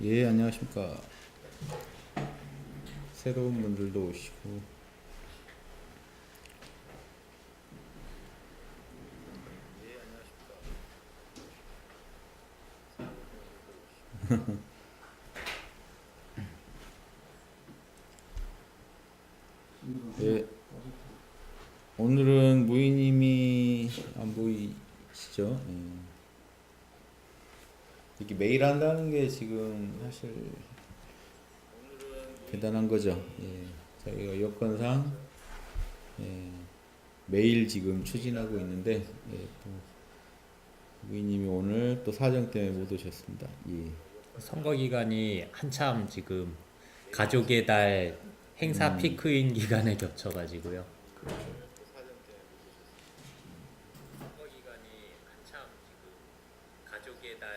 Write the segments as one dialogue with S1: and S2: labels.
S1: 예, 안녕하십니까. 새로운 분들도 오시고. 예, 오늘은 무희님이 안 보이시죠? 예. 이렇게 매일 한다는 게 지금 사실 대단한 거죠. 예, 저희가 여건상 매일 지금 추진하고 있는데 또 무희님이 오늘 또 사정 때문에 못 오셨습니다. 예.
S2: 선거 기간이 한참 지금 가족의 달 행사 피크인 기간에 겹쳐가지고요. 선거 기간이 한참 지금 가족의 달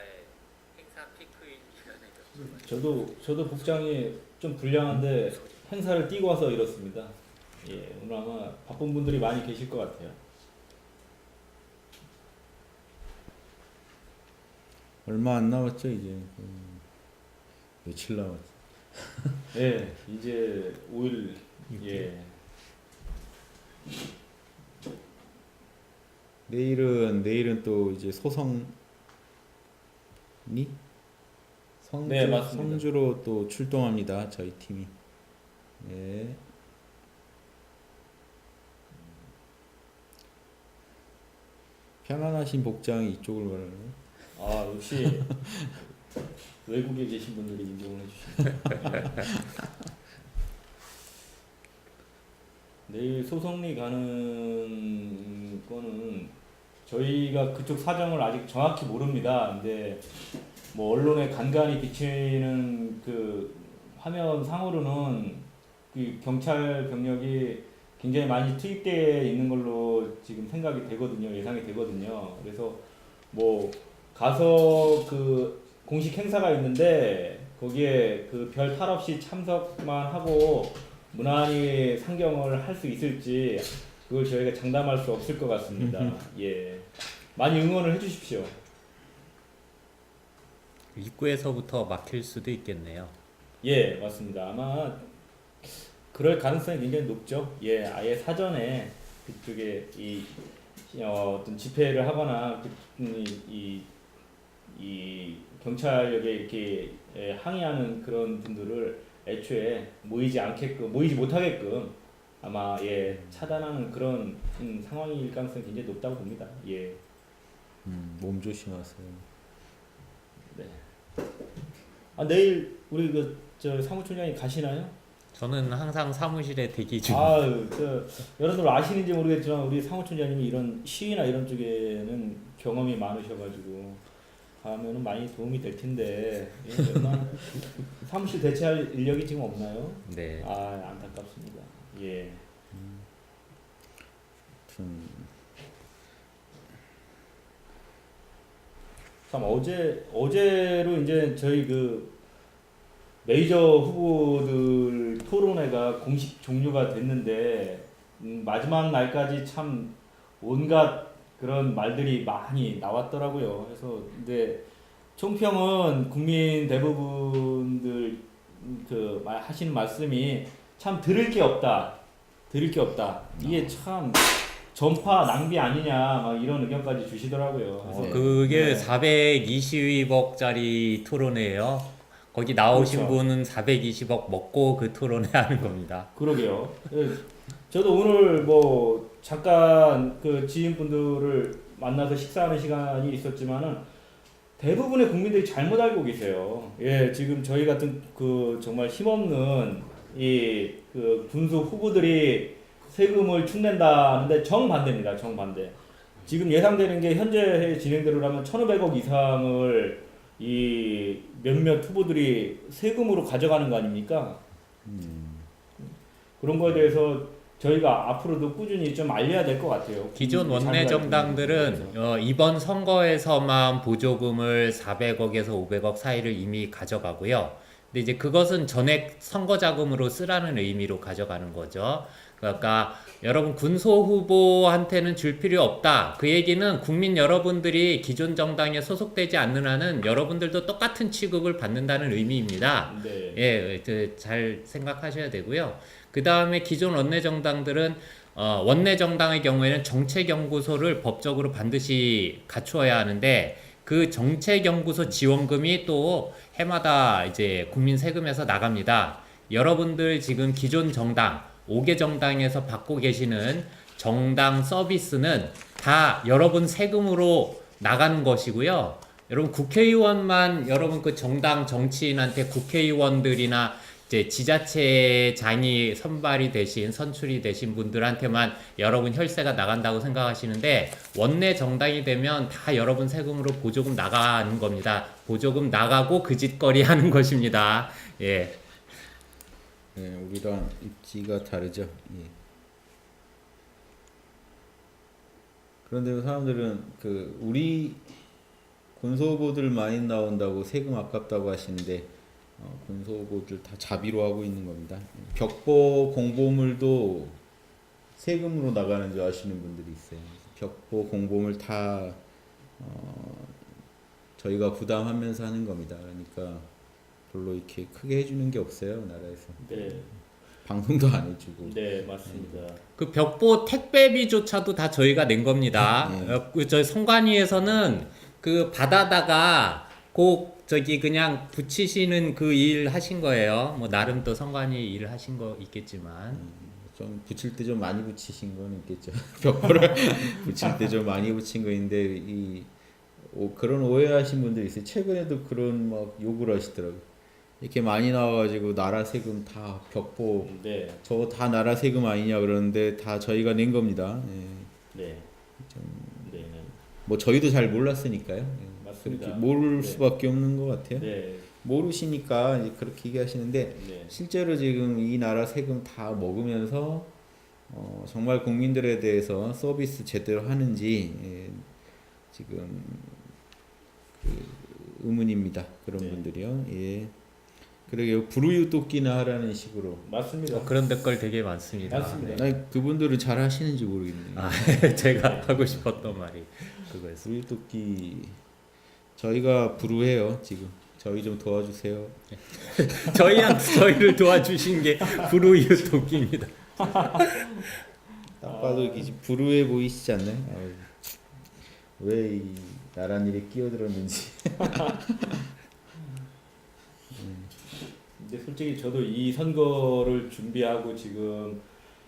S2: 행사 피크인 기간에 겹쳐가지고.
S3: 저도 복장이 좀 불량한데 행사를 뛰고 와서 이렇습니다. 예, 오늘 아마 바쁜 분들이 많이 계실 것 같아요.
S1: 얼마 안 남았죠, 이제. 며칠 남았죠.
S3: 예, 이제 5일. 예.
S1: 내일은 또 이제 소성리
S3: 네, 맞습니다.
S1: 성주로 또 출동합니다. 저희 팀이. 네. 편안하신 복장이 이쪽을 말하는.
S3: 아, 역시 외국에 계신 분들이 인정을 해주시네요. 내일 소성리 가는 거는 저희가 그쪽 사정을 아직 정확히 모릅니다. 근데 뭐 언론에 간간히 비치는 그 화면 상으로는 그 경찰 병력이 굉장히 많이 투입되어 있는 걸로 지금 생각이 되거든요. 예상이 되거든요. 그래서 뭐 가서 그 공식 행사가 있는데 거기에 그 별 탈 없이 참석만 하고 무난히 상경을 할 수 있을지 그걸 저희가 장담할 수 없을 것 같습니다. 예, 많이 응원을 해주십시오.
S2: 입구에서부터 막힐 수도 있겠네요.
S3: 예, 맞습니다. 아마 그럴 가능성이 굉장히 높죠. 예, 아예 사전에 그쪽에 어떤 집회를 하거나 이 경찰력에 이렇게 항의하는 그런 분들을 애초에 모이지 못하게끔 아마 차단하는 그런 상황일 가능성이 굉장히 높다고 봅니다. 예.
S1: 몸 조심하세요.
S3: 네. 아, 내일 우리 저 사무총장이 가시나요?
S2: 저는 항상 사무실에 대기 중.
S3: 여러분들 아시는지 모르겠지만 우리 사무총장님이 이런 시위나 이런 쪽에는 경험이 많으셔가지고 가면은 많이 도움이 될 텐데 얼마나 사무실 대체할 인력이 지금 없나요?
S2: 네.
S3: 아, 안타깝습니다. 예.
S1: 좀
S3: 참 어제로 이제 저희 그 메이저 후보들 토론회가 공식 종료가 됐는데 마지막 날까지 참 온갖 그런 말들이 많이 나왔더라고요. 그래서 근데 총평은 국민 대부분들 하시는 말씀이 참 들을 게 없다. 이게 참 전파 낭비 아니냐 막 이런 의견까지 주시더라고요. 그래서
S2: 그게
S3: 네.
S2: 420억짜리 토론회예요. 거기 나오신
S3: 그렇죠.
S2: 분은 420억 먹고 그 토론회 하는 겁니다.
S3: 그러게요. 예, 저도 오늘 뭐 잠깐 그 지인분들을 만나서 식사하는 시간이 있었지만은 대부분의 국민들이 잘못 알고 계세요. 예, 지금 저희 같은 그 정말 힘없는 이 그 군수 후보들이 세금을 축낸다는데 정반대입니다. 정반대. 지금 예상되는 게 현재 진행대로라면 1,500억 이상을 이 몇몇 후보들이 세금으로 가져가는 거 아닙니까? 그런 거에 대해서 저희가 앞으로도 꾸준히 좀 알려야 될 것 같아요.
S2: 기존 원내
S3: 잘못 알고
S2: 정당들은
S3: 있는 부분에
S2: 이번 선거에서만 보조금을 400억에서 500억 사이를 이미 가져가고요. 근데 이제 그것은 전액 선거 자금으로 쓰라는 의미로 가져가는 거죠. 그러니까 여러분 군소 후보한테는 줄 필요 없다. 그 얘기는 국민 여러분들이 기존 정당에 소속되지 않는 한은 여러분들도 똑같은 취급을 받는다는 의미입니다.
S3: 네.
S2: 예, 잘 생각하셔야 되고요. 그 다음에 기존 원내 정당들은 원내 정당의 경우에는 정책연구소를 법적으로 반드시 갖추어야 하는데 그 정책연구소 지원금이 또 해마다 이제 국민 세금에서 나갑니다. 여러분들 지금 기존 정당 5개 정당에서 받고 계시는 정당 서비스는 다 여러분 세금으로 나가는 것이고요. 여러분 국회의원만 여러분 그 정당 정치인한테 국회의원들이나 이제 지자체장이 선출이 되신 분들한테만 여러분 혈세가 나간다고 생각하시는데 원내 정당이 되면 다 여러분 세금으로 보조금 나가는 겁니다. 보조금 나가고 그 짓거리 하는 것입니다. 예.
S1: 네, 우리랑 입지가 다르죠. 예. 그런데 사람들은 그 우리 군소후보들 많이 나온다고 세금 아깝다고 하시는데 군소후보들 다 자비로 하고 있는 겁니다. 벽보 공보물도 세금으로 나가는 줄 아시는 분들이 있어요. 벽보 공보물 다 저희가 부담하면서 하는 겁니다. 그러니까 별로 이렇게 크게 해주는 게 없어요, 나라에서.
S3: 네.
S1: 방송도 안 해주고.
S3: 네, 맞습니다.
S2: 그 벽보 택배비조차도 다 저희가 낸 겁니다. 저희 선관위에서는 그 받아다가 꼭 저기 그냥 붙이시는 그 일 하신 거예요. 뭐 나름 또 선관위 일 하신 거 있겠지만.
S1: 좀 붙일 때 좀 많이 붙이신 건 있겠죠. 벽보를 붙일 때 좀 많이 붙인 거 있는데 그런 오해하신 분들이 있어요. 최근에도 그런 막 욕을 하시더라고요. 이렇게 많이 나와가지고 나라 세금 다 벽보
S3: 네.
S1: 저거 다 나라 세금 아니냐 그러는데 다 저희가 낸 겁니다. 예.
S3: 네. 네. 네.
S1: 뭐 저희도 잘 몰랐으니까요. 예.
S3: 맞습니다.
S1: 그렇게 모를
S3: 네.
S1: 수밖에 없는 것 같아요.
S3: 네.
S1: 모르시니까 이제 그렇게 얘기하시는데
S3: 네.
S1: 실제로 지금 이 나라 세금 다 먹으면서 정말 국민들에 대해서 서비스 제대로 하는지 지금 그 의문입니다. 그런
S3: 네.
S1: 분들이요. 예. 그러게 불우유독기나 하라는 식으로.
S3: 맞습니다.
S2: 그런 댓글 되게 많습니다.
S3: 맞습니다.
S2: 네.
S1: 아니 그분들은 잘 하시는지 모르겠네요.
S2: 아, 제가 하고 싶었던 말이 그거였어요.
S1: 불우유독기 저희가 불우해요 지금. 저희 좀 도와주세요.
S2: 저희를 도와주신 게 불우이웃 돕기입니다.
S1: 딱 봐도 불우해 보이시지 않나요? 왜 이 나란 일에 끼어들었는지.
S3: 근데 솔직히 저도 이 선거를 준비하고 지금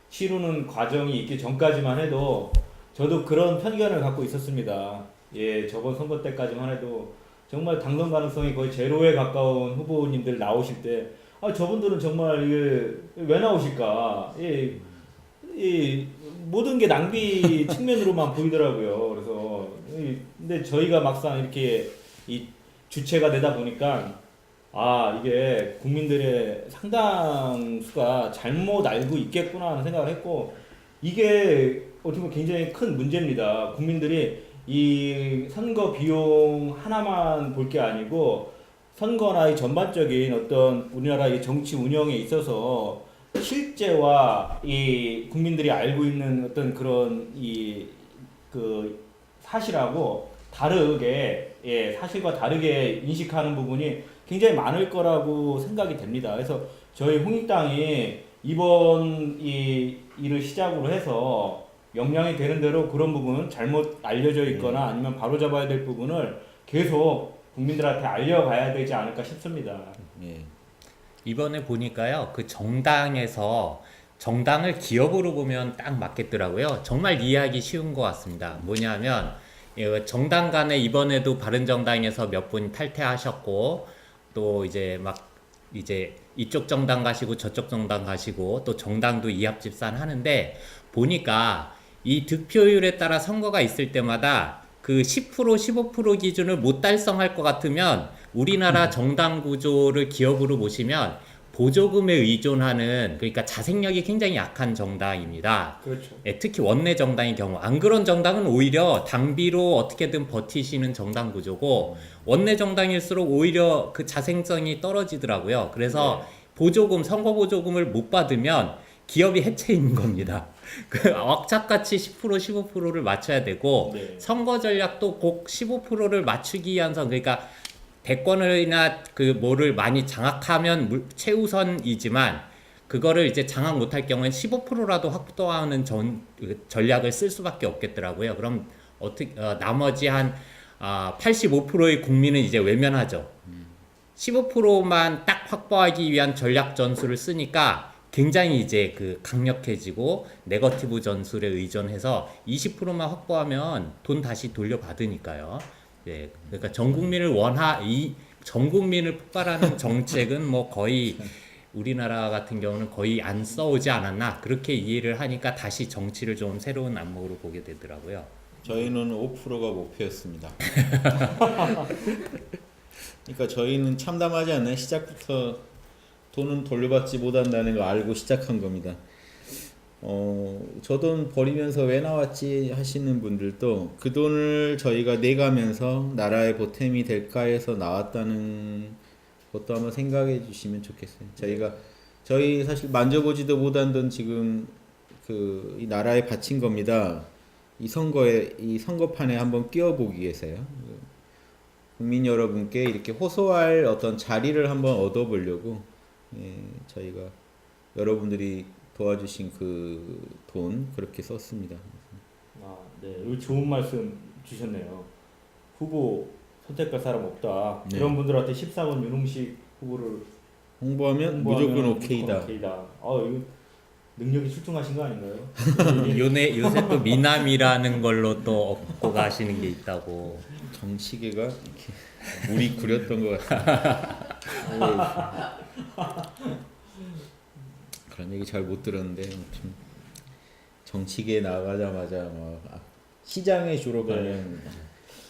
S3: 치르는 과정이 있기 전까지만 해도 저도 그런 편견을 갖고 있었습니다. 예, 저번 선거 때까지만 해도 정말 당선 가능성이 거의 제로에 가까운 후보님들 나오실 때, 저분들은 정말 이게 왜 나오실까? 이 모든 게 낭비 측면으로만 보이더라고요. 그래서 근데 저희가 막상 이렇게 이 주체가 되다 보니까 이게 국민들의 상당수가 잘못 알고 있겠구나 하는 생각을 했고, 이게 어떻게 보면 굉장히 큰 문제입니다. 국민들이 이 선거 비용 하나만 볼 게 아니고 선거나 이 전반적인 어떤 우리나라의 정치 운영에 있어서 실제와 이 국민들이 알고 있는 어떤 그런 그 사실하고 다르게, 사실과 다르게 인식하는 부분이 굉장히 많을 거라고 생각이 됩니다. 그래서 저희 홍익당이 이번 이 일을 시작으로 해서 역량이 되는 대로 그런 부분 잘못 알려져 있거나 아니면 바로잡아야 될 부분을 계속 국민들한테 알려가야 되지 않을까 싶습니다.
S1: 예.
S2: 이번에 보니까요, 그 정당에서 정당을 기업으로 보면 딱 맞겠더라고요. 정말 이해하기 쉬운 것 같습니다. 뭐냐면 정당 간에 이번에도 바른정당에서 몇 분 탈퇴하셨고 또 이제 이쪽 정당 가시고 저쪽 정당 가시고 또 정당도 이합집산 하는데 보니까 이 득표율에 따라 선거가 있을 때마다 그 10% 15% 기준을 못 달성할 것 같으면 우리나라 정당 구조를 기업으로 보시면 보조금에 의존하는 그러니까 자생력이 굉장히 약한 정당입니다.
S3: 그렇죠.
S2: 예, 특히 원내 정당의 경우 안 그런 정당은 오히려 당비로 어떻게든 버티시는 정당 구조고 원내 정당일수록 오히려 그 자생성이 떨어지더라고요. 그래서 보조금 선거 보조금을 못 받으면 기업이 해체인 겁니다. 그 악착같이 10% 15%를 맞춰야 되고
S3: 네.
S2: 선거 전략도 꼭 15%를 맞추기 위한 선 그러니까 대권이나 그 뭐를 많이 장악하면 최우선이지만 그거를 이제 장악 못할 경우엔 15%라도 확보하는 전략을 쓸 수밖에 없겠더라고요. 그럼 어떻게 나머지 한 85%의 국민은 이제 외면하죠. 15%만 딱 확보하기 위한 전략 전술을 쓰니까 굉장히 이제 그 강력해지고 네거티브 전술에 의존해서 20%만 확보하면 돈 다시 돌려받으니까요. 예, 그러니까 전 국민을 전 국민을 폭발하는 정책은 뭐 거의 우리나라 같은 경우는 거의 안 써오지 않았나 그렇게 이해를 하니까 다시 정치를 좀 새로운 안목으로 보게 되더라고요.
S1: 저희는 5%가 목표였습니다. 그러니까 저희는 참담하지 않나요? 시작부터 돈은 돌려받지 못한다는 걸 알고 시작한 겁니다. 저 돈 버리면서 왜 나왔지 하시는 분들도 그 돈을 저희가 내가면서 나라의 보탬이 될까 해서 나왔다는 것도 한번 생각해 주시면 좋겠어요. 저희 사실 만져보지도 못한 돈 지금 이 나라에 바친 겁니다. 이 선거판에 한번 끼워보기 위해서요. 국민 여러분께 이렇게 호소할 어떤 자리를 한번 얻어보려고 저희가 여러분들이 도와주신 그 돈 그렇게 썼습니다.
S3: 네. 여기 좋은 말씀 주셨네요. 후보 선택할 사람 없다.
S1: 네.
S3: 이런 분들한테 14번 윤홍식 후보를
S1: 홍보하면 무조건 오케이다.
S3: 이거 능력이 출중하신 거 아닌가요?
S2: 요새 또 미남이라는 걸로 또 얻고 가시는 게 있다고.
S1: 정치계가 이렇게 우리 구렸던 것 같아요. 그런 얘기 잘 못 들었는데 좀 정치계에 나가자마자 막 시장에 주로 가면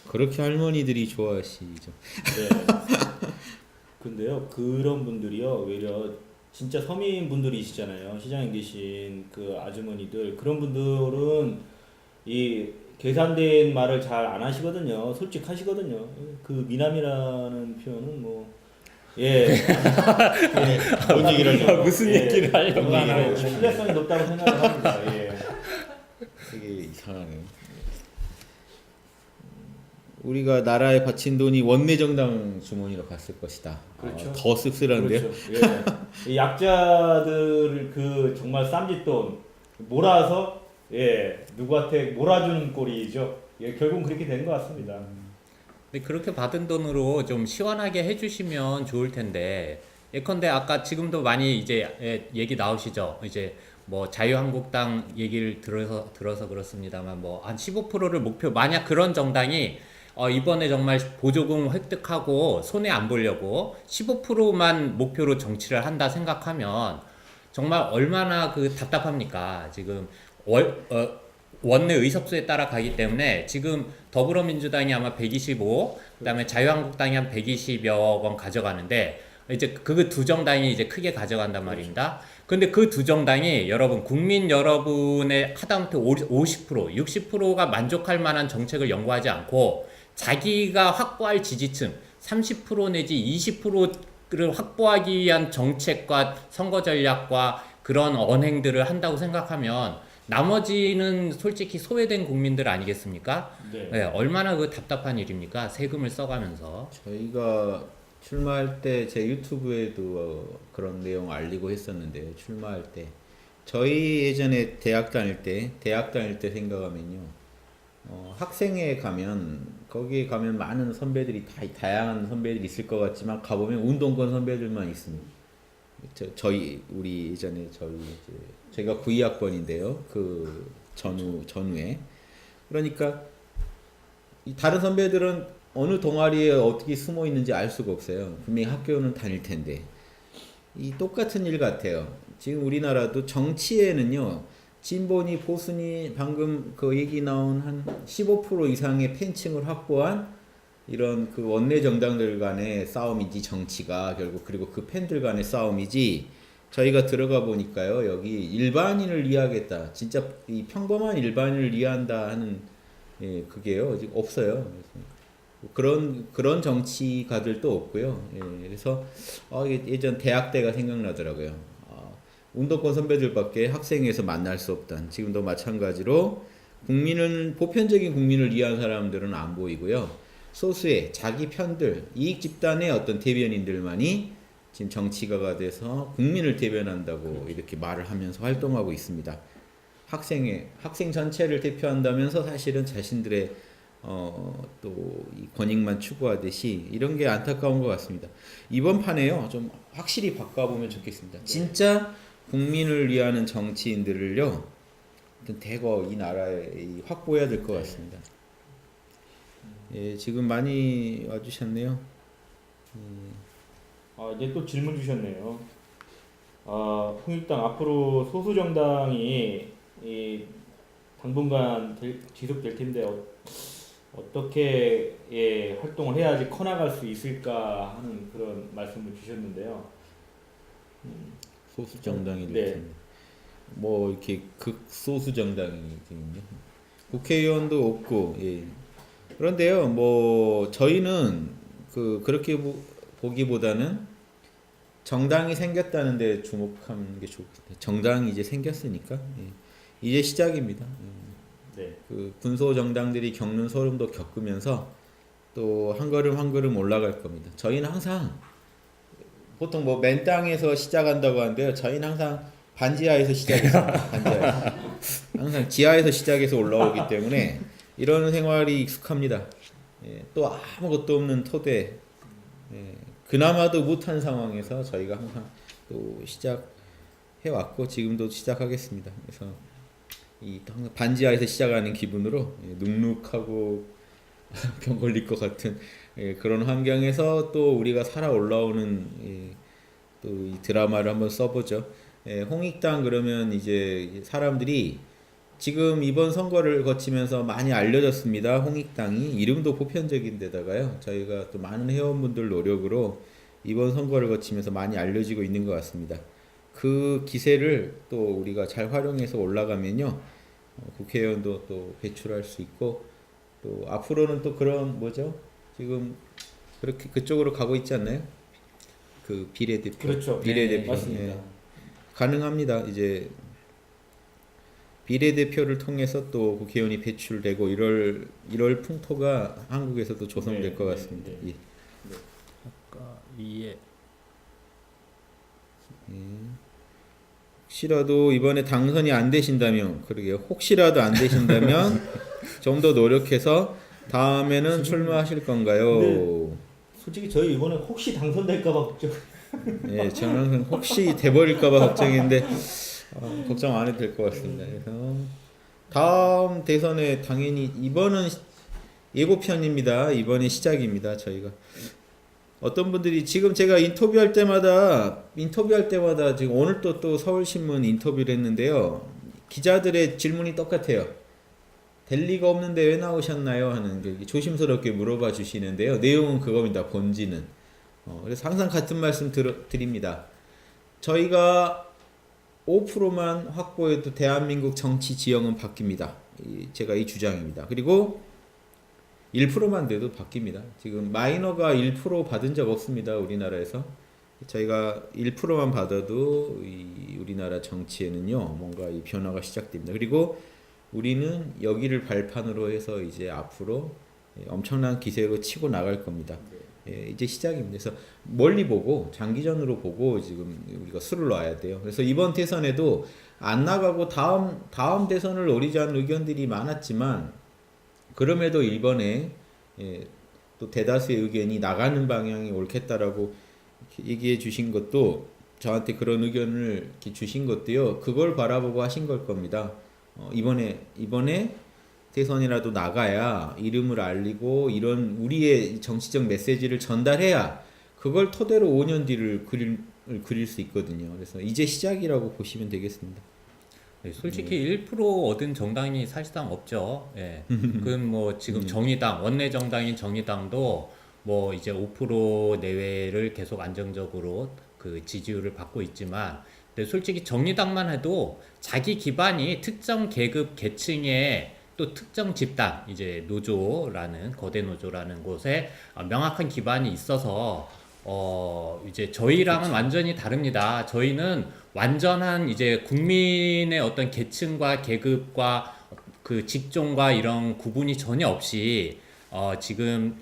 S1: 그렇게 할머니들이 좋아하시죠.
S3: 네. 근데요 그런 분들이요 오히려 진짜 서민 분들이시잖아요. 시장에 계신 그 아주머니들 그런 분들은 이 계산된 말을 잘 안 하시거든요. 솔직하시거든요. 그 미남이라는 표현은 뭐
S1: 뭔 얘기를 하려고
S2: 무슨 얘기를 하려고 하나요?
S3: 신뢰성이 높다고 생각을 합니다.
S1: 되게 이상하네요. 우리가 나라에 바친 돈이 원내 정당 주머니로 갔을 것이다.
S3: 그렇죠.
S1: 더 씁쓸한데요.
S3: 그렇죠. 이 약자들을 그 정말 쌈짓돈 몰아서 누구한테 몰아주는 꼴이죠. 결국 그렇게 된 것 같습니다.
S2: 근데 그렇게 받은 돈으로 좀 시원하게 해주시면 좋을 텐데 예컨대 아까 지금도 많이 이제 얘기 나오시죠. 이제 뭐 자유한국당 얘기를 들어서 그렇습니다만 뭐 한 15%를 목표 만약 그런 정당이 이번에 정말 보조금 획득하고 손해 안 보려고 15%만 목표로 정치를 한다 생각하면 정말 얼마나 그 답답합니까? 지금 원내 의석수에 따라 가기 때문에 지금 더불어민주당이 아마 125, 그다음에 자유한국당이 한 120여 원 가져가는데 이제 그 두 정당이 이제 크게 가져간단 말입니다. 근데 그 두 정당이 여러분 국민 여러분의 하다못해 50%, 60%가 만족할 만한 정책을 연구하지 않고 자기가 확보할 지지층 30% 내지 20%를 확보하기 위한 정책과 선거 전략과 그런 언행들을 한다고 생각하면 나머지는 솔직히 소외된 국민들 아니겠습니까?
S3: 네.
S2: 얼마나 그 답답한 일입니까? 세금을 써가면서.
S1: 저희가 출마할 때 제 유튜브에도 그런 내용 알리고 했었는데요. 출마할 때 저희 예전에 대학 다닐 때 생각하면요. 학생회 가면 거기에 가면 많은 선배들이 다양한 선배들이 있을 것 같지만 가보면 운동권 선배들만 있습니다. 우리 예전에 제가 92학번인데요. 그 전후에 그러니까 다른 선배들은 어느 동아리에 어떻게 숨어 있는지 알 수가 없어요. 분명히 학교는 다닐 텐데 이 똑같은 일 같아요. 지금 우리나라도 정치에는요. 진보니 보수니 방금 그 얘기 나온 한 15% 이상의 팬층을 확보한 이런 그 원내 정당들 간의 싸움이지 정치가 결국 그리고 그 팬들 간의 싸움이지 저희가 들어가 보니까요 여기 일반인을 이해하겠다 진짜 이 평범한 일반인을 이해한다 하는 예, 그게요 지금 없어요. 그런 정치가들도 없고요. 예, 그래서 예전 대학 때가 생각나더라고요. 운동권 선배들밖에 학생회에서 만날 수 없던 지금도 마찬가지로 보편적인 국민을 이해한 사람들은 안 보이고요. 소수의 자기 편들 이익 집단의 어떤 대변인들만이 지금 정치가가 돼서 국민을 대변한다고 이렇게 말을 하면서 활동하고 있습니다. 학생 전체를 대표한다면서 사실은 자신들의 또 이 권익만 추구하듯이 이런 게 안타까운 것 같습니다. 이번 판에요 좀 확실히 바꿔보면 좋겠습니다. 진짜 국민을 위하는 정치인들을요 대거 이 나라에 확보해야 될 것 같습니다. 예, 지금 많이 와주셨네요.
S3: 이제 또 질문 주셨네요. 홍익당 앞으로 소수 정당이 당분간 지속될 텐데 어떻게 활동을 해야지 커나갈 수 있을까 하는 그런 말씀을 주셨는데요.
S1: 소수 정당이
S3: 네.
S1: 될 텐데 뭐 이렇게 극소수 정당이거든요. 국회의원도 없고 예. 그런데요 뭐 저희는 그렇게 보기보다는 정당이 생겼다는데 주목하는 게 좋겠다. 정당이 이제 생겼으니까 예. 이제 시작입니다.
S3: 네.
S1: 그 군소 정당들이 겪는 소름도 겪으면서 또 한 걸음 한 걸음 올라갈 겁니다. 저희는 항상 보통 뭐 맨 땅에서 시작한다고 하는데요. 저희는 항상 반지하에서 시작했습니다. 반지하에서. 항상 지하에서 시작해서 올라오기 때문에 이런 생활이 익숙합니다. 예, 또 아무것도 없는 토대, 예, 그나마도 못한 상황에서 저희가 항상 또 시작해 왔고 지금도 시작하겠습니다. 그래서 항상 반지하에서 시작하는 기분으로 눅눅하고 병 걸릴 것 같은 그런 환경에서 또 우리가 살아 올라오는 또 이 드라마를 한번 써보죠. 홍익당 그러면 이제 사람들이 지금 이번 선거를 거치면서 많이 알려졌습니다. 홍익당이 이름도 보편적인데다가요. 저희가 또 많은 회원분들 노력으로 이번 선거를 거치면서 많이 알려지고 있는 것 같습니다. 그 기세를 또 우리가 잘 활용해서 올라가면요. 국회의원도 또 배출할 수 있고 또 앞으로는 또 그런 뭐죠? 지금 그렇게 그쪽으로 가고 있지 않나요? 그 비례대표.
S3: 그렇죠.
S1: 비례대표.
S3: 맞습니다.
S1: 예. 가능합니다. 이제 비례대표를 통해서 또 국회의원이 배출되고 이럴 풍토가 한국에서도 조성될 것 같습니다.
S3: 네.
S1: 예.
S2: 아까 위에
S1: 혹시라도 이번에 당선이 안 되신다면 그러게요. 혹시라도 안 되신다면 좀 더 노력해서 다음에는 출마하실 건가요?
S3: 네. 솔직히 저희 이번에 혹시 당선될까봐 걱정.
S1: 예, 저는 항상 혹시 돼버릴까봐 걱정인데 걱정 안 해도 될 것 같습니다. 그래서 다음 대선에 당연히 이번은 예고편입니다. 이번이 시작입니다. 저희가 어떤 분들이 지금 제가 인터뷰할 때마다 지금 오늘 또 서울신문 인터뷰를 했는데요. 기자들의 질문이 똑같아요. 될 리가 없는데 왜 나오셨나요? 하는 조심스럽게 물어봐 주시는데요. 내용은 그겁니다. 본질은. 그래서 항상 같은 말씀 드립니다. 저희가 5%만 확보해도 대한민국 정치 지형은 바뀝니다. 제가 이 주장입니다. 그리고 1%만 돼도 바뀝니다. 지금 마이너가 1% 받은 적 없습니다. 우리나라에서. 저희가 1%만 받아도 우리나라 정치에는요. 뭔가 이 변화가 시작됩니다. 그리고 우리는 여기를 발판으로 해서 이제 앞으로 엄청난 기세로 치고 나갈 겁니다. 이제 시작입니다. 그래서 멀리 보고 장기전으로 보고 지금 우리가 수를 놔야 돼요. 그래서 이번 대선에도 안 나가고 다음 대선을 노리자는 의견들이 많았지만 그럼에도 이번에 또 대다수의 의견이 나가는 방향이 옳겠다라고 얘기해 주신 것도 저한테 그런 의견을 이렇게 주신 것도요. 그걸 바라보고 하신 걸 겁니다. 이번에 대선이라도 나가야 이름을 알리고 이런 우리의 정치적 메시지를 전달해야 그걸 토대로 5년 뒤를 그릴 수 있거든요. 그래서 이제 시작이라고 보시면 되겠습니다.
S2: 솔직히 1% 얻은 정당이 사실상 없죠. 예. 그건 뭐 지금 정의당, 원내 정당인 정의당도 뭐 이제 5% 내외를 계속 안정적으로 그 지지율을 받고 있지만, 근데 솔직히 정의당만 해도 자기 기반이 특정 계급 계층의 또 특정 집단, 이제 노조라는 거대 노조라는 곳에 명확한 기반이 있어서 이제 저희랑은 완전히 다릅니다. 저희는 완전한 이제 국민의 어떤 계층과 계급과 그 직종과 이런 구분이 전혀 없이 지금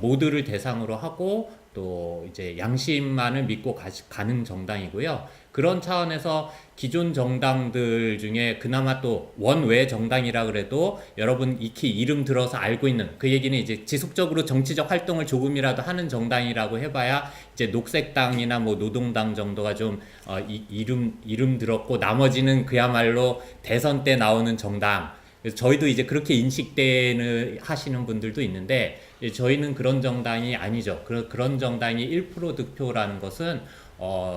S2: 모두를 대상으로 하고 또 이제 양심만을 믿고 가는 정당이고요. 그런 차원에서 기존 정당들 중에 그나마 또 원외 정당이라 그래도 여러분 익히 이름 들어서 알고 있는, 그 얘기는 이제 지속적으로 정치적 활동을 조금이라도 하는 정당이라고 해봐야 이제 녹색당이나 뭐 노동당 정도가 좀 이름 들었고, 나머지는 그야말로 대선 때 나오는 정당. 그래서 저희도 이제 그렇게 인식되는 하시는 분들도 있는데, 저희는 그런 정당이 아니죠. 그런 정당이 1% 득표라는 것은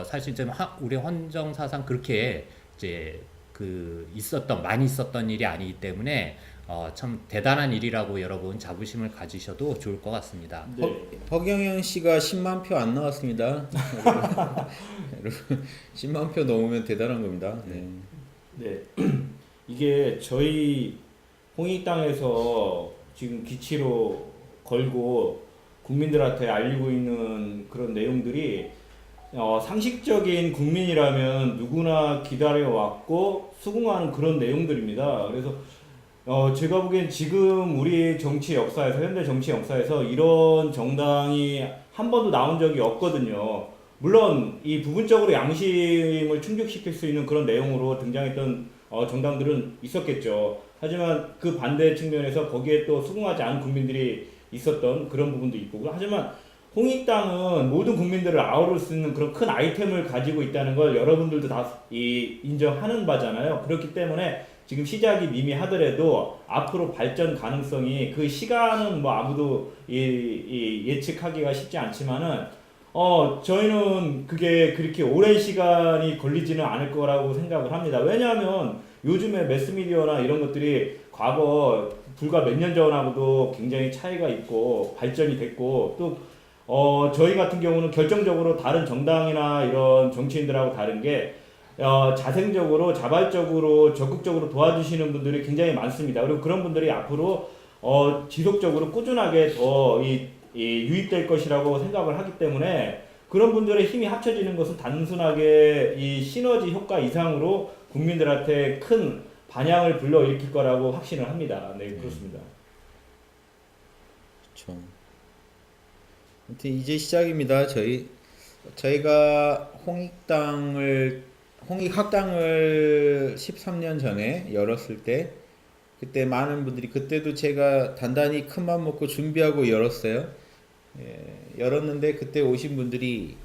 S2: 사실 좀 우리 헌정사상 그렇게 이제 많이 있었던 일이 아니기 때문에 참 대단한 일이라고 여러분 자부심을 가지셔도 좋을 것 같습니다.
S3: 네.
S1: 허경영 씨가 10만 표 안 나왔습니다. 여러분 10만 표 넘으면 대단한 겁니다. 네.
S3: 네. 이게 저희 홍익당에서 지금 기치로 걸고 국민들한테 알리고 있는 그런 내용들이 상식적인 국민이라면 누구나 기다려왔고 수긍하는 그런 내용들입니다. 그래서 제가 보기엔 지금 우리 정치 역사에서, 현대 정치 역사에서 이런 정당이 한 번도 나온 적이 없거든요. 물론 이 부분적으로 양심을 충족시킬 수 있는 그런 내용으로 등장했던 정당들은 있었겠죠. 하지만 그 반대 측면에서 거기에 또 수긍하지 않은 국민들이 있었던 그런 부분도 있고, 하지만 홍익당은 모든 국민들을 아우를 수 있는 그런 큰 아이템을 가지고 있다는 걸 여러분들도 다 인정하는 바잖아요. 그렇기 때문에 지금 시작이 미미하더라도 앞으로 발전 가능성이, 그 시간은 뭐 아무도 예측하기가 쉽지 않지만은 저희는 그게 그렇게 오랜 시간이 걸리지는 않을 거라고 생각을 합니다. 왜냐하면 요즘에 매스미디어나 이런 것들이 과거 불과 몇 년 전하고도 굉장히 차이가 있고 발전이 됐고, 또 저희 같은 경우는 결정적으로 다른 정당이나 이런 정치인들하고 다른 게 자생적으로 자발적으로 적극적으로 도와주시는 분들이 굉장히 많습니다. 그리고 그런 분들이 앞으로 지속적으로 꾸준하게 더 유입될 것이라고 생각을 하기 때문에, 그런 분들의 힘이 합쳐지는 것은 단순하게 이 시너지 효과 이상으로 국민들한테 큰 반향을 불러일으킬 거라고 확신을 합니다. 네, 그렇습니다.
S1: 그렇죠. 아무튼 이제 시작입니다. 저희가 홍익학당을 13년 전에 열었을 때, 그때 많은 분들이, 그때도 제가 단단히 큰맘 먹고 준비하고 열었어요. 열었는데 그때 오신 분들이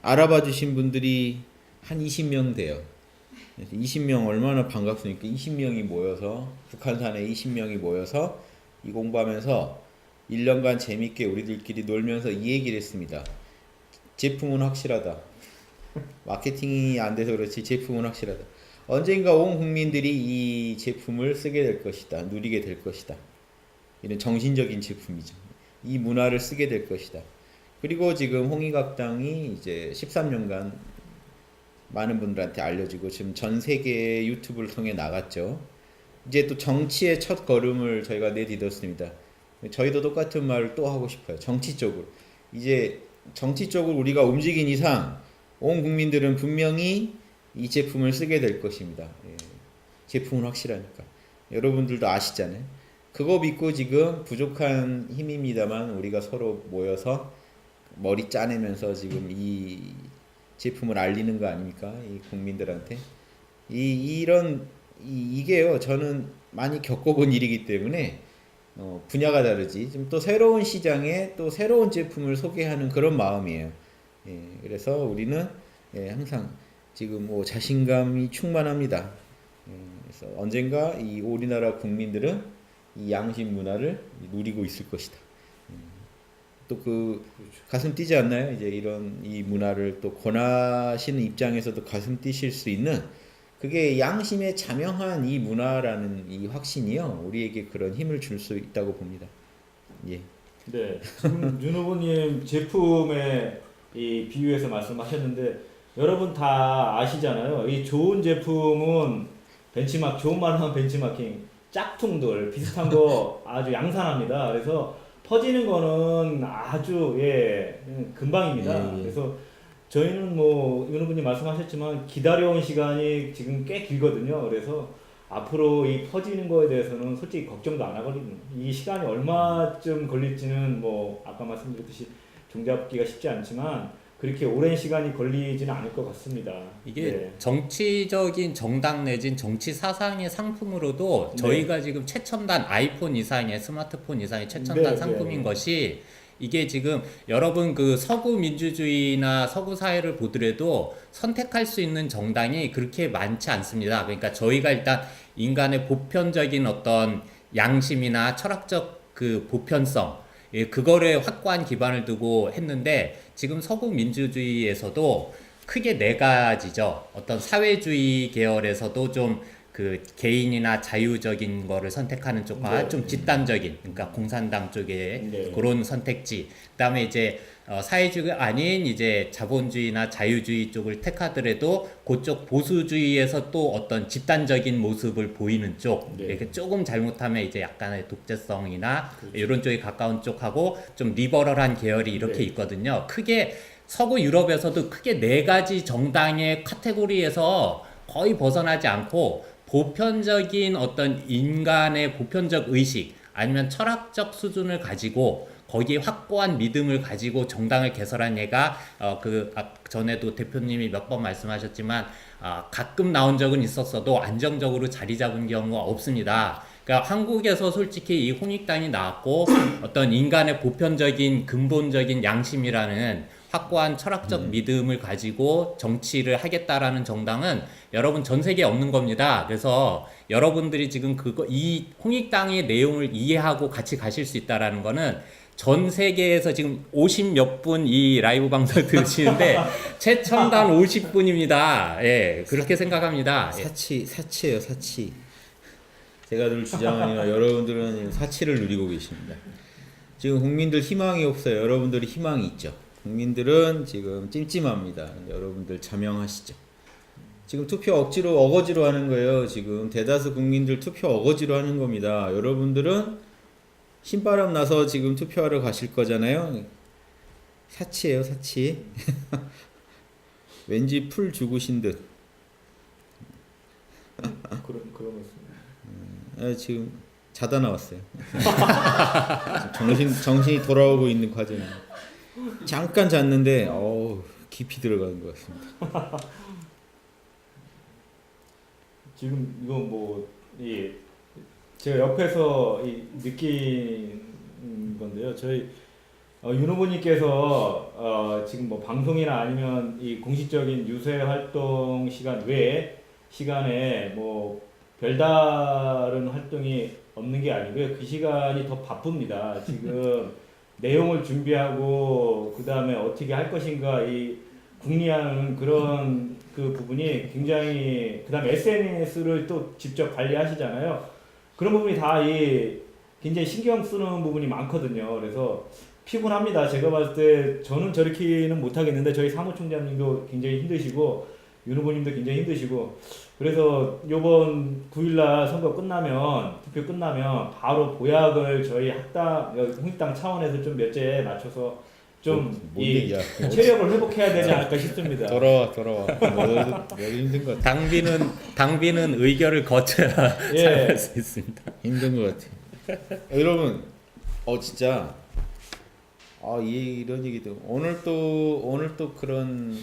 S1: 알아봐 주신 분들이 한 20명 돼요. 20명 얼마나 반갑습니까? 20명이 모여서, 북한산에 20명이 모여서 이 공부하면서 1년간 재밌게 우리들끼리 놀면서 이 얘기를 했습니다. 제품은 확실하다. 마케팅이 안 돼서 그렇지 제품은 확실하다. 언젠가 온 국민들이 이 제품을 쓰게 될 것이다. 누리게 될 것이다. 이런 정신적인 제품이죠. 이 문화를 쓰게 될 것이다. 그리고 지금 홍익학당이 이제 13년간 많은 분들한테 알려지고 지금 전 세계 유튜브를 통해 나갔죠. 이제 또 정치의 첫 걸음을 저희가 내딛었습니다. 저희도 똑같은 말을 또 하고 싶어요. 정치 쪽으로. 이제 정치 쪽으로 우리가 움직인 이상 온 국민들은 분명히 이 제품을 쓰게 될 것입니다. 제품은 확실하니까. 여러분들도 아시잖아요. 그거 믿고 지금 부족한 힘입니다만 우리가 서로 모여서 머리 짜내면서 지금 이 제품을 알리는 거 아닙니까? 이 국민들한테. 이게요. 저는 많이 겪어본 일이기 때문에 분야가 다르지. 지금 또 새로운 시장에 또 새로운 제품을 소개하는 그런 마음이에요. 그래서 우리는 항상 지금 자신감이 충만합니다. 그래서 언젠가 이 우리나라 국민들은 이 양심 문화를 누리고 있을 것이다. 또 가슴 뛰지 않나요? 이제 이 문화를 또 권하시는 입장에서도 가슴 뛰실 수 있는 그게 양심에 자명한 이 문화라는 이 확신이요 우리에게 그런 힘을 줄 수 있다고 봅니다. 예.
S3: 네, 지금 윤 후보님 제품에 이 비유해서 말씀하셨는데 여러분 다 아시잖아요. 이 좋은 제품은 좋은 말로 하면 벤치마킹, 짝퉁들 비슷한 거 아주 양산합니다. 그래서 퍼지는 거는 아주 금방입니다.
S1: 예, 예.
S3: 그래서 저희는 뭐 윤 후보님 말씀하셨지만 기다려온 시간이 지금 꽤 길거든요. 그래서 앞으로 이 퍼지는 거에 대해서는 솔직히 걱정도 안 하거든요. 이 시간이 얼마쯤 걸릴지는 뭐 아까 말씀드렸듯이 종잡기가 쉽지 않지만 그렇게 오랜 시간이 걸리지는 않을 것 같습니다.
S2: 이게
S3: 네.
S2: 정치적인 정당 내진 정치 사상의 상품으로도
S3: 네.
S2: 저희가 지금 최첨단 아이폰 이상의 스마트폰 이상의 최첨단
S3: 네,
S2: 상품인
S3: 네.
S2: 것이 이게 지금 여러분 그 서구 민주주의나 서구 사회를 보더라도 선택할 수 있는 정당이 그렇게 많지 않습니다. 그러니까 저희가 일단 인간의 보편적인 어떤 양심이나 철학적 그 보편성 그거를 확고한 기반을 두고 했는데 지금 서구 민주주의에서도 크게 네 가지죠. 어떤 사회주의 계열에서도 좀 그 개인이나 자유적인 거를 선택하는 쪽과
S3: 네.
S2: 좀 집단적인 그러니까 공산당 쪽에
S3: 네.
S2: 그런 선택지. 그다음에 이제 사회주의가 아닌 이제 자본주의나 자유주의 쪽을 택하더라도 그쪽 보수주의에서 또 어떤 집단적인 모습을 보이는 쪽
S3: 네.
S2: 이렇게 조금 잘못하면 이제 약간의 독재성이나
S3: 그렇죠.
S2: 이런 쪽에 가까운 쪽하고 좀 리버럴한 계열이 이렇게
S3: 네.
S2: 있거든요. 크게 서구 유럽에서도 크게 네 가지 정당의 카테고리에서 거의 벗어나지 않고 보편적인 어떤 인간의 보편적 의식 아니면 철학적 수준을 가지고 거기에 확고한 믿음을 가지고 정당을 개설한 예가 전에도 대표님이 몇 번 말씀하셨지만 가끔 나온 적은 있었어도 안정적으로 자리 잡은 경우가 없습니다. 그러니까 한국에서 솔직히 이 홍익당이 나왔고 어떤 인간의 보편적인 근본적인 양심이라는 확고한 철학적 믿음을 가지고 정치를 하겠다라는 정당은 여러분 전 세계에 없는 겁니다. 그래서 여러분들이 지금 이 홍익당의 내용을 이해하고 같이 가실 수 있다라는 거는 전 세계에서 지금 50몇 분 이 라이브 방송 들으시는데 최첨단 50분입니다. 예, 그렇게 생각합니다. 예.
S1: 사치예요, 사치. 제가 늘 주장하니까 여러분들은 사치를 누리고 계십니다. 지금 국민들 희망이 없어요. 여러분들이 희망이 있죠. 국민들은 지금 찜찜합니다. 여러분들 자명하시죠. 지금 투표 어거지로 하는 거예요. 지금 대다수 국민들 투표 어거지로 하는 겁니다. 여러분들은 신바람 나서 지금 투표하러 가실 거잖아요. 사치예요, 사치. 왠지 풀 죽으신 듯.
S3: 그런 것입니다.
S1: 지금 자다 나왔어요. 정신이 돌아오고 있는 과정입니다. 잠깐 잤는데 깊이 들어가는 것 같습니다.
S3: 지금 이거 제가 옆에서 느낀 건데요. 저희 윤 후보님께서 지금 뭐 방송이나 아니면 이 공식적인 유세 활동 시간 외에 시간에 뭐 별다른 활동이 없는 게 아니고요. 그 시간이 더 바쁩니다. 지금 내용을 준비하고 그 다음에 어떻게 할 것인가 이 궁리하는 그런 그 부분이 굉장히 그 다음에 SNS를 또 직접 관리하시잖아요. 그런 부분이 다 굉장히 신경 쓰는 부분이 많거든요. 그래서 피곤합니다. 제가 봤을 때 저는 저렇게는 못하겠는데 저희 사무총장님도 굉장히 힘드시고 윤 후보님도 굉장히 힘드시고 그래서 요번 9일날 선거 끝나면 투표 끝나면 바로 보약을 저희 홍익당 차원에서 좀 몇째 맞춰서 좀 이 체력을 회복해야 되지 않을까 싶습니다.
S1: 돌아와. 너도 힘든 것 같아.
S2: 당비는 의결을 거쳐야 잘할 수 있습니다.
S1: 힘든 것 같아. 여러분, 진짜 이런 얘기도 오늘 또 그런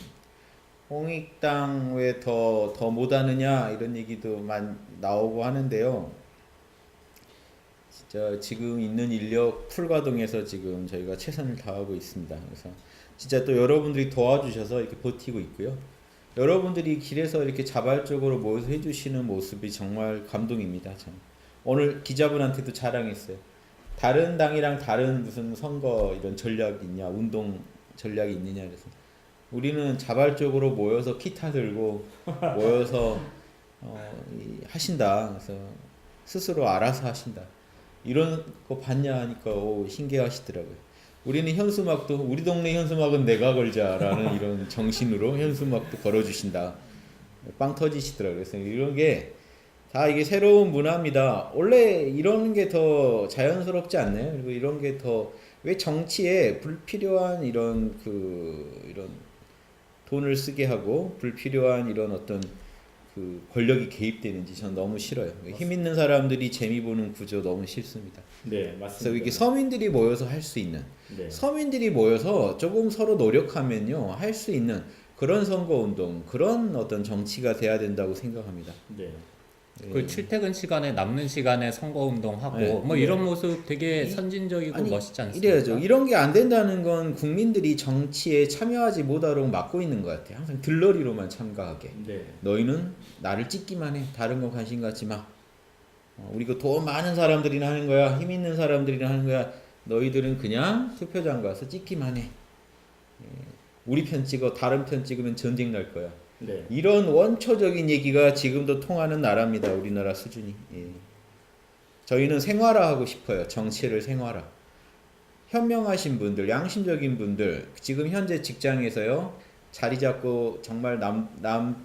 S1: 홍익당 왜 더 못하느냐 이런 얘기도 나오고 하는데요. 진짜 지금 있는 인력 풀가동해서 지금 저희가 최선을 다하고 있습니다. 그래서 진짜 또 여러분들이 도와주셔서 이렇게 버티고 있고요. 여러분들이 길에서 이렇게 자발적으로 모여서 해주시는 모습이 정말 감동입니다. 참. 오늘 기자분한테도 자랑했어요. 다른 당이랑 다른 무슨 선거 이런 전략이 있냐, 운동 전략이 있느냐 그래서 우리는 자발적으로 모여서 기타 들고 모여서 하신다. 그래서 스스로 알아서 하신다. 이런 거 봤냐 하니까 신기하시더라고요. 우리는 현수막도 우리 동네 현수막은 내가 걸자라는 이런 정신으로 현수막도 걸어주신다. 빵 터지시더라고요. 그래서 이런 게 다 이게 새로운 문화입니다. 원래 이런 게 더 자연스럽지 않나요? 그리고 이런 게 더 왜 정치에 불필요한 이런 이런 돈을 쓰게 하고 불필요한 이런 어떤 그 권력이 개입되는지 전 너무 싫어요. 힘 있는 사람들이 재미 보는 구조 너무 싫습니다.
S3: 네,
S1: 그래서
S3: 맞습니다.
S1: 이게 서민들이 모여서 할 수 있는
S3: 네.
S1: 서민들이 모여서 조금 서로 노력하면요 할 수 있는 그런 선거운동 그런 어떤 정치가 돼야 된다고 생각합니다.
S3: 네.
S2: 그 출퇴근 시간에 남는 시간에 선거운동 하고
S1: 네.
S2: 뭐 이런 모습 되게
S1: 이-
S2: 선진적이고
S1: 아니,
S2: 멋있지 않습니까?
S1: 이래야죠. 이런 게 안 된다는 건 국민들이 정치에 참여하지 못하도록 막고 있는 것 같아요. 항상 들러리로만 참가하게.
S3: 네.
S1: 너희는 나를 찍기만 해. 다른 건 관심 갖지 마. 우리 그 돈 많은 사람들이나 하는 거야. 힘 있는 사람들이나 하는 거야. 너희들은 그냥 투표장 가서 찍기만 해. 우리 편 찍어 다른 편 찍으면 전쟁 날 거야.
S3: 네.
S1: 이런 원초적인 얘기가 지금도 통하는 나라입니다. 우리나라 수준이. 저희는 생활화하고 싶어요. 정치를 생활화. 현명하신 분들, 양심적인 분들, 지금 현재 직장에서요 자리 잡고 정말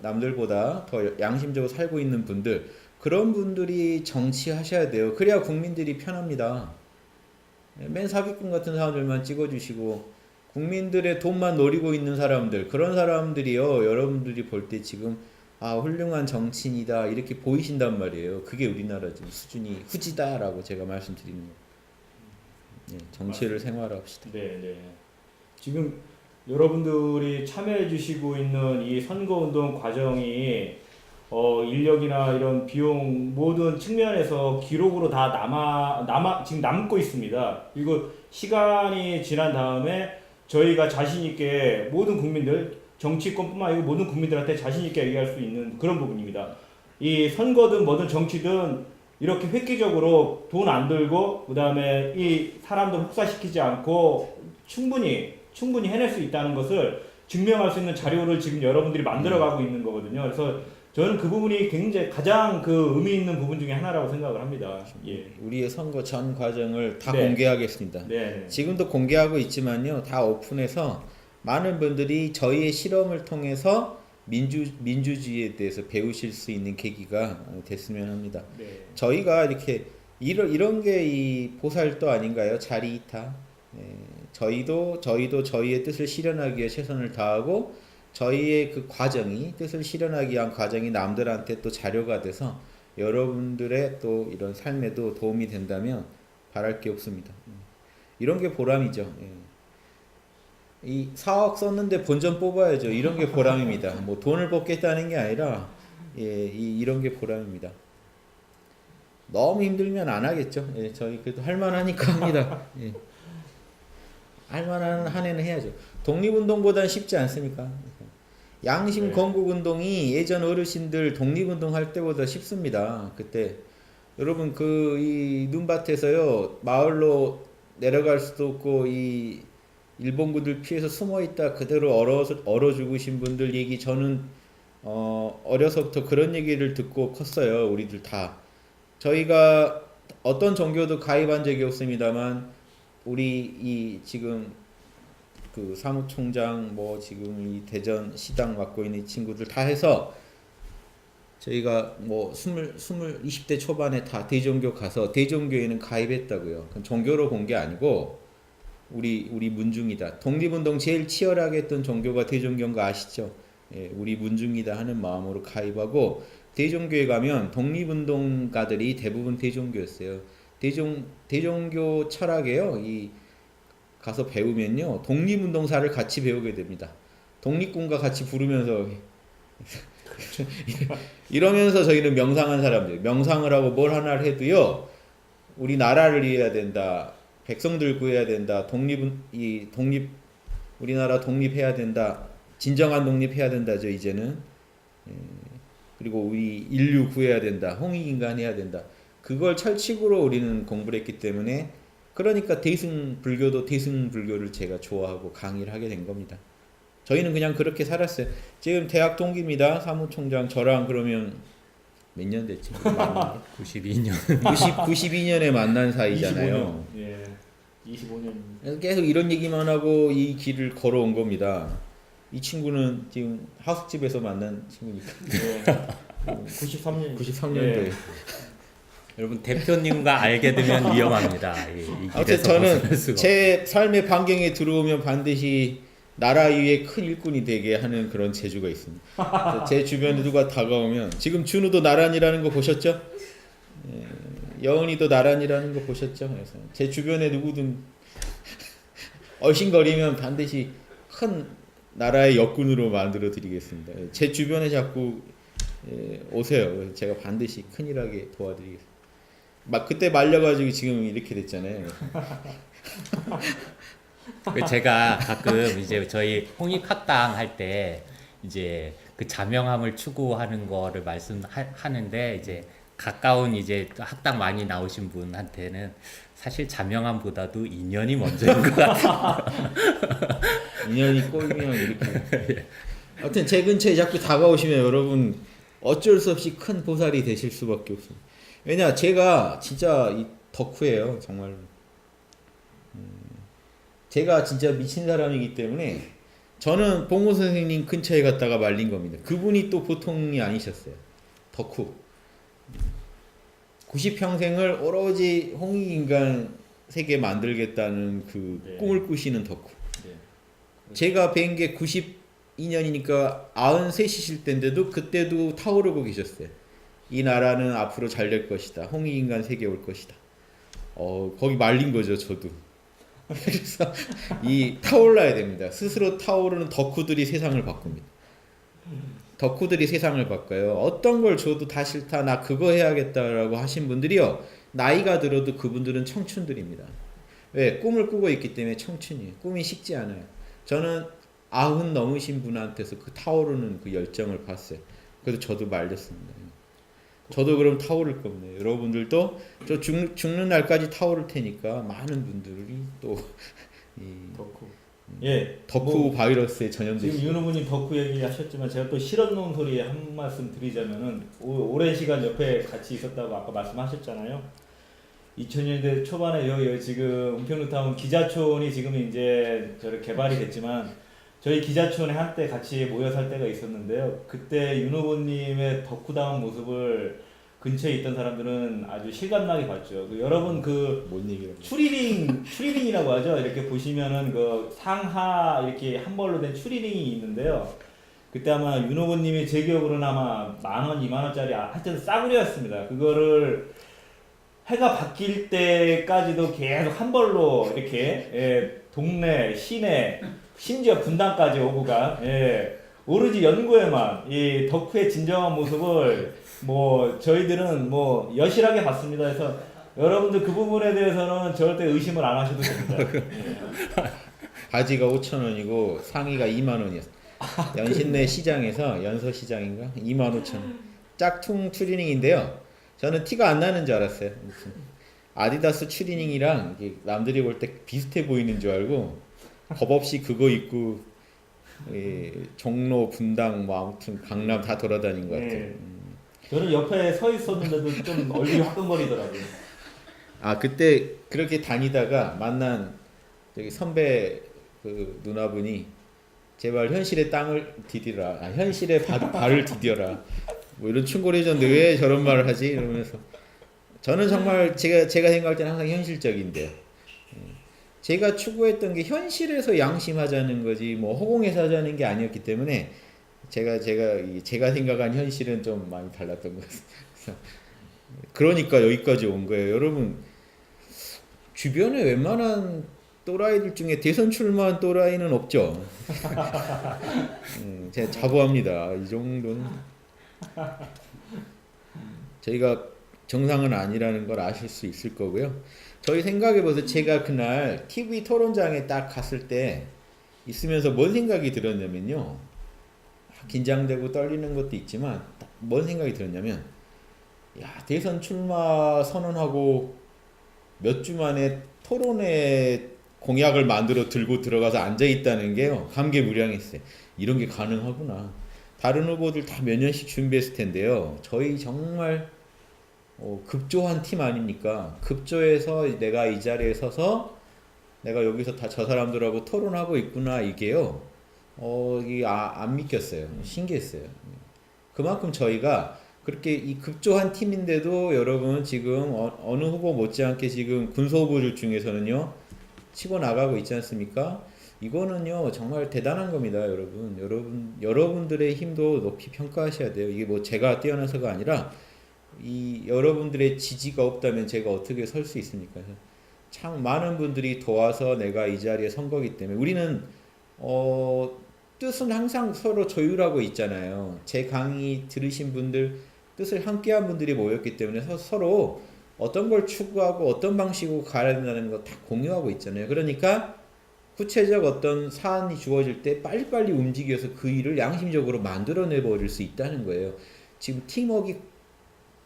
S1: 남들보다 더 양심적으로 살고 있는 분들, 그런 분들이 정치하셔야 돼요. 그래야 국민들이 편합니다. 맨 사기꾼 같은 사람들만 찍어주시고 국민들의 돈만 노리고 있는 사람들, 그런 사람들이요 여러분들이 볼 때 지금 훌륭한 정치인이다 이렇게 보이신단 말이에요. 그게 우리나라 지금 수준이 후지다라고 제가 말씀드리는 거예요. 정치를 생활화합시다.
S3: 네, 네. 지금 여러분들이 참여해 주시고 있는 이 선거운동 과정이 인력이나 이런 비용 모든 측면에서 기록으로 다 지금 남고 있습니다. 그리고 시간이 지난 다음에 저희가 자신 있게 모든 국민들, 정치권뿐만 아니고 모든 국민들한테 자신 있게 얘기할 수 있는 그런 부분입니다. 이 선거든 뭐든 정치든 이렇게 획기적으로 돈 안 들고 그다음에 이 사람들 혹사시키지 않고 충분히 해낼 수 있다는 것을 증명할 수 있는 자료를 지금 여러분들이 만들어가고 있는 거거든요. 그래서 저는 그 부분이 굉장히 가장 그 의미 있는 부분 중에 하나라고 생각을 합니다. 예.
S1: 우리의 선거 전 과정을 다
S3: 네.
S1: 공개하겠습니다.
S3: 네.
S1: 지금도 공개하고 있지만요, 다 오픈해서 많은 분들이 저희의 실험을 통해서 민주주의에 대해서 배우실 수 있는 계기가 됐으면 합니다.
S3: 네.
S1: 저희가 이렇게 이런 게 이 보살도 아닌가요? 자리이타. 저희도 저희의 뜻을 실현하기 위해 최선을 다하고 저희의 그 과정이 뜻을 실현하기 위한 과정이 남들한테 또 자료가 돼서 여러분들의 또 이런 삶에도 도움이 된다면 바랄 게 없습니다. 이런 게 보람이죠. 이 4억 썼는데 본전 뽑아야죠. 이런 게 보람입니다. 뭐 돈을 뽑겠다는 게 아니라 이런 게 보람입니다. 너무 힘들면 안 하겠죠. 저희 그래도 할만하니까 합니다. 할만한 한 해는 해야죠. 독립운동보다는 쉽지 않습니까? 양심
S3: 네.
S1: 건국운동이 예전 어르신들 독립운동 할 때보다 쉽습니다. 그때 여러분 이 눈밭에서요 마을로 내려갈 수도 없고 이 일본군들 피해서 숨어 있다 그대로 얼어 죽으신 분들 얘기 저는 어려서부터 그런 얘기를 듣고 컸어요. 우리들 다. 저희가 어떤 종교도 가입한 적이 없습니다만 우리 지금 그 사무총장 지금 이 대전 시당 맡고 있는 친구들 다 해서 저희가 20대 초반에 다 대종교 가서 대종교에는 가입했다고요. 그건 종교로 본 게 아니고 우리 문중이다. 독립운동 제일 치열하게 했던 종교가 대종교인 거 아시죠? 우리 문중이다 하는 마음으로 가입하고 대종교에 가면 독립운동가들이 대부분 대종교였어요. 대종교 철학에요. 가서 배우면요. 독립운동사를 같이 배우게 됩니다. 독립군과 같이 부르면서 이러면서 저희는 명상한 사람들. 명상을 하고 뭘 하나를 해도요. 우리 나라를 이해해야 된다. 백성들 구해야 된다. 우리나라 독립해야 된다. 진정한 독립해야 된다죠. 이제는. 그리고 우리 인류 구해야 된다. 홍익인간 해야 된다. 그걸 철칙으로 우리는 공부를 했기 때문에 그러니까 대승불교도 대승불교를 제가 좋아하고 강의를 하게 된 겁니다. 저희는 그냥 그렇게 살았어요. 지금 대학 동기입니다. 사무총장 저랑 그러면 몇 년 됐지?
S2: 92년.
S1: 92년에 만난 사이잖아요.
S3: 25년. 예. 25년.
S1: 그래서 계속 이런 얘기만 하고 이 길을 걸어온 겁니다. 이 친구는 지금 하숙집에서 만난 친구니까.
S3: 예. 93년.
S1: 93년도에.
S2: 여러분 대표님과 알게 되면 위험합니다. 이
S1: 아무튼
S2: 길에서
S1: 저는
S2: 벗어날 수가
S1: 제 삶의 반경에 들어오면 반드시 나라 위에 큰 일꾼이 되게 하는 그런 재주가 있습니다. 제 주변에 누가 다가오면 지금 준우도 나란이라는 거 보셨죠? 예, 여은이도 나란이라는 거 보셨죠? 그래서 제 주변에 누구든 얼씬거리면 반드시 큰 나라의 역군으로 만들어 드리겠습니다. 제 주변에 자꾸 오세요. 제가 반드시 큰일하게 도와드리겠습니다. 막 그때 말려가지고 지금 이렇게 됐잖아요.
S2: 제가 가끔 이제 저희 홍익학당 할 때 이제 그 자명함을 추구하는 거를 말씀하는데 이제 가까운 이제 학당 많이 나오신 분한테는 사실 자명함보다도 인연이 먼저인 것 같아요.
S1: 인연이 꼬이면 이렇게. 하여튼 제 근처에 자꾸 다가오시면 여러분 어쩔 수 없이 큰 보살이 되실 수밖에 없습니다. 왜냐 제가 진짜 이 덕후예요 정말로. 제가 진짜 미친 사람이기 때문에 저는 봉호 선생님 근처에 갔다가 말린 겁니다. 그분이 또 보통이 아니셨어요. 덕후. 90평생을 오로지 홍익인간 세계 만들겠다는 그
S3: 네.
S1: 꿈을 꾸시는 덕후.
S3: 네.
S1: 제가 뵌 게 92년이니까 93이실 때인데도 그때도 타오르고 계셨어요. 이 나라는 앞으로 잘 될 것이다. 홍익인간 세계 올 것이다. 거기 말린 거죠, 저도. 그래서 이 타올라야 됩니다. 스스로 타오르는 덕후들이 세상을 바꿉니다. 덕후들이 세상을 바꿔요. 어떤 걸 줘도 다 싫다, 나 그거 해야겠다라고 하신 분들이요. 나이가 들어도 그분들은 청춘들입니다. 왜? 꿈을 꾸고 있기 때문에 청춘이에요. 꿈이 식지 않아요. 저는 90 넘으신 분한테서 그 타오르는 그 열정을 봤어요. 그래서 저도 말렸습니다. 저도 그럼 타오를 겁니다. 여러분들도 저 죽는 날까지 타오를 테니까 많은 분들이 또 이
S3: 덕후. 예.
S1: 덕후 바이러스에
S3: 지금
S1: 전염되시.
S3: 윤호부님 덕후 얘기하셨지만 제가 또 실없는 소리 한 말씀 드리자면은 오랜 시간 옆에 같이 있었다고 아까 말씀하셨잖아요. 2000년대 초반에 여기 지금 은평루타운 기자촌이 지금 이제 저렇게 개발이 됐지만 저희 기자촌에 한때 같이 모여 살 때가 있었는데요. 그때 윤호부님의 덕후다운 모습을 근처에 있던 사람들은 아주 실감나게 봤죠. 여러분
S1: 뭔 얘기를?
S3: 추리닝이라고 하죠. 이렇게 보시면은 그 상하 이렇게 한 벌로 된 추리닝이 있는데요. 그때 아마 윤호부님이 제 기억으로는 아마 10,000원, 20,000원짜리 하여튼 싸구려였습니다. 그거를 해가 바뀔 때까지도 계속 한 벌로 이렇게 동네, 시내, 심지어 분당까지 오고 가 오로지 연구에만 이 덕후의 진정한 모습을 뭐 저희들은 뭐 여실하게 봤습니다. 그래서 여러분들 그 부분에 대해서는 절대 의심을 안 하셔도 됩니다.
S1: 바지가 5,000원이고 상의가 20,000원이었어요. 연신내 시장에서 연서시장인가 25,000원. 짝퉁 추리닝인데요. 저는 티가 안 나는 줄 알았어요. 무슨 아디다스 추리닝이랑 남들이 볼 때 비슷해 보이는 줄 알고 겁 없이 그거 입고 종로, 분당, 뭐 아무튼 강남 다 돌아다닌 것 같아요.
S3: 저는 옆에 서 있었는데도 좀 얼굴이 화끈거리더라고요.
S1: 아 그때 그렇게 다니다가 만난 저기 선배 그 누나분이 제발 현실의 땅을 디디라, 현실의 발을 디뎌라, 뭐 이런 충고를 해줬는데 왜 저런 말을 하지? 이러면서 저는 정말 제가 생각할 때는 항상 현실적인데요. 제가 추구했던 게 현실에서 양심하자는 거지 뭐 허공에서 하자는 게 아니었기 때문에 제가 생각한 현실은 좀 많이 달랐던 것 같습니다. 그러니까 여기까지 온 거예요. 여러분 주변에 웬만한 또라이들 중에 대선 출마한 또라이는 없죠. 제가 자부합니다. 이 정도는 저희가 정상은 아니라는 걸 아실 수 있을 거고요. 저희 생각해보세요. 제가 그날 TV 토론장에 딱 갔을 때 있으면서 뭔 생각이 들었냐면요. 긴장되고 떨리는 것도 있지만 뭔 생각이 들었냐면 야 대선 출마 선언하고 몇 주 만에 토론회 공약을 만들어 들고 들어가서 앉아있다는 게요. 감개무량했어요. 이런 게 가능하구나. 다른 후보들 다 몇 년씩 준비했을 텐데요. 저희 정말 급조한 팀 아닙니까? 급조해서 내가 이 자리에 서서 내가 여기서 다 저 사람들하고 토론하고 있구나 이게요. 이게 안 믿겼어요. 신기했어요. 그만큼 저희가 그렇게 이 급조한 팀인데도 여러분 지금 어느 후보 못지않게 지금 군소 후보들 중에서는요 치고 나가고 있지 않습니까? 이거는요 정말 대단한 겁니다, 여러분들의 힘도 높이 평가하셔야 돼요. 이게 뭐 제가 뛰어나서가 아니라 이 여러분들의 지지가 없다면 제가 어떻게 설 수 있습니까? 참 많은 분들이 도와서 내가 이 자리에 선 거기 때문에 우리는 뜻은 항상 서로 조율하고 있잖아요. 제 강의 들으신 분들 뜻을 함께한 분들이 모였기 때문에 서로 어떤 걸 추구하고 어떤 방식으로 가야 된다는 거 다 공유하고 있잖아요. 그러니까 구체적 어떤 사안이 주어질 때 빨리빨리 움직여서 그 일을 양심적으로 만들어내 버릴 수 있다는 거예요. 지금 팀워크가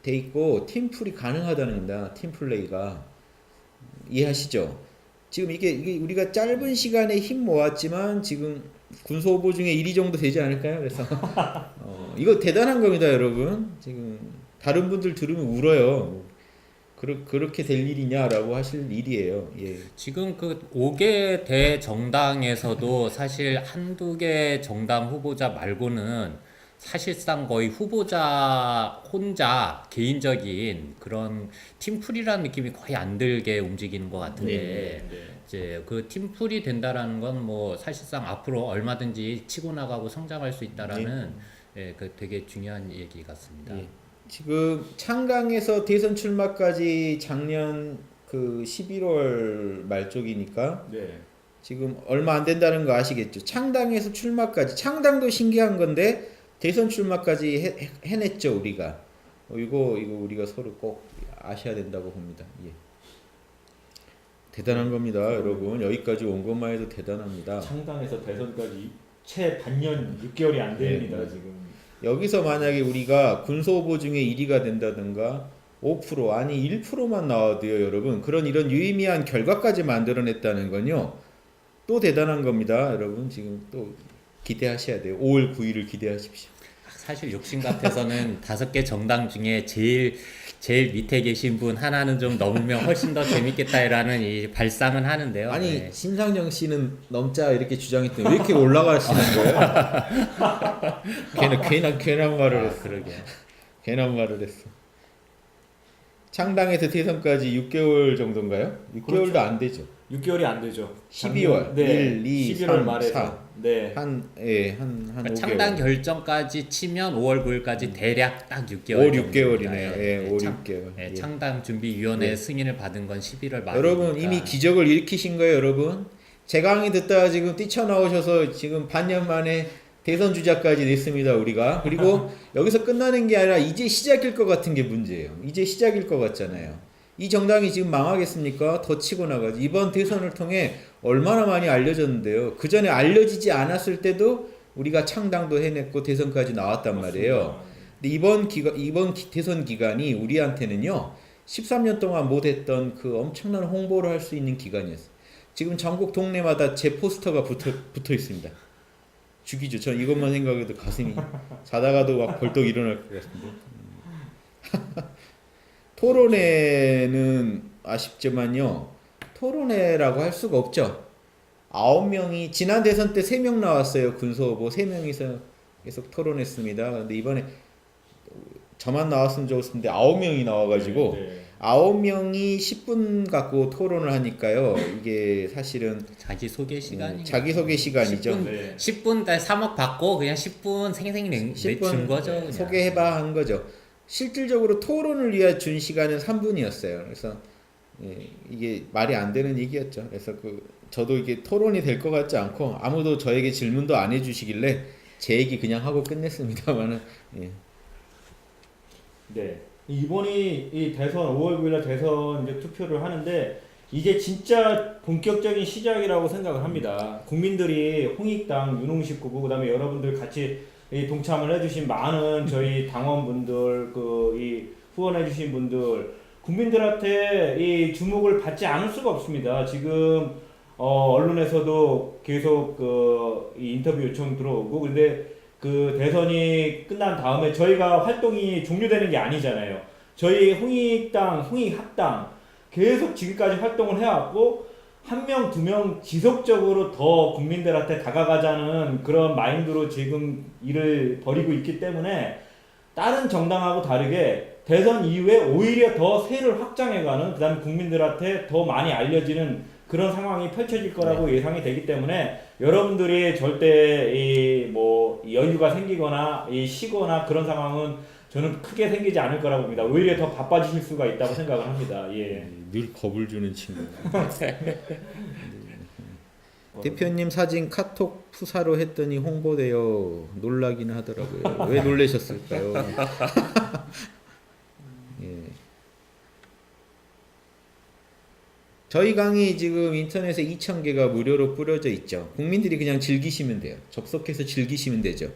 S1: 돼 있고 팀플이 가능하다는 겁니다. 팀플레이가. 이해하시죠? 지금 이게 우리가 짧은 시간에 힘 모았지만 지금 군소 후보 중에 1위 정도 되지 않을까요? 그래서 이거 대단한 겁니다, 여러분. 지금 다른 분들 들으면 울어요. 그렇게 될 일이냐라고 하실 일이에요. 예.
S2: 지금 그 5개 대정당에서도 사실 한두 개 정당 후보자 말고는 사실상 거의 후보자 혼자 개인적인 그런 팀플이라는 느낌이 거의 안 들게 움직이는 것 같은데 이제 그 팀플이 된다라는 건 뭐 사실상 앞으로 얼마든지 치고 나가고 성장할 수 있다라는 예, 그 되게 중요한 얘기 같습니다.
S1: 예. 지금 창당에서 대선 출마까지 작년 그 11월 말 쪽이니까
S3: 네.
S1: 지금 얼마 안 된다는 거 아시겠죠? 창당에서 출마까지 창당도 신기한 건데 대선 출마까지 해냈죠 우리가. 이거 우리가 서로 꼭 아셔야 된다고 봅니다. 예. 대단한 겁니다, 여러분. 여기까지 온 것만 해도 대단합니다.
S3: 창당에서 대선까지 채 반년 6개월이 안 됩니다
S1: 네.
S3: 지금.
S1: 여기서 만약에 우리가 군소 후보 중에 1위가 된다든가 5% 아니 1%만 나와도요, 여러분. 그런 이런 유의미한 결과까지 만들어냈다는 건요. 또 대단한 겁니다, 여러분. 지금 또 기대하셔야 돼요. 5월 9일을 기대하십시오.
S2: 사실 욕심 같아서는 5개 정당 중에 제일 밑에 계신 분 하나는 좀 넘으면 훨씬 더 재밌겠다라는 이 발상은 하는데요.
S1: 아니
S2: 네.
S1: 신상정 씨는 넘자 이렇게 주장했더니 왜 이렇게 올라가시는 거예요? 괜한 말을 했어.
S2: 그러게요.
S1: 괜한 말을 했어. 창당에서 대선까지 6개월 정도인가요? 6개월도
S3: 그렇죠.
S1: 안 되죠.
S3: 6개월이 안 되죠.
S1: 12월, 1, 2,
S3: 11월
S1: 3,
S3: 말에서
S1: 4.
S3: 네.
S1: 한
S2: 그러니까
S1: 5개월.
S2: 창당 결정까지 치면 5월 9일까지 대략 딱 6개월.
S1: 5, 6개월이네요. 예, 5, 6개월.
S2: 네,
S1: 예.
S2: 창당준비위원회
S1: 예.
S2: 승인을 받은 건 11월 말.
S1: 여러분 이미 기적을 일으키신 거예요, 여러분. 제 강의 듣다가 지금 뛰쳐나오셔서 지금 반년 만에 대선 주자까지 냈습니다, 우리가. 그리고 여기서 끝나는 게 아니라 이제 시작일 것 같은 게 문제예요. 이제 시작일 것 같잖아요. 이 정당이 지금 망하겠습니까? 더 치고 나가지. 이번 대선을 통해 얼마나 많이 알려졌는데요. 그 전에 알려지지 않았을 때도 우리가 창당도 해냈고 대선까지 나왔단 말이에요. 근데 이번 대선 기간이 우리한테는요, 13년 동안 못했던 그 엄청난 홍보를 할 수 있는 기간이었어요. 지금 전국 동네마다 제 포스터가 붙어 있습니다. 죽이죠. 전 이것만 생각해도 가슴이 자다가도 막 벌떡 일어날 것 같은데. 토론회는 아쉽지만요. 토론회라고 할 수가 없죠. 9명이 지난 대선 때 3명 나왔어요. 군소 후보 3명이서 계속 토론했습니다. 근데 이번에 저만 나왔으면 좋았을 텐데 9명이 나와가지고 9명이 10분 갖고 토론을 하니까요. 이게 사실은
S2: 자기소개 시간이
S1: 자기소개 시간이죠.
S2: 10분 3억 받고 그냥 10분 생생 준 거죠. 그냥.
S1: 소개해봐 한 거죠. 실질적으로 토론을 위해 준 시간은 3분이었어요. 그래서 이게 말이 안 되는 얘기였죠. 그래서 저도 이게 토론이 될 것 같지 않고 아무도 저에게 질문도 안 해주시길래 제 얘기 그냥 하고 끝냈습니다만은. 예.
S3: 네. 이번이 이 대선 5월 9일날 대선 이제 투표를 하는데 이제 진짜 본격적인 시작이라고 생각을 합니다. 국민들이 홍익당 윤홍식 후보 그다음에 여러분들 같이 이 동참을 해주신 많은 저희 당원분들 이 후원해주신 분들 국민들한테 이 주목을 받지 않을 수가 없습니다. 지금 언론에서도 계속 이 인터뷰 요청 들어오고 근데 그 대선이 끝난 다음에 저희가 활동이 종료되는 게 아니잖아요. 저희 홍익당, 홍익학당 계속 지금까지 활동을 해왔고 한 명, 두 명 지속적으로 더 국민들한테 다가가자는 그런 마인드로 지금 일을 벌이고 있기 때문에 다른 정당하고 다르게 대선 이후에 오히려 더 세를 확장해가는, 그 다음에 국민들한테 더 많이 알려지는 그런 상황이 펼쳐질 거라고 예상이 되기 때문에 여러분들이 절대 뭐 여유가 생기거나 쉬거나 그런 상황은 저는 크게 생기지 않을 거라고 봅니다. 오히려 더 바빠지실 수가 있다고 생각을 합니다. 예.
S1: 늘 겁을 주는 친구. 대표님 사진 카톡 푸사로 했더니 홍보되어 놀라기는 하더라고요. 왜 놀라셨을까요? 예. 저희 강의 지금 인터넷에 2,000개가 무료로 뿌려져 있죠. 국민들이 그냥 즐기시면 돼요. 접속해서 즐기시면 되죠.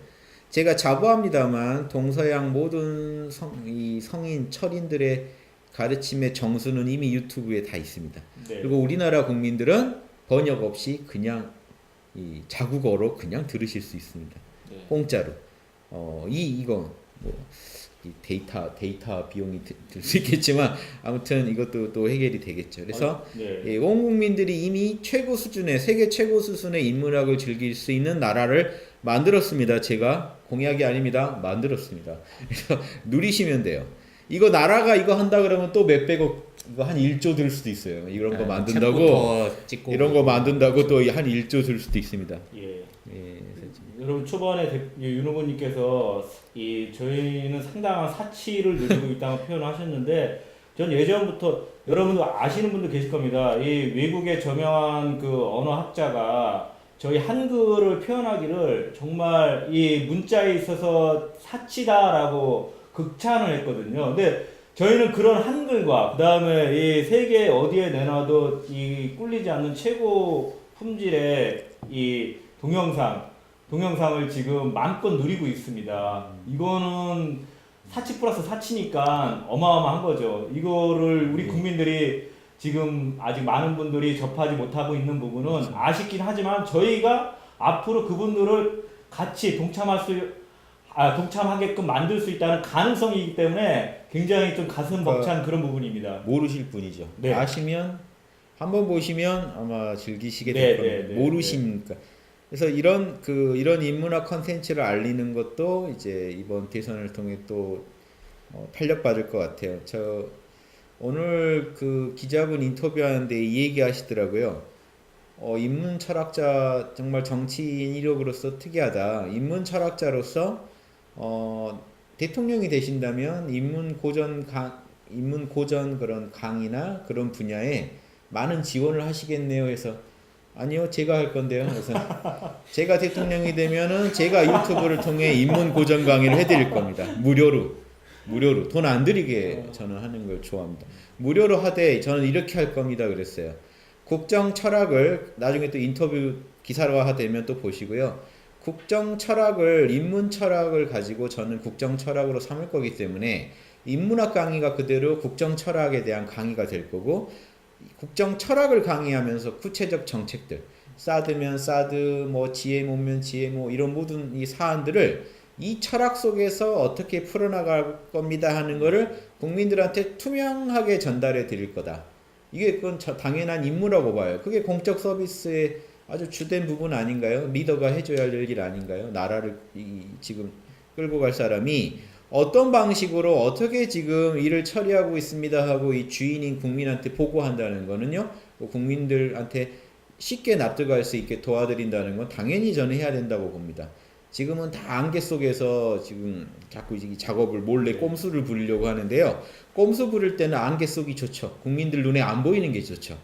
S1: 제가 자부합니다만 동서양 모든 성인 철인들의 가르침의 정수는 이미 유튜브에 다 있습니다.
S3: 네.
S1: 그리고 우리나라 국민들은 번역 없이 그냥 이 자국어로 그냥 들으실 수 있습니다.
S3: 네.
S1: 공짜로. 이거 뭐 이 데이터 비용이 들 수 있겠지만 아무튼 이것도 또 해결이 되겠죠. 그래서
S3: 네.
S1: 온 국민들이 이미 최고 수준의 세계 최고 수준의 인문학을 즐길 수 있는 나라를 만들었습니다. 제가 공약이 아닙니다. 만들었습니다. 그래서 누리시면 돼요. 이거 나라가 이거 한다 그러면 또 몇백억 이거 한 1조 들 수도 있어요. 이런 거 만든다고
S2: 찍고
S1: 이런 거 만든다고 또 한 1조 들 수도 있습니다.
S3: 예.
S1: 예.
S3: 여러분 초반에 윤 후보님께서 저희는 상당한 사치를 누리고 있다고 표현하셨는데 전 예전부터 여러분도 아시는 분도 계실 겁니다. 이 외국의 저명한 그 언어학자가 저희 한글을 표현하기를 정말 이 문자에 있어서 사치다라고 극찬을 했거든요. 근데 저희는 그런 한글과 그 다음에 이 세계 어디에 내놔도 이 꿀리지 않는 최고 품질의 이 동영상을 지금 마음껏 누리고 있습니다. 이거는 사치 플러스 사치니까 어마어마한 거죠. 이거를 우리 국민들이 지금 아직 많은 분들이 접하지 못하고 있는 부분은 아쉽긴 하지만 저희가 앞으로 그분들을 같이 동참하게끔 만들 수 있다는 가능성이기 때문에 굉장히 좀 가슴 벅찬 그런 부분입니다.
S1: 모르실 분이죠.
S3: 네.
S1: 아시면 한번 보시면 아마 즐기시게
S3: 네,
S1: 될 겁니다.
S3: 네, 네,
S1: 모르시니까. 그래서 이런 인문학 컨텐츠를 알리는 것도 이제 이번 대선을 통해 또 탄력받을 것 같아요. 저 오늘 그 기자분 인터뷰하는데 이 얘기 하시더라고요. 인문 철학자 정말 정치인 이력으로서 특이하다. 인문 철학자로서 대통령이 되신다면 인문 고전 그런 강의나 그런 분야에 많은 지원을 하시겠네요. 해서 아니요, 제가 할 건데요. 그래서 제가 대통령이 되면은 제가 유튜브를 통해 인문 고전 강의를 해드릴 겁니다. 무료로 돈 안 들이게 저는 하는 걸 좋아합니다. 무료로 하되 저는 이렇게 할 겁니다. 그랬어요. 국정 철학을 나중에 또 인터뷰 기사화가 되면 또 보시고요. 국정 철학을 인문 철학을 가지고 저는 국정 철학으로 삼을 거기 때문에 인문학 강의가 그대로 국정 철학에 대한 강의가 될 거고 국정 철학을 강의하면서 구체적 정책들 사드면 사드 뭐 지혜 못면 지혜 뭐 이런 모든 이 사안들을 이 철학 속에서 어떻게 풀어나갈 겁니다 하는 거를 국민들한테 투명하게 전달해 드릴 거다. 이게 그건 당연한 임무라고 봐요. 그게 공적 서비스의 아주 주된 부분 아닌가요? 리더가 해줘야 할 일 아닌가요? 나라를 지금 끌고 갈 사람이 어떤 방식으로 어떻게 지금 일을 처리하고 있습니다 하고 이 주인인 국민한테 보고한다는 거는요, 국민들한테 쉽게 납득할 수 있게 도와드린다는 건 당연히 저는 해야 된다고 봅니다. 지금은 다 안개 속에서 지금 자꾸 이 작업을 몰래 꼼수를 부리려고 하는데요. 꼼수 부릴 때는 안개 속이 좋죠. 국민들 눈에 안 보이는 게 좋죠.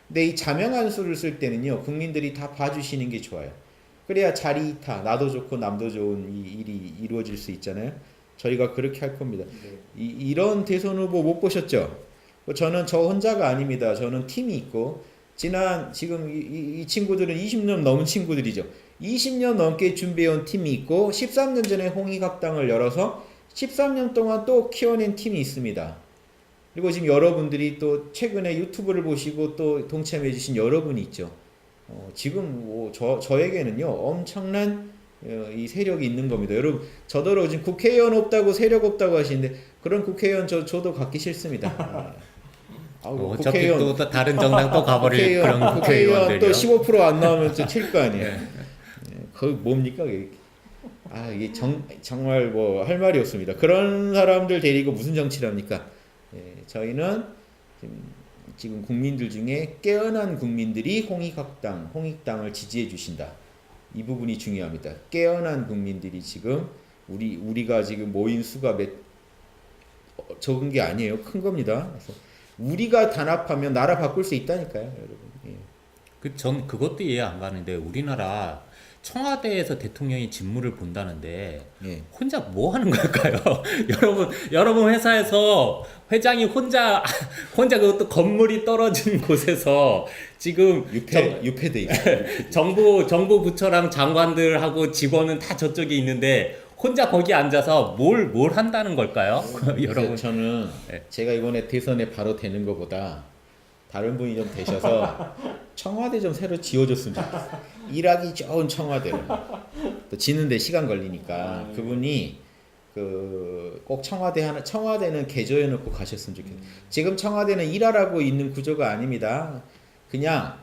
S1: 근데 이 자명한 수를 쓸 때는요, 국민들이 다 봐주시는 게 좋아요. 그래야 자리이타, 나도 좋고 남도 좋은 이 일이 이루어질 수 있잖아요. 저희가 그렇게 할 겁니다. 이런 대선 후보 못 보셨죠? 저는 저 혼자가 아닙니다. 저는 팀이 있고 지금 이 친구들은 20년 넘은 친구들이죠. 20년 넘게 준비해온 팀이 있고 13년 전에 홍익학당을 열어서 13년 동안 또 키워낸 팀이 있습니다. 그리고 지금 여러분들이 또 최근에 유튜브를 보시고 또 동참해 주신 여러분이 있죠. 지금 뭐 저에게는요 엄청난 이 세력이 있는 겁니다. 여러분 저더러 지금 국회의원 없다고 세력 없다고 하시는데 그런 국회의원 저도 갖기 싫습니다.
S2: 어차피 또 다른 정당 또 가버릴 그런
S1: 국회의원 또
S2: 국회의원들이요.
S1: 15%안 나오면 칠 거 아니에요. 그거 뭡니까? 이게 정말 뭐 할 말이 없습니다. 그런 사람들 데리고 무슨 정치를 합니까? 저희는 지금 국민들 중에 깨어난 국민들이 홍익당을 지지해 주신다. 이 부분이 중요합니다. 깨어난 국민들이 지금 우리가 지금 모인 수가 적은 게 아니에요. 큰 겁니다. 그래서 우리가 단합하면 나라 바꿀 수 있다니까요, 여러분.
S2: 전 그것도 이해 안 가는데 우리나라 청와대에서 대통령이 직무를 본다는데 혼자 뭐 하는 걸까요? 여러분 회사에서 회장이 혼자 그것도 건물이 떨어진 곳에서 지금
S1: 유폐돼 있어요.
S2: 정부 부처랑 장관들하고 직원은 다 저쪽에 있는데 혼자 거기 앉아서 뭘 한다는 걸까요? 여러분
S1: 저는 제가 이번에 대선에 바로 되는 것보다 다른 분이 좀 되셔서 청와대 좀 새로 지어줬으면 좋겠어요. 일하기 좋은 청와대를. 또 지는데 시간 걸리니까 그분이 꼭 청와대는 개조해 놓고 가셨으면 좋겠어요. 지금 청와대는 일하라고 있는 구조가 아닙니다. 그냥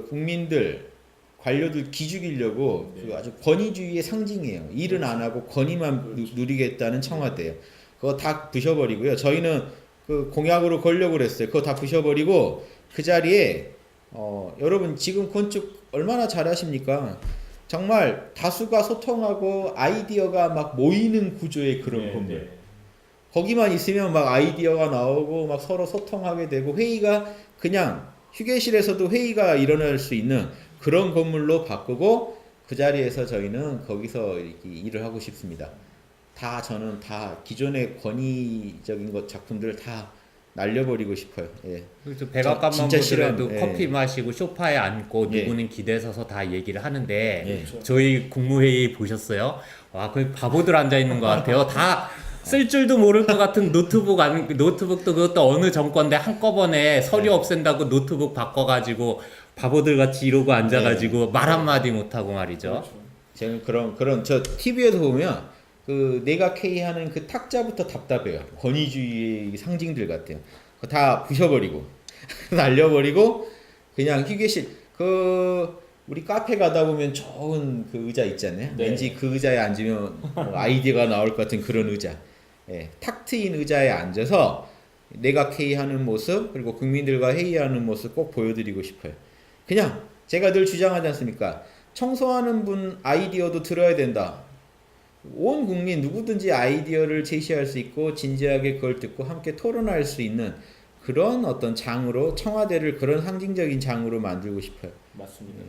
S1: 국민들 관료들 기죽이려고 아주 권위주의의 상징이에요. 일은 안 하고 권위만 누리겠다는 청와대예요. 그거 다 부셔버리고요. 저희는 공약으로 걸려고 그랬어요. 그거 다 부셔버리고 그 자리에 여러분 지금 건축 얼마나 잘하십니까? 정말 다수가 소통하고 아이디어가 막 모이는 구조의 그런 건물. 거기만 있으면 막 아이디어가 나오고 막 서로 소통하게 되고 회의가 그냥 휴게실에서도 회의가 일어날 수 있는 그런 건물로 바꾸고 그 자리에서 저희는 거기서 이렇게 일을 하고 싶습니다. 저는 기존의 권위적인 작품들을 다 날려버리고 싶어요.
S2: 그래서 백악관만
S1: 진짜
S2: 보더라도
S1: 싫어요.
S2: 커피 마시고 소파에 앉고 누구는 기대 서서 다 얘기를 하는데
S1: 그렇죠.
S2: 저희 국무회의 보셨어요? 와, 거의 바보들 앉아 있는 것 같아요. 다 쓸 줄도 모를 것 같은 노트북도 그것도 어느 정권데 한꺼번에 서류 없앤다고 노트북 바꿔가지고 바보들 같이 이러고 앉아가지고 말 한마디 못하고 말이죠.
S1: 저는 그런 저 TV에서 보면 내각 회의하는 그 탁자부터 답답해요. 권위주의의 상징들 같아요. 그거 다 부셔버리고 날려버리고 그냥 휴게실 우리 카페 가다 보면 좋은 그 의자 있잖아요. 왠지 그 의자에 앉으면 아이디어가 나올 것 같은 그런 의자. 탁 트인 의자에 앉아서 내각 회의하는 모습 그리고 국민들과 회의하는 모습 꼭 보여드리고 싶어요. 그냥 제가 늘 주장하지 않습니까? 청소하는 분 아이디어도 들어야 된다. 온 국민 누구든지 아이디어를 제시할 수 있고 진지하게 그걸 듣고 함께 토론할 수 있는 그런 어떤 장으로 청와대를 그런 상징적인 장으로 만들고 싶어요.
S3: 맞습니다.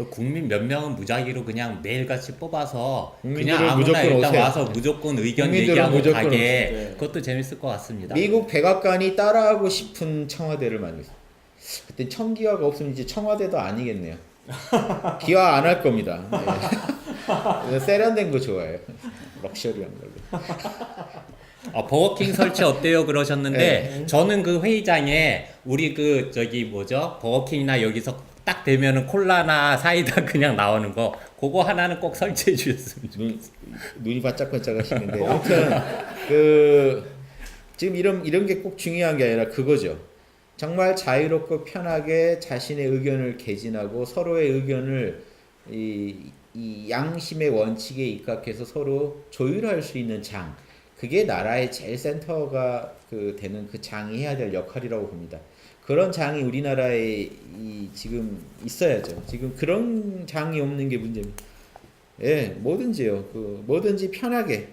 S2: 국민 몇 명은 무작위로 그냥 매일같이 뽑아서
S1: 국민들은
S2: 그냥 아무나
S1: 무조건
S2: 일단
S1: 오세요.
S2: 와서 무조건 의견
S1: 국민들은
S2: 얘기하고
S1: 무조건
S2: 가게
S3: 오세요.
S2: 그것도 재밌을 것 같습니다.
S1: 미국 백악관이 따라하고 싶은 청와대를 만들었어요. 그때 청기화가 없으면 이제 청와대도 아니겠네요. 기화 안 할 겁니다. 세련된 거 좋아해요. 럭셔리한 걸로.
S2: 버거킹 설치 어때요? 그러셨는데 저는 그 회의장에 우리 버거킹이나 여기서 딱 되면은 콜라나 사이다 그냥 나오는 거 그거 하나는 꼭 설치해 주셨으면 좋겠어요.
S1: 눈이 바짝바짝 하시는데 아무튼 지금 이런 게 꼭 중요한 게 아니라 그거죠. 정말 자유롭고 편하게 자신의 의견을 개진하고 서로의 의견을 이 양심의 원칙에 입각해서 서로 조율할 수 있는 장. 그게 나라의 제일 센터가 되는 그 장이 해야 될 역할이라고 봅니다. 그런 장이 우리나라에 지금 있어야죠. 지금 그런 장이 없는 게 문제입니다. 뭐든지요. 뭐든지 편하게.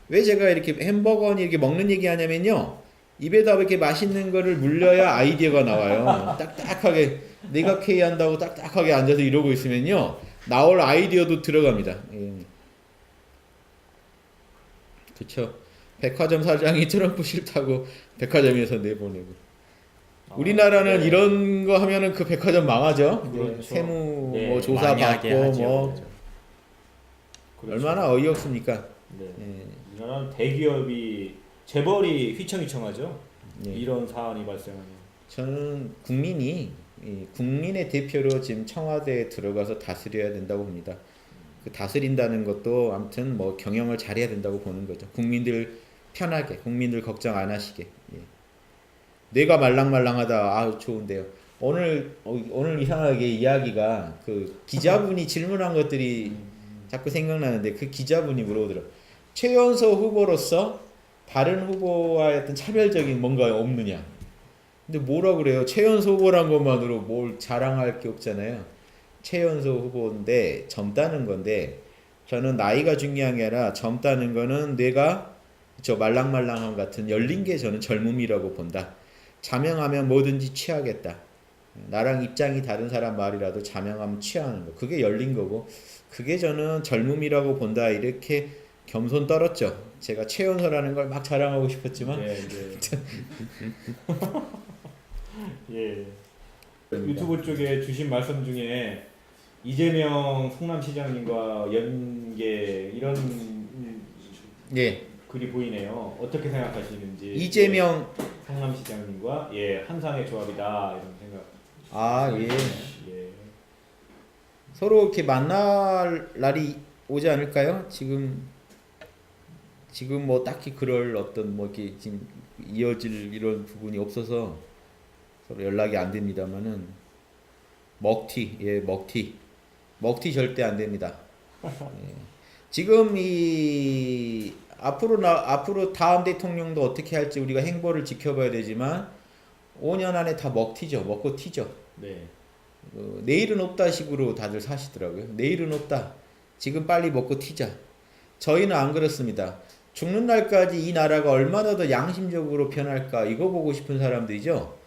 S1: 왜 제가 이렇게 햄버거니 이렇게 먹는 얘기 하냐면요. 입에다 이렇게 맛있는 거를 물려야 아이디어가 나와요. 딱딱하게 내가 K 한다고 딱딱하게 앉아서 이러고 있으면요. 나올 아이디어도 들어갑니다. 그렇죠. 백화점 사장이 트럼프 싫다고 백화점에서 내보내고. 우리나라는 이런 거 하면은 그 백화점 망하죠.
S3: 그렇죠.
S1: 세무 조사 받고
S2: 그렇죠.
S1: 얼마나 어이없습니까?
S3: 우리나라는 대기업이 재벌이 휘청휘청하죠. 이런 사안이 발생하면.
S1: 저는 국민의 대표로 지금 청와대에 들어가서 다스려야 된다고 봅니다. 그 다스린다는 것도 아무튼 뭐 경영을 잘해야 된다고 보는 거죠. 국민들 편하게, 국민들 걱정 안 하시게. 예. 뇌가 말랑말랑하다. 아 좋은데요. 오늘 이상하게 이야기가 그 기자분이 질문한 것들이 자꾸 생각나는데 그 기자분이 물어보더라고. 최연소 후보로서 다른 후보와의 어떤 차별적인 뭔가 없느냐. 근데 뭐라 그래요? 최연소 후보란 것만으로 뭘 자랑할 게 없잖아요. 최연소 후보인데 젊다는 건데 저는 나이가 중요한 게 아니라 젊다는 거는 뇌가 저 말랑말랑함 같은 열린 게 저는 젊음이라고 본다. 자명하면 뭐든지 취하겠다. 나랑 입장이 다른 사람 말이라도 자명하면 취하는 거. 그게 열린 거고 그게 저는 젊음이라고 본다. 이렇게 겸손 떨었죠. 제가 최연소라는 걸 막 자랑하고 싶었지만
S3: 네, 예. 유튜브 쪽에 주신 말씀 중에 이재명 성남시장님과 연계 이런
S1: 예.
S3: 글이 보이네요. 어떻게 생각하시는지.
S1: 이재명
S3: 성남시장님과 한상의 조합이다 이런 생각.
S1: 예.
S3: 예.
S1: 서로 이렇게 만날 날이 오지 않을까요? 지금 뭐 딱히 그럴 어떤 뭐 이렇게 지금 이어질 이런 부분이 없어서 서로 연락이 안 됩니다만은 먹튀 절대 안 됩니다. 예. 지금 이 앞으로 다음 대통령도 어떻게 할지 우리가 행보를 지켜봐야 되지만 5년 안에 다 먹고 튀죠.
S3: 네.
S1: 내일은 없다 식으로 다들 사시더라고요. 내일은 없다. 지금 빨리 먹고 튀자. 저희는 안 그렇습니다. 죽는 날까지 이 나라가 얼마나 더 양심적으로 변할까 이거 보고 싶은 사람들이죠.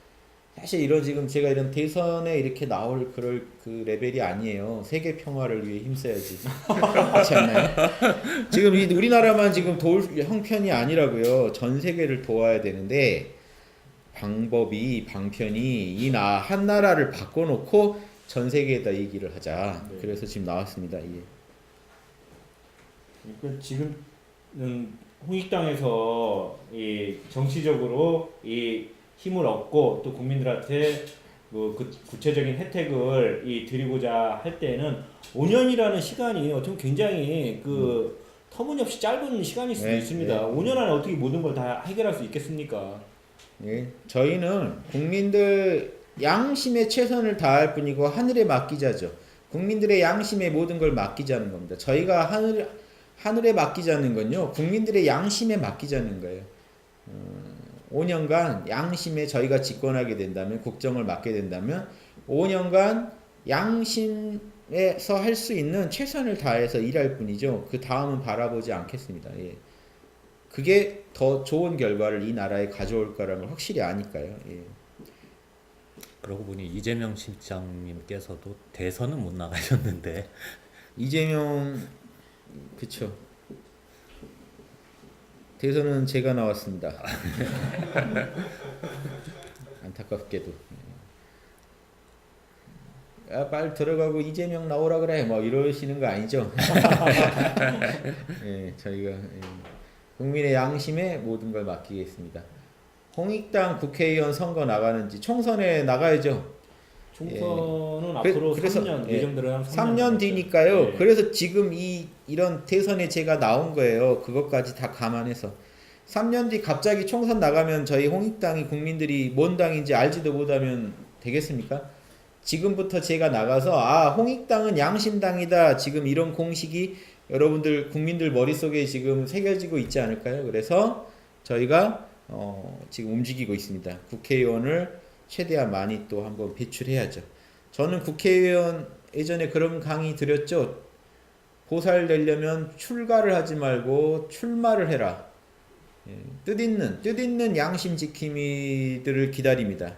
S1: 사실 이런 지금 제가 이런 대선에 이렇게 나올 그럴 그 레벨이 아니에요. 세계 평화를 위해 힘써야지. 그렇지 않나요? 지금 우리나라만 지금 도울 형편이 아니라고요. 전 세계를 도와야 되는데 방편이 한 나라를 바꿔놓고 전 세계에다 얘기를 하자.
S3: 네.
S1: 그래서 지금 나왔습니다. 예.
S3: 그러니까 지금은 홍익당에서 이 정치적으로 이 힘을 얻고 또 국민들한테 그 구체적인 혜택을 드리고자 할 때는 5년이라는 시간이 어떻게 굉장히 터무니없이 짧은 시간일 수도
S1: 네,
S3: 있습니다.
S1: 네.
S3: 5년 안에 어떻게 모든 걸 다 해결할 수 있겠습니까?
S1: 예. 저희는 국민들 양심에 최선을 다할 뿐이고 하늘에 맡기자죠. 국민들의 양심에 모든 걸 맡기자는 겁니다. 저희가 하늘에 맡기자는 건요. 국민들의 양심에 맡기자는 거예요. 5년간 양심에 저희가 집권하게 된다면 국정을 맡게 된다면 5년간 양심에서 할 수 있는 최선을 다해서 일할 뿐이죠. 그 다음은 바라보지 않겠습니다. 예. 그게 더 좋은 결과를 이 나라에 가져올 거라는 걸 확실히 아니까요. 예.
S2: 그러고 보니 이재명 실장님께서도 대선은 못 나가셨는데
S1: 이재명 그쵸. 대선은 제가 나왔습니다. 안타깝게도. 야, 빨리 들어가고 이재명 나오라 그래. 뭐 이러시는 거 아니죠? 예, 저희가 국민의 양심에 모든 걸 맡기겠습니다. 홍익당 국회의원 선거 나가는지 총선에 나가야죠.
S3: 총선은
S1: 예.
S3: 앞으로
S1: 그래서
S3: 3년
S1: 예.
S3: 예정대로 한
S1: 3년 뒤니까요.
S3: 예.
S1: 그래서 지금 이런 대선에 제가 나온 거예요. 그것까지 다 감안해서 3년 뒤 갑자기 총선 나가면 저희 홍익당이 국민들이 뭔 당인지 알지도 못하면 되겠습니까? 지금부터 제가 나가서 홍익당은 양심당이다. 지금 이런 공식이 여러분들 국민들 머릿속에 지금 새겨지고 있지 않을까요? 그래서 저희가 지금 움직이고 있습니다. 국회의원을 최대한 많이 또 한번 배출해야죠. 저는 국회의원 예전에 그런 강의 드렸죠. 보살되려면 출가를 하지 말고 출마를 해라. 뜻있는 양심 지킴이들을 기다립니다.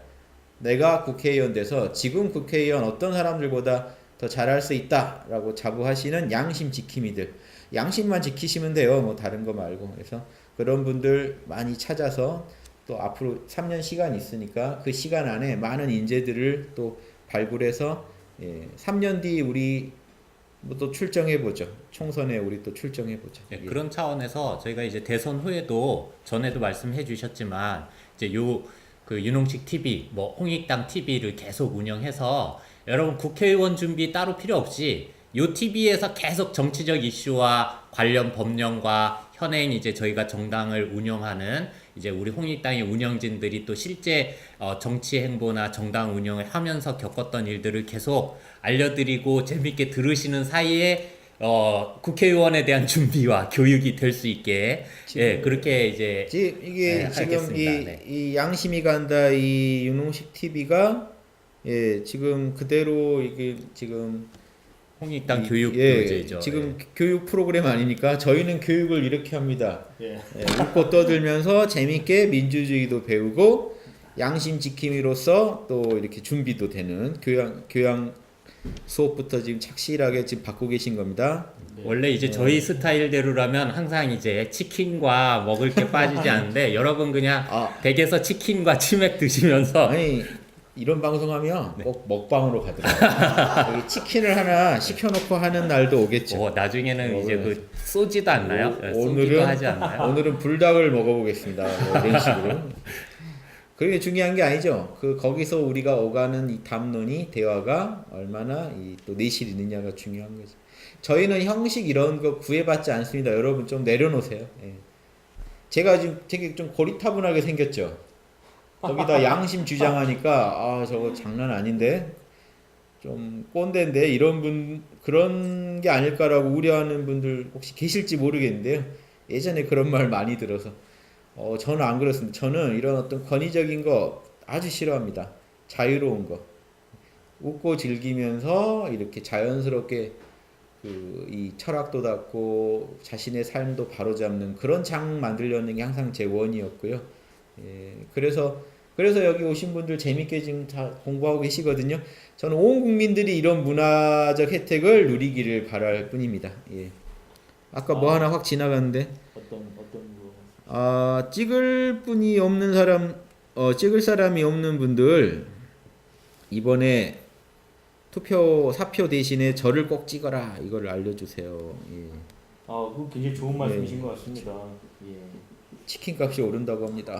S1: 내가 국회의원 돼서 지금 국회의원 어떤 사람들보다 더 잘할 수 있다라고 자부하시는 양심 지킴이들. 양심만 지키시면 돼요. 뭐 다른 거 말고. 그래서 그런 분들 많이 찾아서 또 앞으로 3년 시간이 있으니까 그 시간 안에 많은 인재들을 또 발굴해서 3년 뒤 우리 뭐 또 출정해 보죠. 총선에 우리 또 출정해 보죠.
S2: 예, 그런 차원에서 저희가 이제 대선 후에도 전에도 말씀해 주셨지만 이제 그 윤홍식 TV, 뭐 홍익당 TV를 계속 운영해서 여러분 국회의원 준비 따로 필요 없이 요 TV에서 계속 정치적 이슈와 관련 법령과 현행 이제 저희가 정당을 운영하는 이제 우리 홍익당의 운영진들이 또 실제 정치 행보나 정당 운영을 하면서 겪었던 일들을 계속 알려드리고 재밌게 들으시는 사이에 국회의원에 대한 준비와 교육이 될 수 있게 예 그렇게 이제
S1: 이게
S2: 네,
S1: 지금
S2: 하겠습니다. 네.
S1: 이 양심이 간다 이 윤홍식 TV가 예 지금 그대로 이게 지금
S2: 홍익당
S1: 이-
S2: 교육
S1: 예,
S2: 교재죠.
S1: 지금 교육 프로그램 아니니까 저희는 교육을 이렇게 합니다.
S3: 예.
S1: 예, 웃고 떠들면서 재밌게 민주주의도 배우고 양심 지킴이로서 또 이렇게 준비도 되는 교양 수업부터 지금 착실하게 지금 받고 계신 겁니다.
S3: 네.
S2: 원래 이제 저희 스타일대로라면 항상 이제 치킨과 먹을 게 빠지지 않는데 여러분 그냥
S1: 아.
S2: 댁에서 치킨과 치맥 드시면서
S1: 아니 이런 방송하면
S2: 네.
S1: 꼭 먹방으로 가더라고요. 여기 치킨을 하나 시켜놓고 하는 날도 오겠죠.
S2: 나중에는 이제 그 쏘지도 않나요? 쏘기도
S1: 오늘은
S2: 하지 않나요?
S1: 오늘은 불닭을 먹어보겠습니다. 뭐 이런 식으로. 그게 중요한 게 아니죠. 그 거기서 우리가 오가는 이 담론이 대화가 얼마나 이 또 내실이 있느냐가 중요한 거죠. 저희는 형식 이런 거 구애받지 않습니다. 여러분 좀 내려놓으세요. 예. 제가 지금 되게 좀 고리타분하게 생겼죠. 거기다 양심 주장하니까 아 저거 장난 아닌데 좀 꼰대인데 이런 분 그런 게 아닐까라고 우려하는 분들 혹시 계실지 모르겠는데요. 예전에 그런 말 많이 들어서 저는 안 그렇습니다. 저는 이런 어떤 권위적인 거 아주 싫어합니다. 자유로운 거 웃고 즐기면서 이렇게 자연스럽게 이 철학도 닦고 자신의 삶도 바로잡는 그런 장 만들려는 게 항상 제 원이었고요. 예, 그래서 여기 오신 분들 재밌게 지금 다 공부하고 계시거든요. 저는 온 국민들이 이런 문화적 혜택을 누리기를 바랄 뿐입니다. 예. 아까 뭐 하나 확 지나갔는데
S3: 어떤 거?
S1: 아 찍을 분이 없는 사람 찍을 사람이 없는 분들 이번에 사표 대신에 저를 꼭 찍어라 이걸 알려주세요. 예.
S3: 아, 그거 굉장히 좋은 말씀이신 것 같습니다. 예.
S1: 치킨 값이 오른다고 합니다.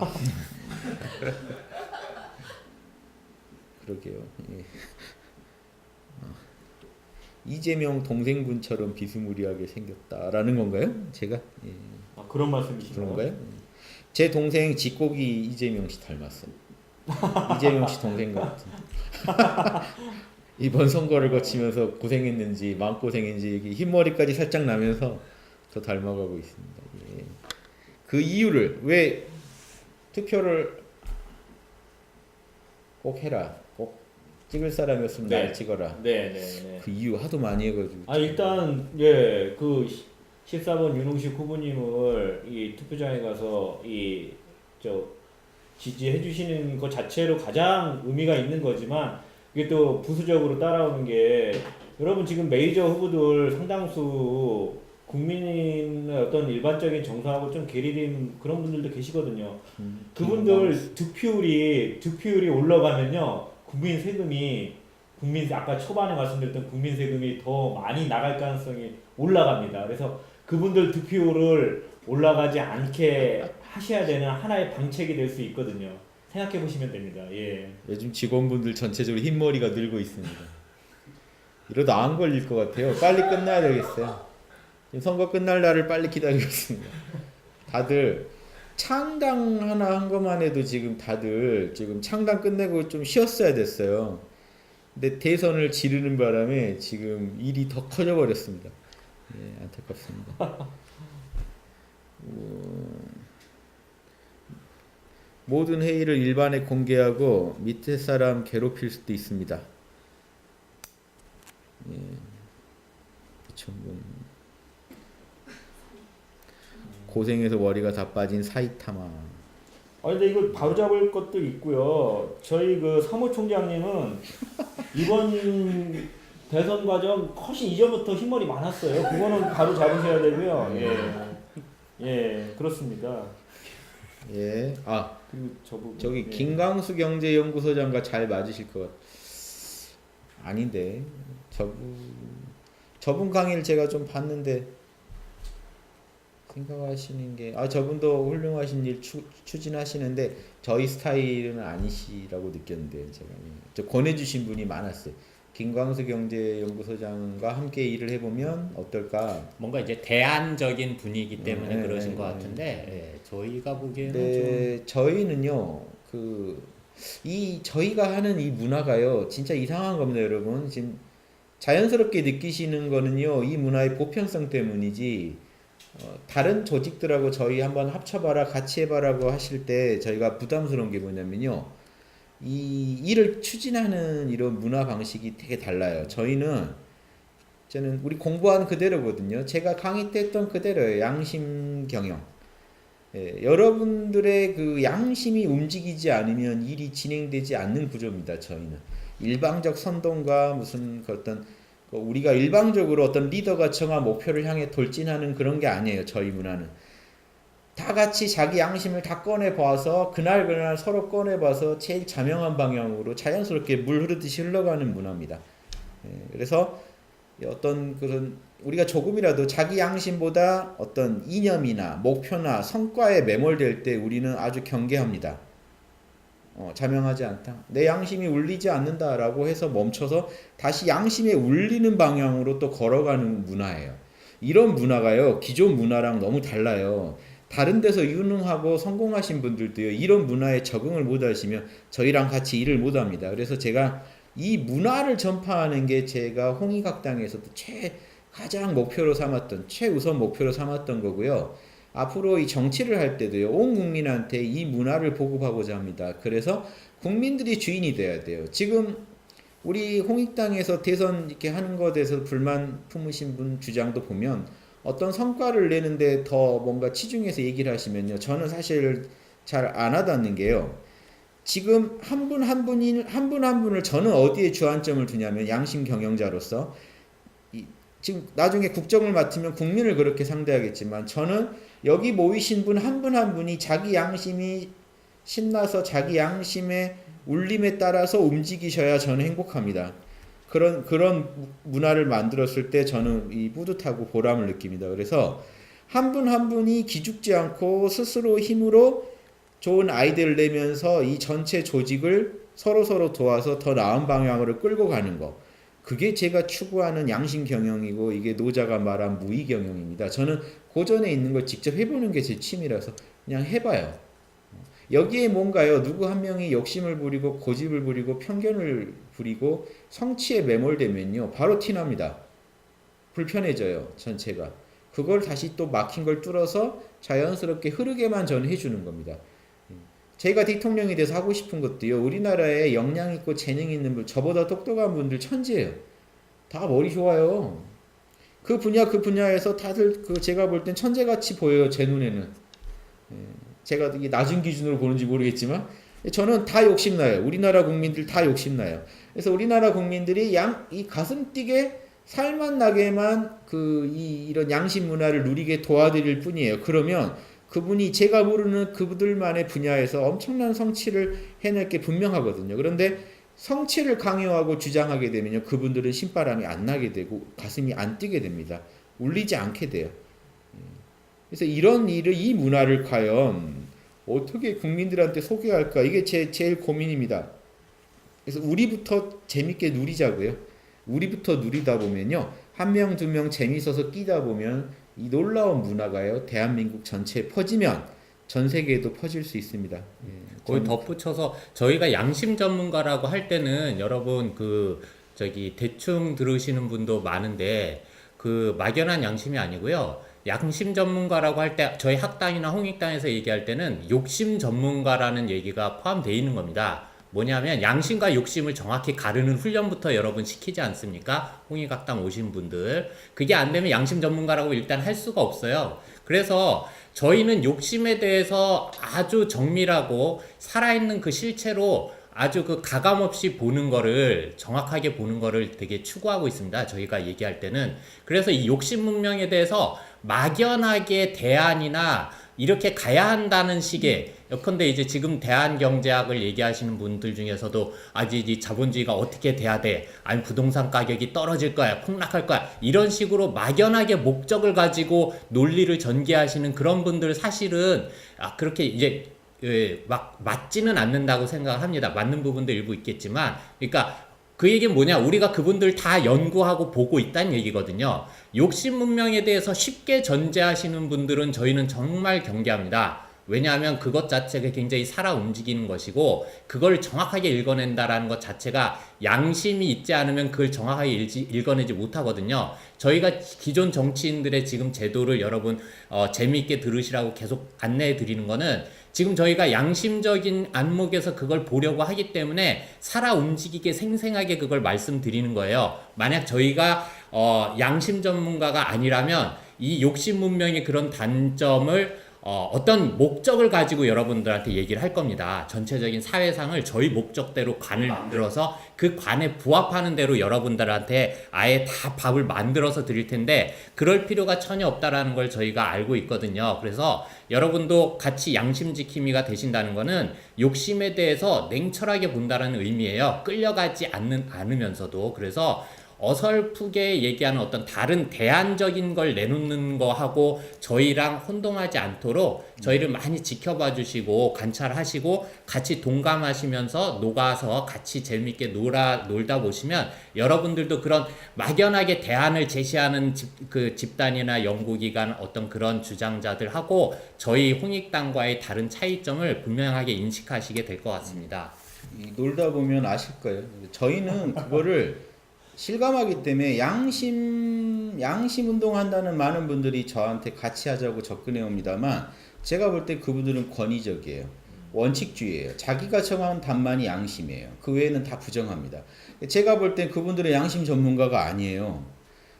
S1: 그러게요. 예. 이재명 동생분처럼 비스무리하게 생겼다라는 건가요? 제가 예.
S3: 아, 그런 말씀이신가요?
S1: 그런가요? 제 동생 직곡이 이재명 씨 닮았어요. 이재명 씨 동생 같은. 이번 선거를 거치면서 고생했는지 마음고생했는지 흰머리까지 살짝 나면서 더 닮아가고 있습니다. 예. 그 이유를 왜 투표를 꼭 해라. 꼭 찍을 사람이었으면
S3: 네.
S1: 날 찍어라.
S3: 네, 네, 네.
S1: 그 이유 하도 많이 해가지고.
S3: 아, 일단 예, 그 14번 윤홍식 후보님을 이 투표장에 가서 지지해 주시는 것 자체로 가장 의미가 있는 거지만 이게 또 부수적으로 따라오는 게 여러분 지금 메이저 후보들 상당수 국민의 어떤 일반적인 정서하고 좀 괴리된 그런 분들도 계시거든요. 그분들 득표율이 올라가면요. 국민 아까 초반에 말씀드렸던 국민 세금이 더 많이 나갈 가능성이 올라갑니다. 그래서 그분들 득표율을 올라가지 않게 하셔야 되는 하나의 방책이 될 수 있거든요. 생각해 보시면 됩니다. 예.
S1: 요즘 직원분들 전체적으로 흰머리가 늘고 있습니다. 이러다 안 걸릴 것 같아요. 빨리 끝나야 되겠어요. 지금 선거 끝날 날을 빨리 기다리고 있습니다. 다들 창당 하나 한 것만 해도 지금 다들 지금 창당 끝내고 좀 쉬었어야 됐어요. 근데 대선을 지르는 바람에 지금 일이 더 커져 버렸습니다. 예, 안타깝습니다. 모든 회의를 일반에 공개하고 밑에 사람 괴롭힐 수도 있습니다. 예, 그쵸, 고생해서 머리가 다 빠진 사이타마.
S3: 아 근데 이걸 바로잡을 것도 있고요. 저희 그 사무총장님은 이번 대선 과정 훨씬 이전부터 흰머리 많았어요. 그거는 바로 잡으셔야 되고요. 예, 그렇습니다.
S1: 예, 아
S3: 그리고
S1: 저기
S3: 예.
S1: 김강수 경제연구소장과 잘 맞으실 것 아닌데 저분 강의를 제가 좀 봤는데 생각하시는 게 저분도 훌륭하신 일 추진하시는데 저희 스타일은 아니시라고 느꼈는데 제가 저 권해주신 분이 많았어요. 김광수 경제연구소장과 함께 일을 해보면 어떨까?
S2: 뭔가 이제 대안적인 분위기 때문에
S1: 네,
S2: 그러신
S1: 네,
S2: 것
S1: 네.
S2: 같은데 예, 저희가 보기에는
S1: 근데 저희는요, 저희가 하는 이 문화가요, 진짜 이상한 겁니다, 여러분. 지금 자연스럽게 느끼시는 거는요, 이 문화의 보편성 때문이지, 다른 조직들하고 저희 한번 합쳐봐라, 같이 해봐라고 하실 때 저희가 부담스러운 게 뭐냐면요, 이 일을 추진하는 이런 문화 방식이 되게 달라요. 저는 우리 공부한 그대로거든요. 제가 강의 때 했던 그대로예요. 양심 경영. 예, 여러분들의 그 양심이 움직이지 않으면 일이 진행되지 않는 구조입니다. 저희는 일방적 선동과 무슨 그 어떤 우리가 일방적으로 어떤 리더가 정한 목표를 향해 돌진하는 그런 게 아니에요. 저희 문화는 다 같이 자기 양심을 다 꺼내 봐서 그날 서로 꺼내 봐서 제일 자명한 방향으로 자연스럽게 물 흐르듯이 흘러가는 문화입니다. 예, 그래서 어떤 그런 우리가 조금이라도 자기 양심보다 어떤 이념이나 목표나 성과에 매몰될 때 우리는 아주 경계합니다. 자명하지 않다. 내 양심이 울리지 않는다라고 해서 멈춰서 다시 양심에 울리는 방향으로 또 걸어가는 문화예요. 이런 문화가요, 기존 문화랑 너무 달라요. 다른 데서 유능하고 성공하신 분들도요, 이런 문화에 적응을 못 하시면 저희랑 같이 일을 못 합니다. 그래서 제가 이 문화를 전파하는 게 제가 홍익학당에서도 가장 목표로 삼았던, 최우선 목표로 삼았던 거고요. 앞으로 이 정치를 할 때도요, 온 국민한테 이 문화를 보급하고자 합니다. 그래서 국민들이 주인이 돼야 돼요. 지금 우리 홍익당에서 대선 이렇게 하는 것에 대해서 불만 품으신 분 주장도 보면 어떤 성과를 내는데 더 뭔가 치중해서 얘기를 하시면요, 저는 사실 잘 안 와닿는 게요. 지금 한 분 한 분을 저는 어디에 주안점을 두냐면 양심 경영자로서 지금 나중에 국정을 맡으면 국민을 그렇게 상대하겠지만 저는 여기 모이신 분 한 분이 자기 양심이 신나서 자기 양심의 울림에 따라서 움직이셔야 저는 행복합니다. 그런 문화를 만들었을 때 저는 이 뿌듯하고 보람을 느낍니다. 그래서 한 분이 기죽지 않고 스스로 힘으로 좋은 아이디어를 내면서 이 전체 조직을 서로 도와서 더 나은 방향으로 끌고 가는 거. 그게 제가 추구하는 양심 경영이고 이게 노자가 말한 무의 경영입니다. 저는 고전에 있는 걸 직접 해보는 게 제 취미라서 그냥 해봐요. 여기에 뭔가요? 누구 한 명이 욕심을 부리고 고집을 부리고 편견을 부리고 성취에 매몰되면요, 바로 티납니다. 불편해져요, 전체가. 그걸 다시 또 막힌 걸 뚫어서 자연스럽게 흐르게만 저는 해주는 겁니다. 제가 대통령이 돼서 하고 싶은 것도요, 우리나라에 역량 있고 재능 있는 분, 저보다 똑똑한 분들 천지예요. 다 머리 좋아요. 그 분야에서 다들 제가 볼 땐 천재같이 보여요, 제 눈에는. 제가 이게 낮은 기준으로 보는지 모르겠지만 저는 다 욕심나요. 우리나라 국민들 다 욕심나요. 그래서 우리나라 국민들이 이 가슴 뛰게 살만 나게만 이런 양심 문화를 누리게 도와드릴 뿐이에요. 그러면 그분이 제가 모르는 그분들만의 분야에서 엄청난 성취를 해낼 게 분명하거든요. 그런데 성취를 강요하고 주장하게 되면요, 그분들은 신바람이 안 나게 되고 가슴이 안 뛰게 됩니다. 울리지 않게 돼요. 그래서 이 문화를 과연 어떻게 국민들한테 소개할까? 이게 제일 고민입니다. 그래서 우리부터 재밌게 누리자고요. 우리부터 누리다 보면요, 한 명, 두 명 재밌어서 끼다 보면 이 놀라운 문화가요, 대한민국 전체에 퍼지면 전 세계에도 퍼질 수 있습니다.
S2: 거기 덧붙여서 저희가 양심 전문가라고 할 때는 여러분 대충 들으시는 분도 많은데 막연한 양심이 아니고요. 양심 전문가라고 할 때 저희 학당이나 홍익당에서 얘기할 때는 욕심 전문가라는 얘기가 포함되어 있는 겁니다. 뭐냐면 양심과 욕심을 정확히 가르는 훈련부터 여러분 시키지 않습니까? 홍익학당 오신 분들. 그게 안 되면 양심 전문가라고 일단 할 수가 없어요. 그래서 저희는 욕심에 대해서 아주 정밀하고 살아있는 그 실체로 아주 가감 없이 보는 거를, 정확하게 보는 거를 되게 추구하고 있습니다. 저희가 얘기할 때는. 그래서 이 욕심 문명에 대해서 막연하게 대안이나 이렇게 가야 한다는 식의, 예컨대 이제 지금 대한경제학을 얘기하시는 분들 중에서도 아직 이 자본주의가 어떻게 돼야 돼? 아니 부동산 가격이 떨어질 거야, 폭락할 거야, 이런 식으로 막연하게 목적을 가지고 논리를 전개하시는 그런 분들 사실은 그렇게 이제 막 맞지는 않는다고 생각합니다. 맞는 부분도 일부 있겠지만, 그러니까 그 얘기는 뭐냐? 우리가 그분들 다 연구하고 보고 있다는 얘기거든요. 욕심 문명에 대해서 쉽게 전제하시는 분들은 저희는 정말 경계합니다. 왜냐하면 그것 자체가 굉장히 살아 움직이는 것이고 그걸 정확하게 읽어낸다라는 것 자체가 양심이 있지 않으면 그걸 정확하게 읽어내지 못하거든요. 저희가 기존 정치인들의 지금 제도를 여러분 재미있게 들으시라고 계속 안내해 드리는 거는 지금 저희가 양심적인 안목에서 그걸 보려고 하기 때문에 살아 움직이게 생생하게 그걸 말씀드리는 거예요. 만약 저희가 양심 전문가가 아니라면 이 욕심 문명의 그런 단점을 어떤 목적을 가지고 여러분들한테 얘기를 할 겁니다. 전체적인 사회상을 저희 목적대로 관을 만들어서 그 관에 부합하는 대로 여러분들한테 아예 다 밥을 만들어서 드릴 텐데 그럴 필요가 전혀 없다라는 걸 저희가 알고 있거든요. 그래서 여러분도 같이 양심 지킴이가 되신다는 거는 욕심에 대해서 냉철하게 본다라는 의미예요. 끌려가지 않으면서도. 그래서 어설프게 얘기하는 어떤 다른 대안적인 걸 내놓는 거하고 저희랑 혼동하지 않도록 저희를 많이 지켜봐 주시고 관찰하시고 같이 동감하시면서 녹아서 같이 재밌게 놀다 보시면 여러분들도 그런 막연하게 대안을 제시하는 집단이나 연구기관 어떤 그런 주장자들하고 저희 홍익당과의 다른 차이점을 분명하게 인식하시게 될 것 같습니다.
S1: 놀다 보면 아실 거예요. 저희는 그거를 실감하기 때문에 양심 운동한다는 많은 분들이 저한테 같이 하자고 접근해 옵니다만 제가 볼 때 그분들은 권위적이에요. 원칙주의예요. 자기가 정한 답만이 양심이에요. 그 외에는 다 부정합니다. 제가 볼 때 그분들은 양심 전문가가 아니에요.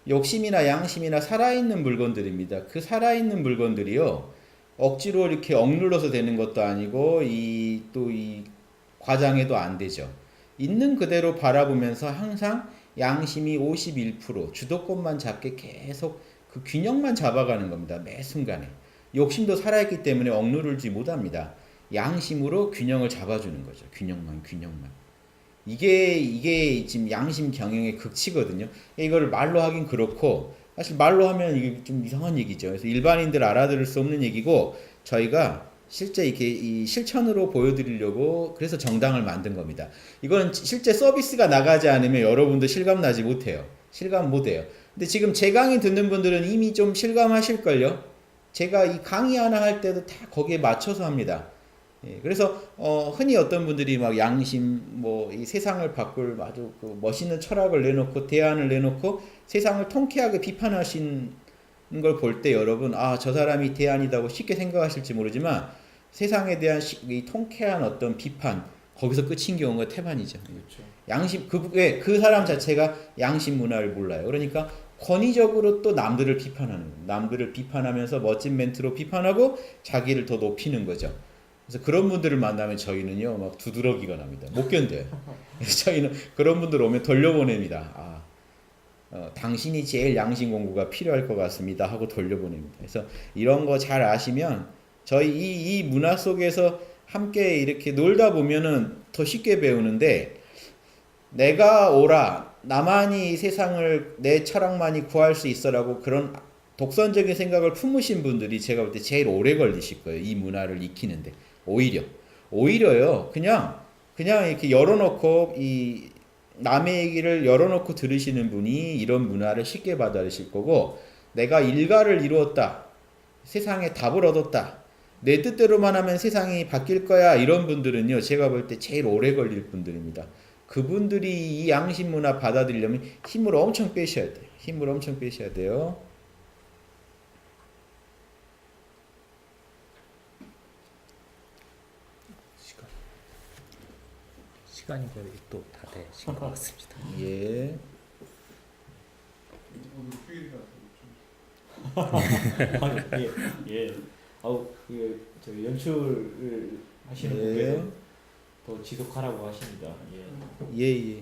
S1: 욕심이나 양심이나 살아있는 물건들입니다. 그 살아있는 물건들이요. 억지로 이렇게 억눌러서 되는 것도 아니고 이 과장해도 안 되죠. 있는 그대로 바라보면서 항상 양심이 51% 주도권만 잡게 계속 그 균형만 잡아가는 겁니다. 매 순간에. 욕심도 살아있기 때문에 억누르지 못합니다. 양심으로 균형을 잡아주는 거죠. 균형만. 이게 지금 양심 경영의 극치거든요. 이거를 말로 하긴 그렇고 사실 말로 하면 이게 좀 이상한 얘기죠. 그래서 일반인들 알아들을 수 없는 얘기고 저희가 실제 이렇게 이 실천으로 보여드리려고 그래서 정당을 만든 겁니다. 이건 실제 서비스가 나가지 않으면 여러분도 실감나지 못해요. 실감 못해요. 근데 지금 제 강의 듣는 분들은 이미 좀 실감하실걸요? 제가 이 강의 하나 할 때도 다 거기에 맞춰서 합니다. 예, 그래서 흔히 어떤 분들이 막 양심 뭐 이 세상을 바꿀 아주 그 멋있는 철학을 내놓고 대안을 내놓고 세상을 통쾌하게 비판하신 걸 볼 때 여러분 저 사람이 대안이다고 쉽게 생각하실지 모르지만 세상에 대한 이 통쾌한 어떤 비판 거기서 끝인 경우가 태반이죠.
S3: 그렇죠.
S1: 양심 그 사람 자체가 양심 문화를 몰라요. 그러니까 권위적으로 또 남들을 비판하는 거예요. 남들을 비판하면서 멋진 멘트로 비판하고 자기를 더 높이는 거죠. 그래서 그런 분들을 만나면 저희는요 막 두드러기가 납니다. 못 견뎌요. 저희는 그런 분들 오면 돌려보냅니다. 당신이 제일 양심 공부가 필요할 것 같습니다 하고 돌려보냅니다. 그래서 이런 거 잘 아시면 저희 이 문화 속에서 함께 이렇게 놀다 보면은 더 쉽게 배우는데 내가 옳아 나만이 세상을 내 철학만이 구할 수 있어라고 그런 독선적인 생각을 품으신 분들이 제가 볼 때 제일 오래 걸리실 거예요. 이 문화를 익히는데 오히려요 그냥 이렇게 열어놓고 이 남의 얘기를 열어놓고 들으시는 분이 이런 문화를 쉽게 받아들이실 거고 내가 일가를 이루었다. 세상에 답을 얻었다. 내 뜻대로만 하면 세상이 바뀔 거야. 이런 분들은요. 제가 볼 때 제일 오래 걸릴 분들입니다. 그분들이 이 양심 문화 받아들이려면 힘을 엄청 빼셔야 돼요.
S2: 시간이 거의 또 다 되신 것 같습니다.
S1: 예.
S3: 예. 저 연출을 하시는 분께서 더 지속하라고 하십니다.
S1: 예.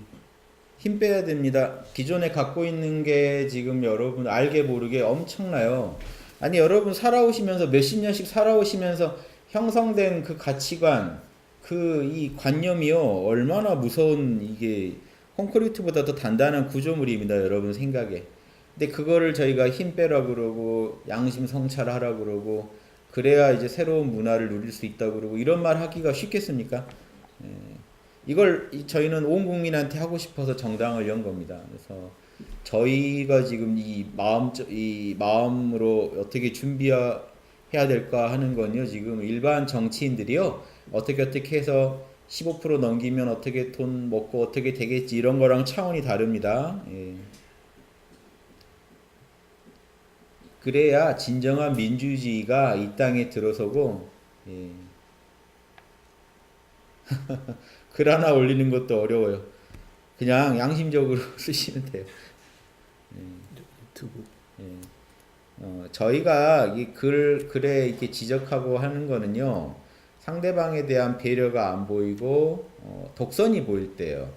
S1: 힘 빼야 됩니다. 기존에 갖고 있는 게 지금 여러분 알게 모르게 엄청나요. 아니 여러분 살아오시면서 몇십 년씩 살아오시면서 형성된 그 가치관 이 관념이요 얼마나 무서운 이게 콘크리트보다 더 단단한 구조물입니다. 여러분 생각에. 근데 그거를 저희가 힘 빼라 그러고 양심 성찰하라 그러고 그래야 이제 새로운 문화를 누릴 수 있다 그러고 이런 말 하기가 쉽겠습니까? 저희는 온 국민한테 하고 싶어서 정당을 연 겁니다. 그래서 저희가 지금 이 마음으로 어떻게 준비해야 될까 하는 건요. 지금 일반 정치인들이요. 어떻게 해서 15% 넘기면 어떻게 돈 먹고 어떻게 되겠지 이런 거랑 차원이 다릅니다. 예. 그래야 진정한 민주주의가 이 땅에 들어서고 예. 글 하나 올리는 것도 어려워요. 그냥 양심적으로 쓰시면 돼요.
S2: 유튜브.
S1: 저희가 이 글에 이렇게 지적하고 하는 거는요, 상대방에 대한 배려가 안 보이고, 독선이 보일 때요.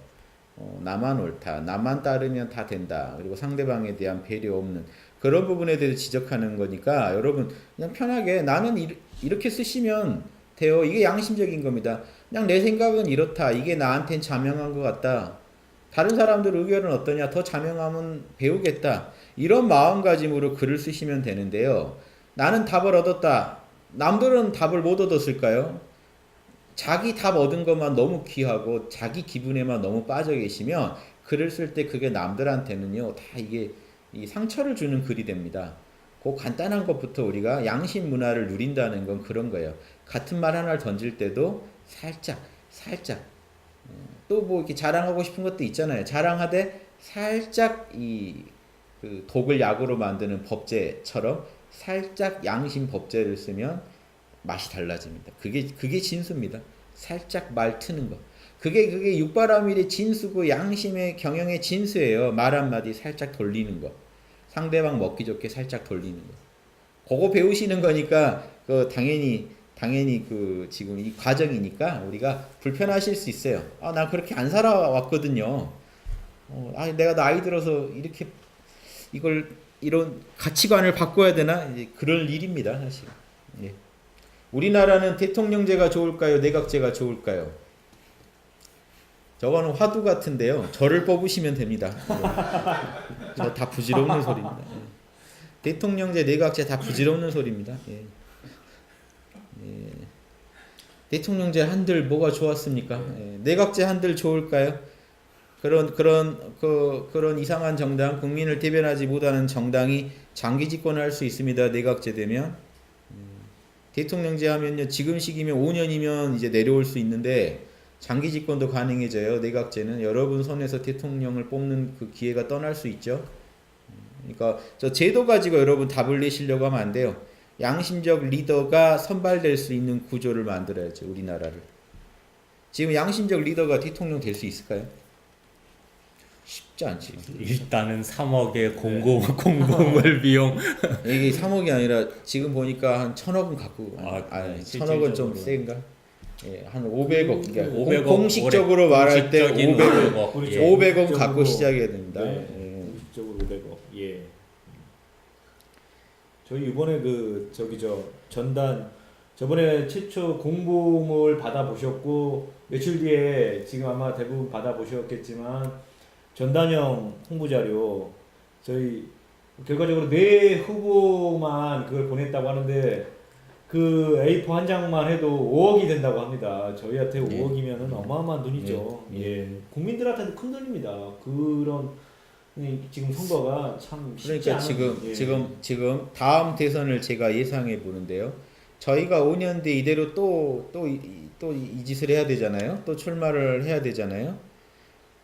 S1: 나만 옳다, 나만 따르면 다 된다, 그리고 상대방에 대한 배려 없는 그런 부분에 대해서 지적하는 거니까 여러분 그냥 편하게 나는 이렇게 쓰시면 돼요. 이게 양심적인 겁니다. 그냥 내 생각은 이렇다. 이게 나한텐 자명한 것 같다. 다른 사람들 의견은 어떠냐? 더 자명하면 배우겠다. 이런 마음가짐으로 글을 쓰시면 되는데요. 나는 답을 얻었다. 남들은 답을 못 얻었을까요? 자기 답 얻은 것만 너무 귀하고 자기 기분에만 너무 빠져 계시면 글을 쓸 때 그게 남들한테는요. 다 이게 이 상처를 주는 글이 됩니다. 그 간단한 것부터 우리가 양심 문화를 누린다는 건 그런 거예요. 같은 말 하나를 던질 때도 살짝 또 뭐 이렇게 자랑하고 싶은 것도 있잖아요. 자랑하되 살짝 그 독을 약으로 만드는 법제처럼 살짝 양심 법제를 쓰면 맛이 달라집니다. 그게 진수입니다. 살짝 말 트는 거. 그게 육바라밀의 진수고 양심의 경영의 진수예요. 말 한마디 살짝 돌리는 거. 상대방 먹기 좋게 살짝 돌리는 거. 그거 배우시는 거니까 당연히 그 지금 이 과정이니까 우리가 불편하실 수 있어요. 난 그렇게 안 살아왔거든요. 내가 나이 들어서 이렇게 이런 가치관을 바꿔야 되나? 이제 그럴 일입니다, 사실. 예. 우리나라는 대통령제가 좋을까요? 내각제가 좋을까요? 저거는 화두 같은데요. 저를 뽑으시면 됩니다. 저 다 부질없는 소리입니다. 예. 대통령제, 내각제 다 부질없는 소리입니다. 예. 예. 대통령제 한들 뭐가 좋았습니까? 예. 내각제 한들 좋을까요? 그런 이상한 정당, 국민을 대변하지 못하는 정당이 장기 집권할 수 있습니다. 내각제 되면. 대통령제 하면요, 지금 시기면 5년이면 이제 내려올 수 있는데 장기 집권도 가능해져요. 내각제는 여러분 손에서 대통령을 뽑는 그 기회가 떠날 수 있죠. 그러니까 저 제도 가지고 여러분 답을 내시려고 하면 안 돼요. 양심적 리더가 선발될 수 있는 구조를 만들어야죠. 우리나라를. 지금 양심적 리더가 대통령 될 수 있을까요? 쉽지 않지.
S2: 일단은 3억의 공공을 비용.
S1: 이게 3억이 아니라 지금 보니까 한 1,000억은 갖고. 1,000억은 좀 센가? 예, 한 500억. 그러니까
S2: 500억
S1: 공식적으로 말할 때 500억.
S3: 그렇죠.
S1: 500억 갖고 시작해야 됩니다.
S3: 네.
S1: 예.
S3: 공식적으로 500억. 예. 저희 이번에 전단 저번에 최초 공봉을 받아보셨고 며칠 뒤에 지금 아마 대부분 받아보셨겠지만 전단형 홍보자료 저희 결과적으로 4 후보만 그걸 보냈다고 하는데 그 A4 한 장만 해도 5억이 된다고 합니다. 저희한테 5억이면은 어마어마한 돈이죠. 예. 국민들한테도 큰 돈입니다. 그런 지금 선거가 참 쉽지
S1: 그러니까
S3: 않은,
S1: 지금 다음 대선을 제가 예상해 보는데요. 저희가 5년 뒤 이대로 또 이 짓을 해야 되잖아요. 또 출마를 해야 되잖아요.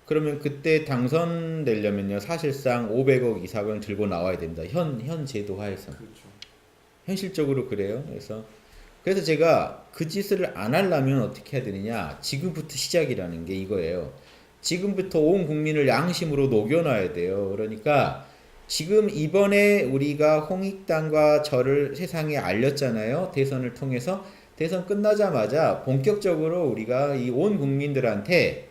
S1: 그러면 그때 당선되려면요, 사실상 500억 이상은 들고 나와야 됩니다. 현 제도 하에서.
S3: 그렇죠.
S1: 현실적으로 그래요. 그래서 제가 그 짓을 안 하려면 어떻게 해야 되느냐? 지금부터 시작이라는 게 이거예요. 지금부터 온 국민을 양심으로 녹여놔야 돼요. 그러니까 지금 이번에 우리가 홍익당과 저를 세상에 알렸잖아요. 대선을 통해서. 대선 끝나자마자 본격적으로 우리가 이 온 국민들한테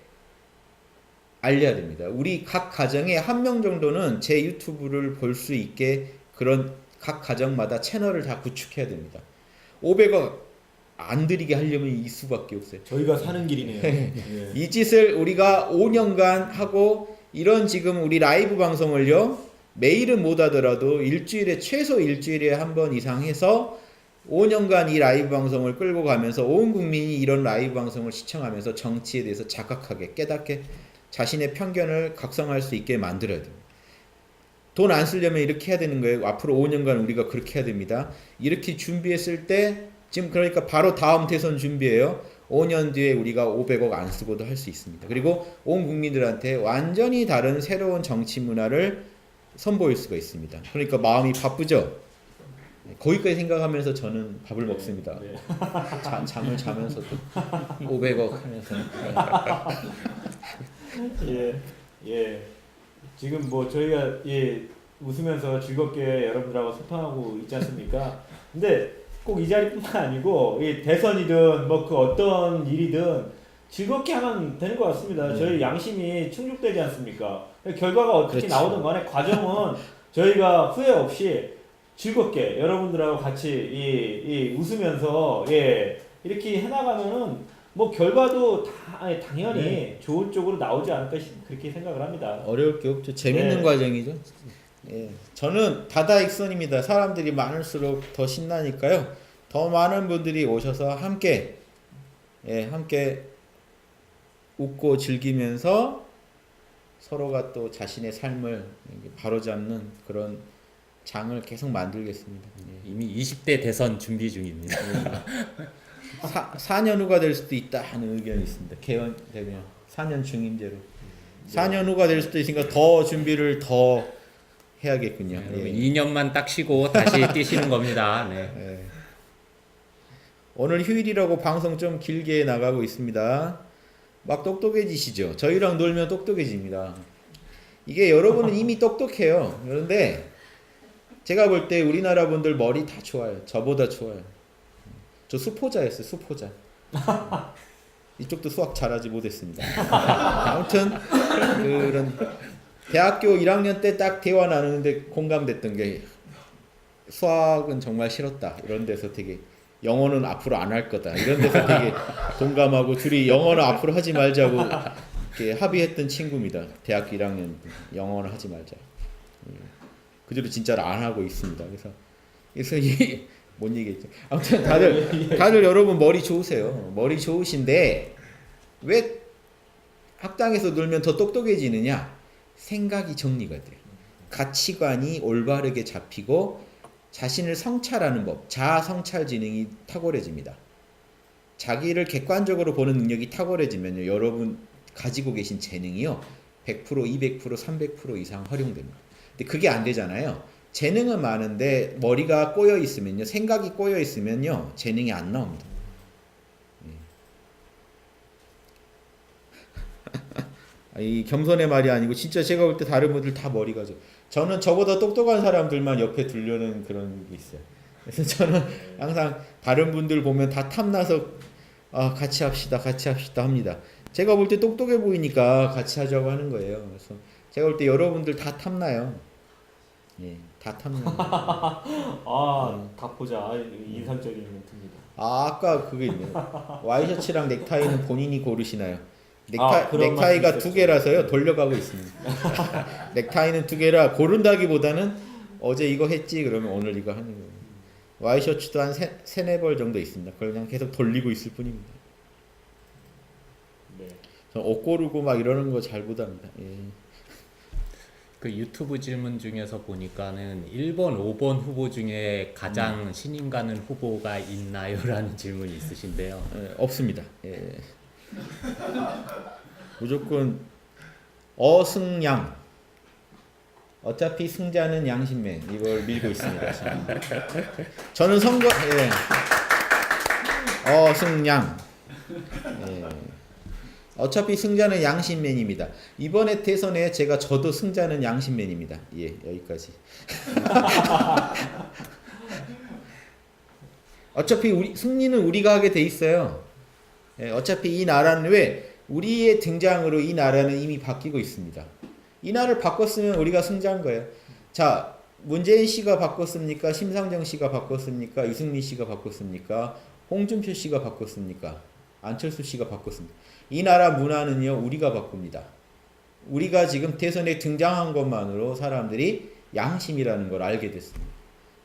S1: 알려야 됩니다. 우리 각 가정에 1명 정도는 제 유튜브를 볼 수 있게 그런 각 가정마다 채널을 다 구축해야 됩니다. 500억 안 들이게 하려면 이 수밖에 없어요.
S3: 저희가 사는 길이네요. 예.
S1: 이 짓을 우리가 5년간 하고 이런 지금 우리 라이브 방송을요 매일은 못 하더라도 최소 일주일에 한 번 이상 해서 5년간 이 라이브 방송을 끌고 가면서 온 국민이 이런 라이브 방송을 시청하면서 정치에 대해서 자각하게 깨닫게 자신의 편견을 각성할 수 있게 만들어야 됩니다. 돈 안 쓰려면 이렇게 해야 되는 거예요. 앞으로 5년간 우리가 그렇게 해야 됩니다. 이렇게 준비했을 때 지금 그러니까 바로 다음 대선 준비해요. 5년 뒤에 우리가 500억 안 쓰고도 할 수 있습니다. 그리고 온 국민들한테 완전히 다른 새로운 정치 문화를 선보일 수가 있습니다. 그러니까 마음이 바쁘죠. 거기까지 생각하면서 저는 밥을 먹습니다.
S3: 네.
S1: 잠을 자면서도 500억 하면서.
S3: 예, 예. 지금 뭐 저희가 웃으면서 즐겁게 여러분들하고 소통하고 있지 않습니까? 근데 꼭 이 자리뿐만 아니고 이 대선이든 뭐 그 어떤 일이든 즐겁게 하면 되는 것 같습니다. 저희 양심이 충족되지 않습니까? 결과가 어떻게
S1: 그렇지.
S3: 나오든 간에 과정은 저희가 후회 없이 즐겁게 여러분들하고 같이 웃으면서 이렇게 해나가면은 뭐 결과도 당연히 좋은 쪽으로 나오지 않을까 그렇게 생각을 합니다.
S1: 어려울 게 없죠. 재밌는
S3: 네.
S1: 과정이죠. 예. 저는 다다익선입니다. 사람들이 많을수록 더 신나니까요. 더 많은 분들이 오셔서 함께 웃고 즐기면서 서로가 또 자신의 삶을 바로잡는 그런 장을 계속 만들겠습니다. 예.
S2: 이미 20대 대선 준비 중입니다.
S1: 4년 후가 될 수도 있다 하는 의견이 있습니다. 개헌되면 4년 중임제로 4년 후가 될 수도 있으니까 더 준비를 더 해야겠군요.
S2: 여러분
S1: 예.
S2: 2년만 딱 쉬고 다시 뛰시는 겁니다. 네.
S1: 예. 오늘 휴일이라고 방송 좀 길게 나가고 있습니다. 막 똑똑해지시죠? 저희랑 놀면 똑똑해집니다. 이게 여러분은 이미 똑똑해요. 그런데 제가 볼 때 우리나라 분들 머리 다 좋아요. 저보다 좋아요. 저 수포자였어요. 수포자. 이쪽도 수학 잘하지 못했습니다. 아무튼 그런 대학교 1학년 때 딱 대화 나누는데 공감됐던 게 수학은 정말 싫었다. 이런 데서 되게 영어는 앞으로 안 할 거다. 이런 데서 되게 공감하고 둘이 영어는 앞으로 하지 말자고 이렇게 합의했던 친구입니다. 대학교 1학년 때 영어는 하지 말자. 그대로 진짜로 안 하고 있습니다. 그래서 뭔 얘기했죠? 아무튼 다들 여러분 머리 좋으세요. 머리 좋으신데 왜 학당에서 놀면 더 똑똑해지느냐? 생각이 정리가 돼요. 가치관이 올바르게 잡히고 자신을 성찰하는 법, 자아 성찰 지능이 탁월해집니다. 자기를 객관적으로 보는 능력이 탁월해지면요, 여러분 가지고 계신 재능이요 100%, 200%, 300% 이상 활용됩니다. 근데 그게 안 되잖아요. 재능은 많은데 머리가 꼬여 있으면요, 생각이 꼬여 있으면요, 재능이 안 나옵니다. 이 겸손의 말이 아니고 진짜 제가 볼 때 다른 분들 다 머리가 저는 저보다 똑똑한 사람들만 옆에 두려는 그런 게 있어요. 그래서 저는 항상 다른 분들 보면 다 탐나서 같이 합시다 합니다. 제가 볼 때 똑똑해 보이니까 같이 하자고 하는 거예요. 그래서 제가 볼 때 여러분들 다 탐나요. 예, 다 탐나요.
S3: 딱 보자. 인상적인 멘트입니다.
S1: 아까 그게 있네요. 와이셔츠랑 넥타이는 본인이 고르시나요?
S3: 그런
S1: 넥타이가
S3: 말씀이
S1: 2개라서요 돌려가고 있습니다. 넥타이는 2개라 고른다기보다는 어제 이거 했지 그러면 오늘 이거 하는 거예요. 와이셔츠도 한 3-4벌 정도 있습니다. 그걸 그냥 계속 돌리고 있을 뿐입니다.
S3: 네.
S1: 저는 옷 고르고 막 이러는 거 잘 못합니다. 예.
S2: 그 유튜브 질문 중에서 보니까는 1번, 5번 후보 중에 가장 신임 가는 후보가 있나요? 라는 질문이 있으신데요.
S1: 없습니다. 예. 무조건 어승양. 어차피 승자는 양심맨 이걸 밀고 있습니다. 저는 선거 어승양. 예. 어차피 승자는 양심맨입니다. 이번에 대선에 저도 승자는 양심맨입니다. 예, 여기까지. 어차피 승리는 우리가 하게 돼 있어요. 예, 어차피 이 나라는 우리의 등장으로 이 나라는 이미 바뀌고 있습니다. 이 나라를 바꿨으면 우리가 승자한 거예요. 자, 문재인 씨가 바꿨습니까? 심상정 씨가 바꿨습니까? 이승민 씨가 바꿨습니까? 홍준표 씨가 바꿨습니까? 안철수 씨가 바꿨습니다. 이 나라 문화는요, 우리가 바꿉니다. 우리가 지금 대선에 등장한 것만으로 사람들이 양심이라는 걸 알게 됐습니다.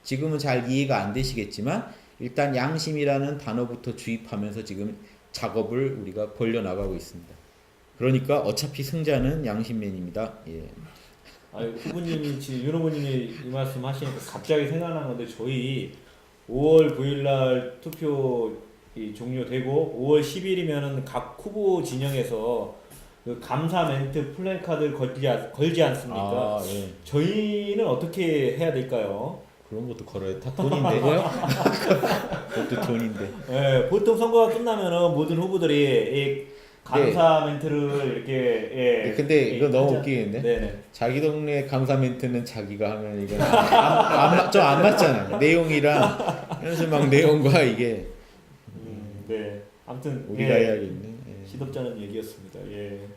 S1: 지금은 잘 이해가 안 되시겠지만 일단 양심이라는 단어부터 주입하면서 지금 작업을 우리가 벌려나가고 있습니다. 그러니까 어차피 승자는 양심맨입니다. 예.
S3: 후보님이 지금 윤 후보님이 이 말씀 하시니까 갑자기 생각난 건데 저희 5월 9일날 투표 종료되고 5월 10일이면은 각 후보 진영에서 그 감사 멘트 플래카드를 걸지 않습니까?
S1: 아, 예.
S3: 저희는 어떻게 해야 될까요?
S1: 그런 것도 걸어야 다 돈인데.
S2: 뭐요?
S1: 그것도 돈인데.
S3: 예, 보통 선거가 끝나면은 모든 후보들이 이 감사 멘트를 이렇게
S1: 근데 이거 너무
S3: 하자.
S1: 웃기는데.
S3: 네네.
S1: 자기 동네 감사 멘트는 자기가 하면 이거 좀 안 맞잖아요. 내용이랑 현수막 내용과 이게
S3: 네. 아무튼
S1: 우리가 해야겠네. 예.
S3: 시덥잖은 얘기였습니다. 예.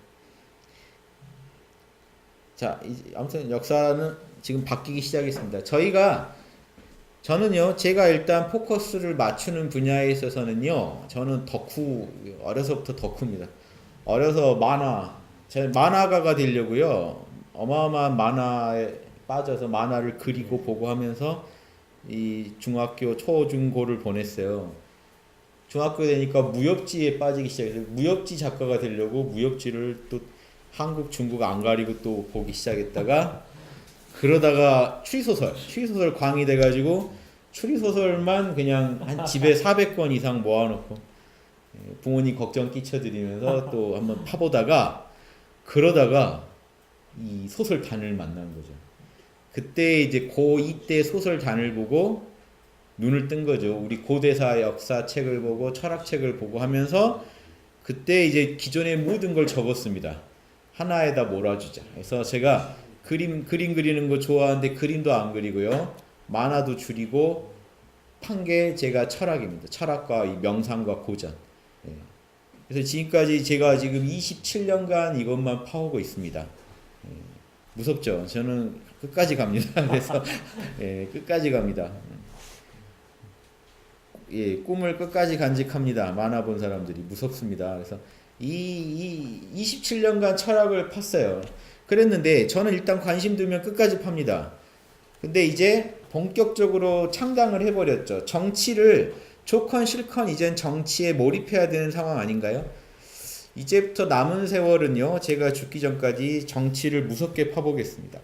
S1: 자, 아무튼 역사는 지금 바뀌기 시작했습니다. 저는요, 제가 일단 포커스를 맞추는 분야에 있어서는요, 저는 덕후, 어려서부터 덕후입니다. 어려서 제 만화가가 되려고요, 어마어마한 만화에 빠져서 만화를 그리고 보고 하면서 이 중학교 초중고를 보냈어요. 중학교 되니까 무협지에 빠지기 시작했어요. 무협지 작가가 되려고 무협지를 또 한국, 중국 안 가리고 또 보기 시작했다가 그러다가 추리소설 광이 돼가지고 추리소설만 그냥 한 집에 400권 이상 모아놓고 부모님 걱정 끼쳐드리면서 또 한번 파보다가 그러다가 이 소설단을 만난 거죠. 그때 이제 고2 때 소설단을 보고 눈을 뜬 거죠. 우리 고대사 역사책을 보고 철학책을 보고 하면서 그때 이제 기존의 모든 걸 접었습니다. 하나에다 몰아주자. 그래서 제가 그림 그리는 거 좋아하는데 그림도 안 그리고요. 만화도 줄이고 판 게 제가 철학입니다. 철학과 이 명상과 고전. 예. 그래서 지금까지 제가 지금 27년간 이것만 파오고 있습니다. 예. 무섭죠? 저는 끝까지 갑니다. 그래서 예, 끝까지 갑니다. 예, 꿈을 끝까지 간직합니다. 만화 본 사람들이 무섭습니다. 그래서 이 27년간 철학을 팠어요. 그랬는데 저는 일단 관심 두면 끝까지 팝니다. 근데 이제 본격적으로 창당을 해버렸죠. 정치를 좋건 싫건 이젠 정치에 몰입해야 되는 상황 아닌가요? 이제부터 남은 세월은요, 제가 죽기 전까지 정치를 무섭게 파보겠습니다.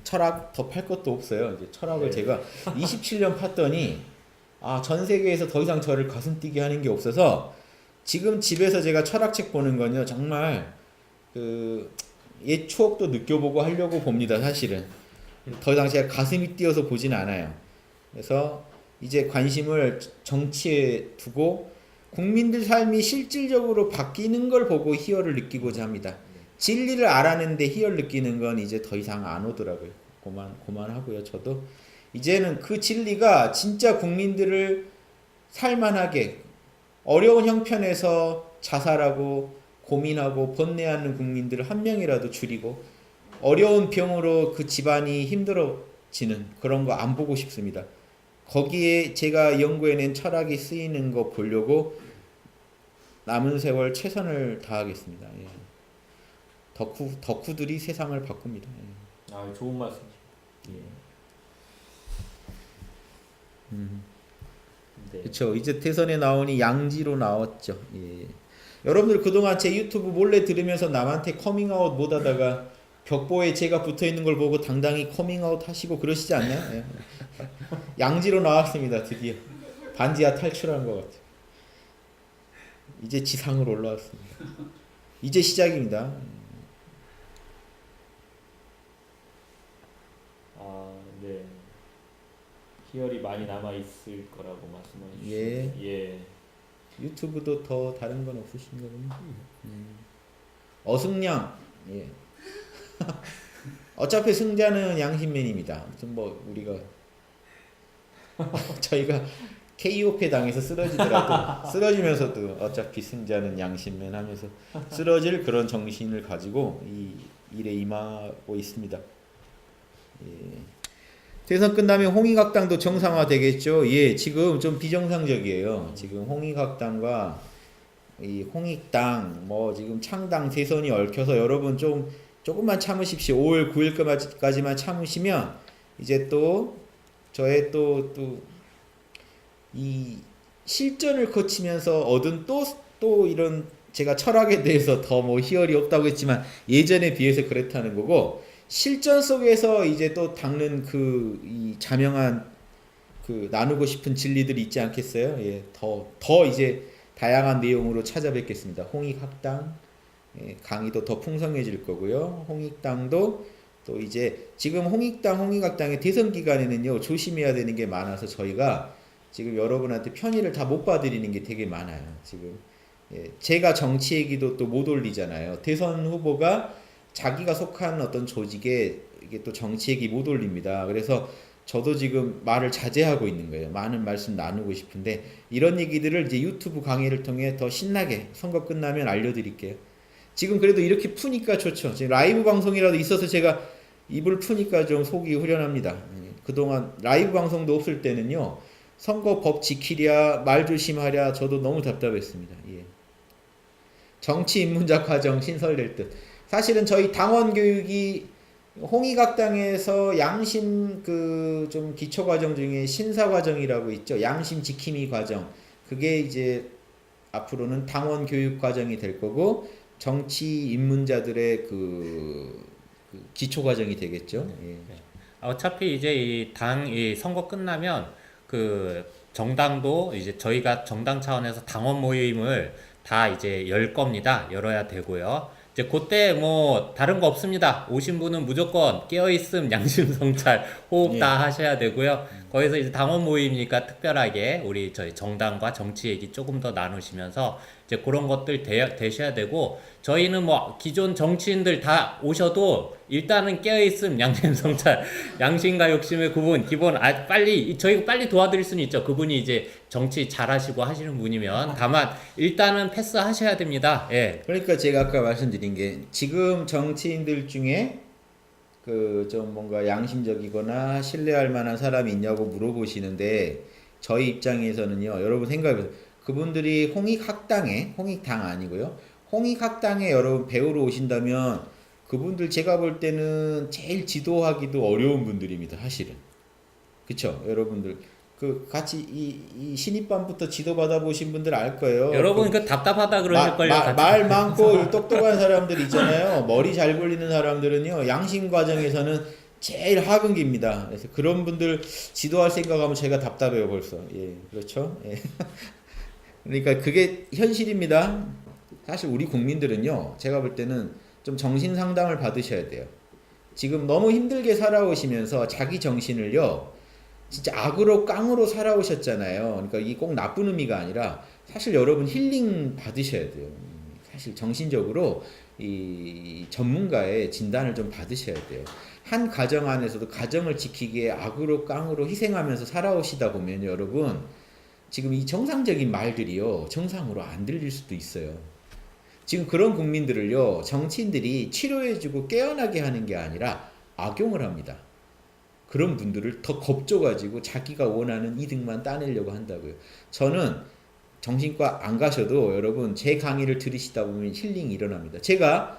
S1: 철학 더 팔 것도 없어요. 이제 철학을 제가 27년 팠더니 전 세계에서 더 이상 저를 가슴 뛰게 하는 게 없어서 지금 집에서 제가 철학책 보는 건요, 정말 옛 추억도 느껴보고 하려고 봅니다. 사실은 더 이상 제가 가슴이 뛰어서 보진 않아요. 그래서 이제 관심을 정치에 두고 국민들 삶이 실질적으로 바뀌는 걸 보고 희열을 느끼고자 합니다. 진리를 알아내는데 희열 느끼는 건 이제 더 이상 안 오더라고요. 그만하고요. 저도 이제는 그 진리가 진짜 국민들을 살만하게, 어려운 형편에서 자살하고 고민하고 번뇌하는 국민들을 한 명이라도 줄이고 어려운 병으로 그 집안이 힘들어지는 그런 거 안 보고 싶습니다. 거기에 제가 연구해낸 철학이 쓰이는 거 보려고 남은 세월 최선을 다하겠습니다. 예. 덕후들이 세상을 바꿉니다. 예.
S3: 좋은 말씀.
S1: 예.
S3: 네.
S1: 그렇죠. 이제 대선에 나오니 양지로 나왔죠. 예. 여러분들 그동안 제 유튜브 몰래 들으면서 남한테 커밍아웃 못하다가 벽보에 제가 붙어있는 걸 보고 당당히 커밍아웃 하시고 그러시지 않나요? 예. 양지로 나왔습니다. 드디어 반지하 탈출한 것 같아요. 이제 지상으로 올라왔습니다. 이제 시작입니다.
S3: 네. 희열이 많이 남아 있을 거라고 말씀해 주시죠. 예.
S1: 유튜브도 더 다른 건 없으신가 보네. 어승량. 예. 어차피 승자는 양심맨입니다. 아무튼 뭐 우리가 저희가 KO패 당해서 쓰러지더라도 쓰러지면서도 어차피 승자는 양심맨 하면서 쓰러질 그런 정신을 가지고 이 일에 임하고 있습니다. 예. 대선 끝나면 홍익학당도 정상화 되겠죠. 예, 지금 좀 비정상적이에요. 지금 홍익학당과 이 홍익당 뭐 지금 창당 대선이 얽혀서 여러분 조금만 참으십시오. 5월 9일까지만 참으시면 이제 또 저의 또 이 실전을 거치면서 얻은 또 이런 제가 철학에 대해서 더 뭐 희열이 없다고 했지만 예전에 비해서 그렇다는 거고 실전 속에서 이제 또 닦는 그 이 자명한 그 나누고 싶은 진리들이 있지 않겠어요? 예, 더 이제 다양한 내용으로 찾아뵙겠습니다. 홍익학당 강의도 더 풍성해질 거고요. 홍익당도 또 이제 지금 홍익학당의 대선 기간에는요 조심해야 되는 게 많아서 저희가 지금 여러분한테 편의를 다 못 봐드리는 게 되게 많아요. 지금 제가 정치 얘기도 또 못 올리잖아요. 대선 후보가 자기가 속한 어떤 조직에 이게 또 정치 얘기 못 올립니다. 그래서 저도 지금 말을 자제하고 있는 거예요. 많은 말씀 나누고 싶은데 이런 얘기들을 이제 유튜브 강의를 통해 더 신나게 선거 끝나면 알려드릴게요. 지금 그래도 이렇게 푸니까 좋죠. 지금 라이브 방송이라도 있어서 제가 입을 푸니까 좀 속이 후련합니다. 그동안 라이브 방송도 없을 때는요. 선거법 지키랴 말 조심하랴 저도 너무 답답했습니다. 예. 정치 입문자 과정 신설될 듯. 사실은 저희 당원 교육이 홍익학당에서 양심 그 좀 기초 과정 중에 신사 과정이라고 있죠. 양심 지킴이 과정. 그게 이제 앞으로는 당원 교육 과정이 될 거고 정치 입문자들의 그 기초 과정이 되겠죠. 예.
S2: 어차피 이제 이 선거 끝나면 그 정당도 이제 저희가 정당 차원에서 당원 모임을 다 이제 열 겁니다. 열어야 되고요. 이제 그때 뭐 다른 거 없습니다. 오신 분은 무조건 깨어있음, 양심 성찰, 호흡 다 하셔야 되고요. 거기서 이제 당원 모임이니까 특별하게 우리 저희 정당과 정치 얘기 조금 더 나누시면서 이제 그런 것들 되셔야 되고 저희는 뭐 기존 정치인들 다 오셔도 일단은 깨어있음, 양심 성찰, 양심과 욕심의 구분 기본 빨리 저희가 빨리 도와드릴 수는 있죠. 그분이 이제 정치 잘하시고 하시는 분이면 다만 일단은 패스하셔야 됩니다. 예.
S1: 그러니까 제가 아까 말씀드린 게 지금 정치인들 중에 그 좀 뭔가 양심적이거나 신뢰할 만한 사람이 있냐고 물어보시는데 저희 입장에서는요. 여러분 생각해보세요. 그분들이 홍익당 아니고요. 홍익학당에 여러분 배우러 오신다면 그분들 제가 볼 때는 제일 지도하기도 어려운 분들입니다. 사실은. 그쵸? 여러분들 그 같이 이 신입반부터 지도받아 보신 분들 알 거예요.
S2: 여러분 그 답답하다 그러실걸요.
S1: 말 많고 똑똑한 사람들 있잖아요. 머리 잘 굴리는 사람들은요. 양심 과정에서는 제일 하근기입니다. 그래서 그런 분들 지도할 생각하면 제가 답답해요 벌써. 예, 그렇죠. 예. 그러니까 그게 현실입니다. 사실 우리 국민들은요. 제가 볼 때는 좀 정신 상담을 받으셔야 돼요. 지금 너무 힘들게 살아오시면서 자기 정신을요. 진짜 악으로 깡으로 살아오셨잖아요. 그러니까 이게 꼭 나쁜 의미가 아니라 사실 여러분 힐링 받으셔야 돼요. 사실 정신적으로 이 전문가의 진단을 좀 받으셔야 돼요. 한 가정 안에서도 가정을 지키기에 악으로 깡으로 희생하면서 살아오시다 보면 여러분 지금 이 정상적인 말들이요. 정상으로 안 들릴 수도 있어요. 지금 그런 국민들을요. 정치인들이 치료해주고 깨어나게 하는 게 아니라 악용을 합니다. 그런 분들을 더 겁줘가지고 자기가 원하는 이득만 따내려고 한다고요. 저는 정신과 안 가셔도 여러분 제 강의를 들으시다 보면 힐링이 일어납니다. 제가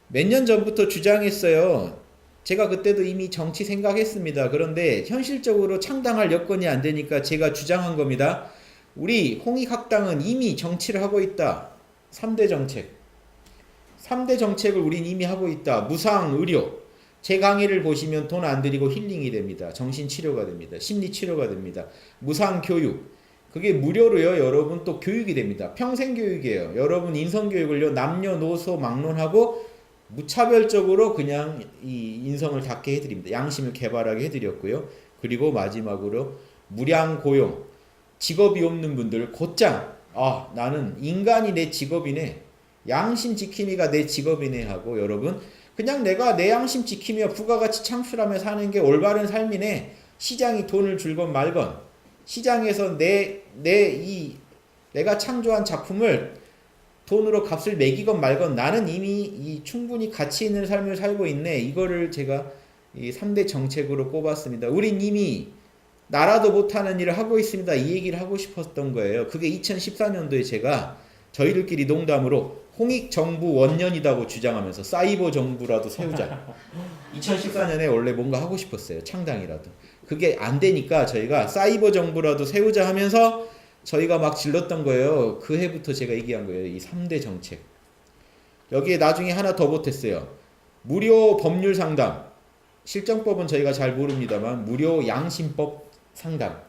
S1: 몇 년 전부터 주장했어요. 제가 그때도 이미 정치 생각했습니다. 그런데 현실적으로 창당할 여건이 안 되니까 제가 주장한 겁니다. 우리 홍익학당은 이미 정치를 하고 있다. 3대 정책. 3대 정책을 우린 이미 하고 있다. 무상 의료. 제 강의를 보시면 돈 안 들이고 힐링이 됩니다. 정신치료가 됩니다. 심리치료가 됩니다. 무상 교육. 그게 무료로요. 여러분 또 교육이 됩니다. 평생 교육이에요. 여러분 인성교육을요. 남녀노소 막론하고 무차별적으로 그냥 이 인성을 닦게 해드립니다. 양심을 개발하게 해드렸고요. 그리고 마지막으로 무량고용. 직업이 없는 분들 곧장 나는 인간이 내 직업이네. 양심 지킴이가 내 직업이네 하고 여러분 그냥 내가 내 양심 지키며 부가가치 창출하며 사는 게 올바른 삶이네. 시장이 돈을 줄건 말건 시장에서 내가 창조한 작품을 돈으로 값을 매기건 말건 나는 이미 이 충분히 가치 있는 삶을 살고 있네. 이거를 제가 이 3대 정책으로 꼽았습니다. 우린 이미 나라도 못하는 일을 하고 있습니다. 이 얘기를 하고 싶었던 거예요. 그게 2014년도에 제가 저희들끼리 농담으로 홍익정부 원년이라고 주장하면서 사이버 정부라도 세우자. 2014년에 원래 뭔가 하고 싶었어요. 창당이라도. 그게 안 되니까 저희가 사이버 정부라도 세우자 하면서 저희가 막 질렀던 거예요. 그 해부터 제가 얘기한 거예요. 이 3대 정책. 여기에 나중에 하나 더 보탰어요. 무료 법률 상담. 실정법은 저희가 잘 모릅니다만 무료 양심법 상담.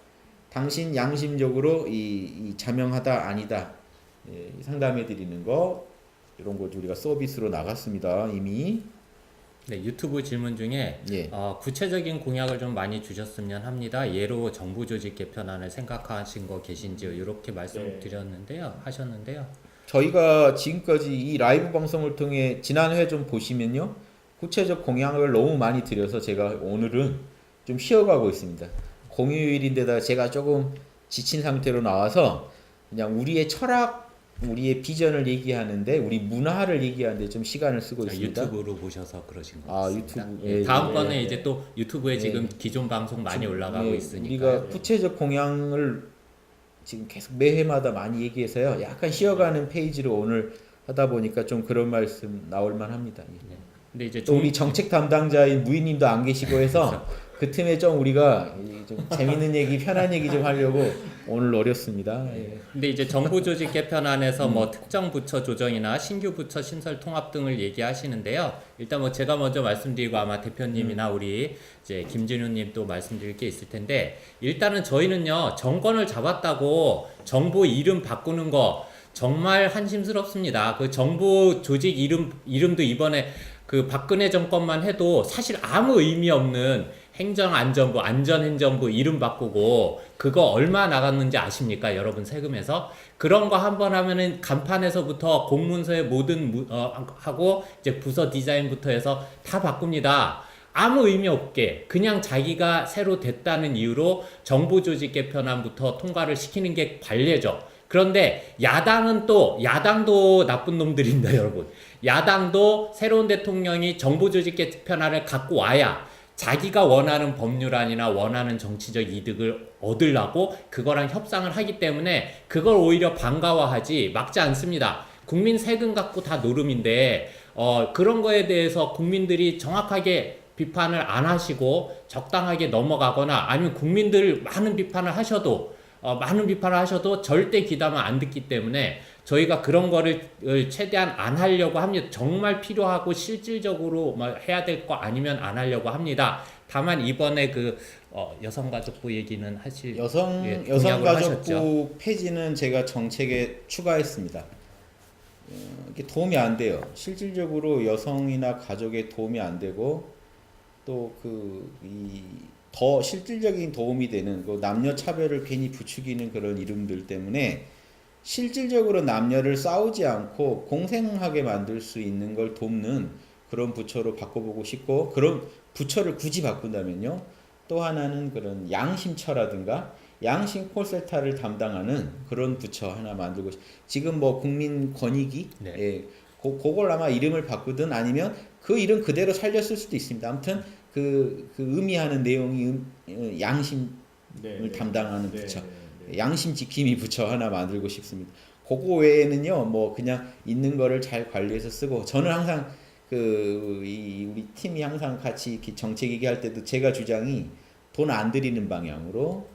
S1: 당신 양심적으로 이 자명하다 아니다 상담해 드리는 거 이런 거 우리가 서비스로 나갔습니다. 이미.
S2: 네, 유튜브 질문 중에
S1: 예.
S2: 구체적인 공약을 좀 많이 주셨으면 합니다. 예로 정부 조직 개편안을 생각하신 거 계신지요? 이렇게 말씀드렸는데요. 하셨는데요.
S1: 저희가 지금까지 이 라이브 방송을 통해 지난 회 좀 보시면요. 구체적 공약을 너무 많이 드려서 제가 오늘은 좀 쉬어가고 있습니다. 공휴일인데다 제가 조금 지친 상태로 나와서 그냥 우리의 철학, 우리의 비전을 얘기하는데 우리 문화를 얘기하는데 좀 시간을 쓰고 있습니다.
S2: 유튜브로 보셔서 그러신 것
S1: 아,
S2: 같습니다.
S1: 유튜브.
S2: 예,
S1: 예,
S2: 다음번에
S1: 예,
S2: 이제 또 유튜브에
S1: 예.
S2: 지금 기존 방송 많이 올라가고
S1: 네,
S2: 있으니까
S1: 우리가 구체적 공약을 지금 계속 매회마다 많이 얘기해서요. 약간 쉬어가는 페이지로 오늘 하다 보니까 좀 그런 말씀 나올 만합니다. 예.
S2: 근데 이제
S1: 또 우리 정책 담당자인 무희님도 안 계시고 해서 그 틈에 좀 우리가 좀 재밌는 얘기, 편한 얘기 좀 하려고 오늘 노렸습니다. 예.
S2: 근데 이제 정부 조직 개편안에서 뭐 특정 부처 조정이나 신규 부처 신설 통합 등을 얘기하시는데요. 일단 뭐 제가 먼저 말씀드리고 아마 대표님이나 우리 이제 김진우님 또 말씀드릴 게 있을 텐데 일단은 저희는요 정권을 잡았다고 정부 이름 바꾸는 거 정말 한심스럽습니다. 그 정부 조직 이름도 이번에 그 박근혜 정권만 해도 사실 아무 의미 없는 행정안전부, 안전행정부 이름 바꾸고 그거 얼마 나갔는지 아십니까? 여러분 세금에서 그런 거 한번 하면은 간판에서부터 공문서의 모든 하고 이제 부서 디자인부터 해서 다 바꿉니다. 아무 의미 없게 그냥 자기가 새로 됐다는 이유로 정부 조직 개편안부터 통과를 시키는 게 관례죠. 그런데 야당도 나쁜 놈들입니다, 여러분. 야당도 새로운 대통령이 정부 조직 개편안을 갖고 와야 자기가 원하는 법률안이나 원하는 정치적 이득을 얻으려고 그거랑 협상을 하기 때문에 그걸 오히려 반가워하지 막지 않습니다. 국민 세금 갖고 다 노름인데 그런 거에 대해서 국민들이 정확하게 비판을 안 하시고 적당하게 넘어가거나 아니면 국민들 많은 비판을 하셔도 절대 귀담아 안 듣기 때문에 저희가 그런 거를 최대한 안 하려고 합니다. 정말 필요하고 실질적으로 해야 될 거 아니면 안 하려고 합니다. 다만 이번에 그 여성가족부 얘기는 하실 공약을
S1: 여성가족부
S2: 하셨죠.
S1: 폐지는 제가 정책에 추가했습니다. 이게 도움이 안 돼요. 실질적으로 여성이나 가족에 도움이 안 되고 또 더 실질적인 도움이 되는 그 남녀 차별을 괜히 부추기는 그런 이름들 때문에 실질적으로 남녀를 싸우지 않고 공생하게 만들 수 있는 걸 돕는 그런 부처로 바꿔보고 싶고 그런 부처를 굳이 바꾼다면요. 또 하나는 그런 양심처라든가 양심 콜센터를 담당하는 그런 부처 하나 만들고 지금 뭐 국민권익위
S2: 네.
S1: 예, 그걸 아마 이름을 바꾸든 아니면 그 이름 그대로 살렸을 수도 있습니다. 아무튼 그 의미하는 내용이 양심을 담당하는 부처, 양심 지킴이 부처 하나 만들고 싶습니다. 그거 외에는요, 뭐 그냥 있는 거를 잘 관리해서 쓰고 저는 항상 우리 팀이 항상 같이 이렇게 정책 얘기할 때도 제가 주장이 돈 안 들이는 방향으로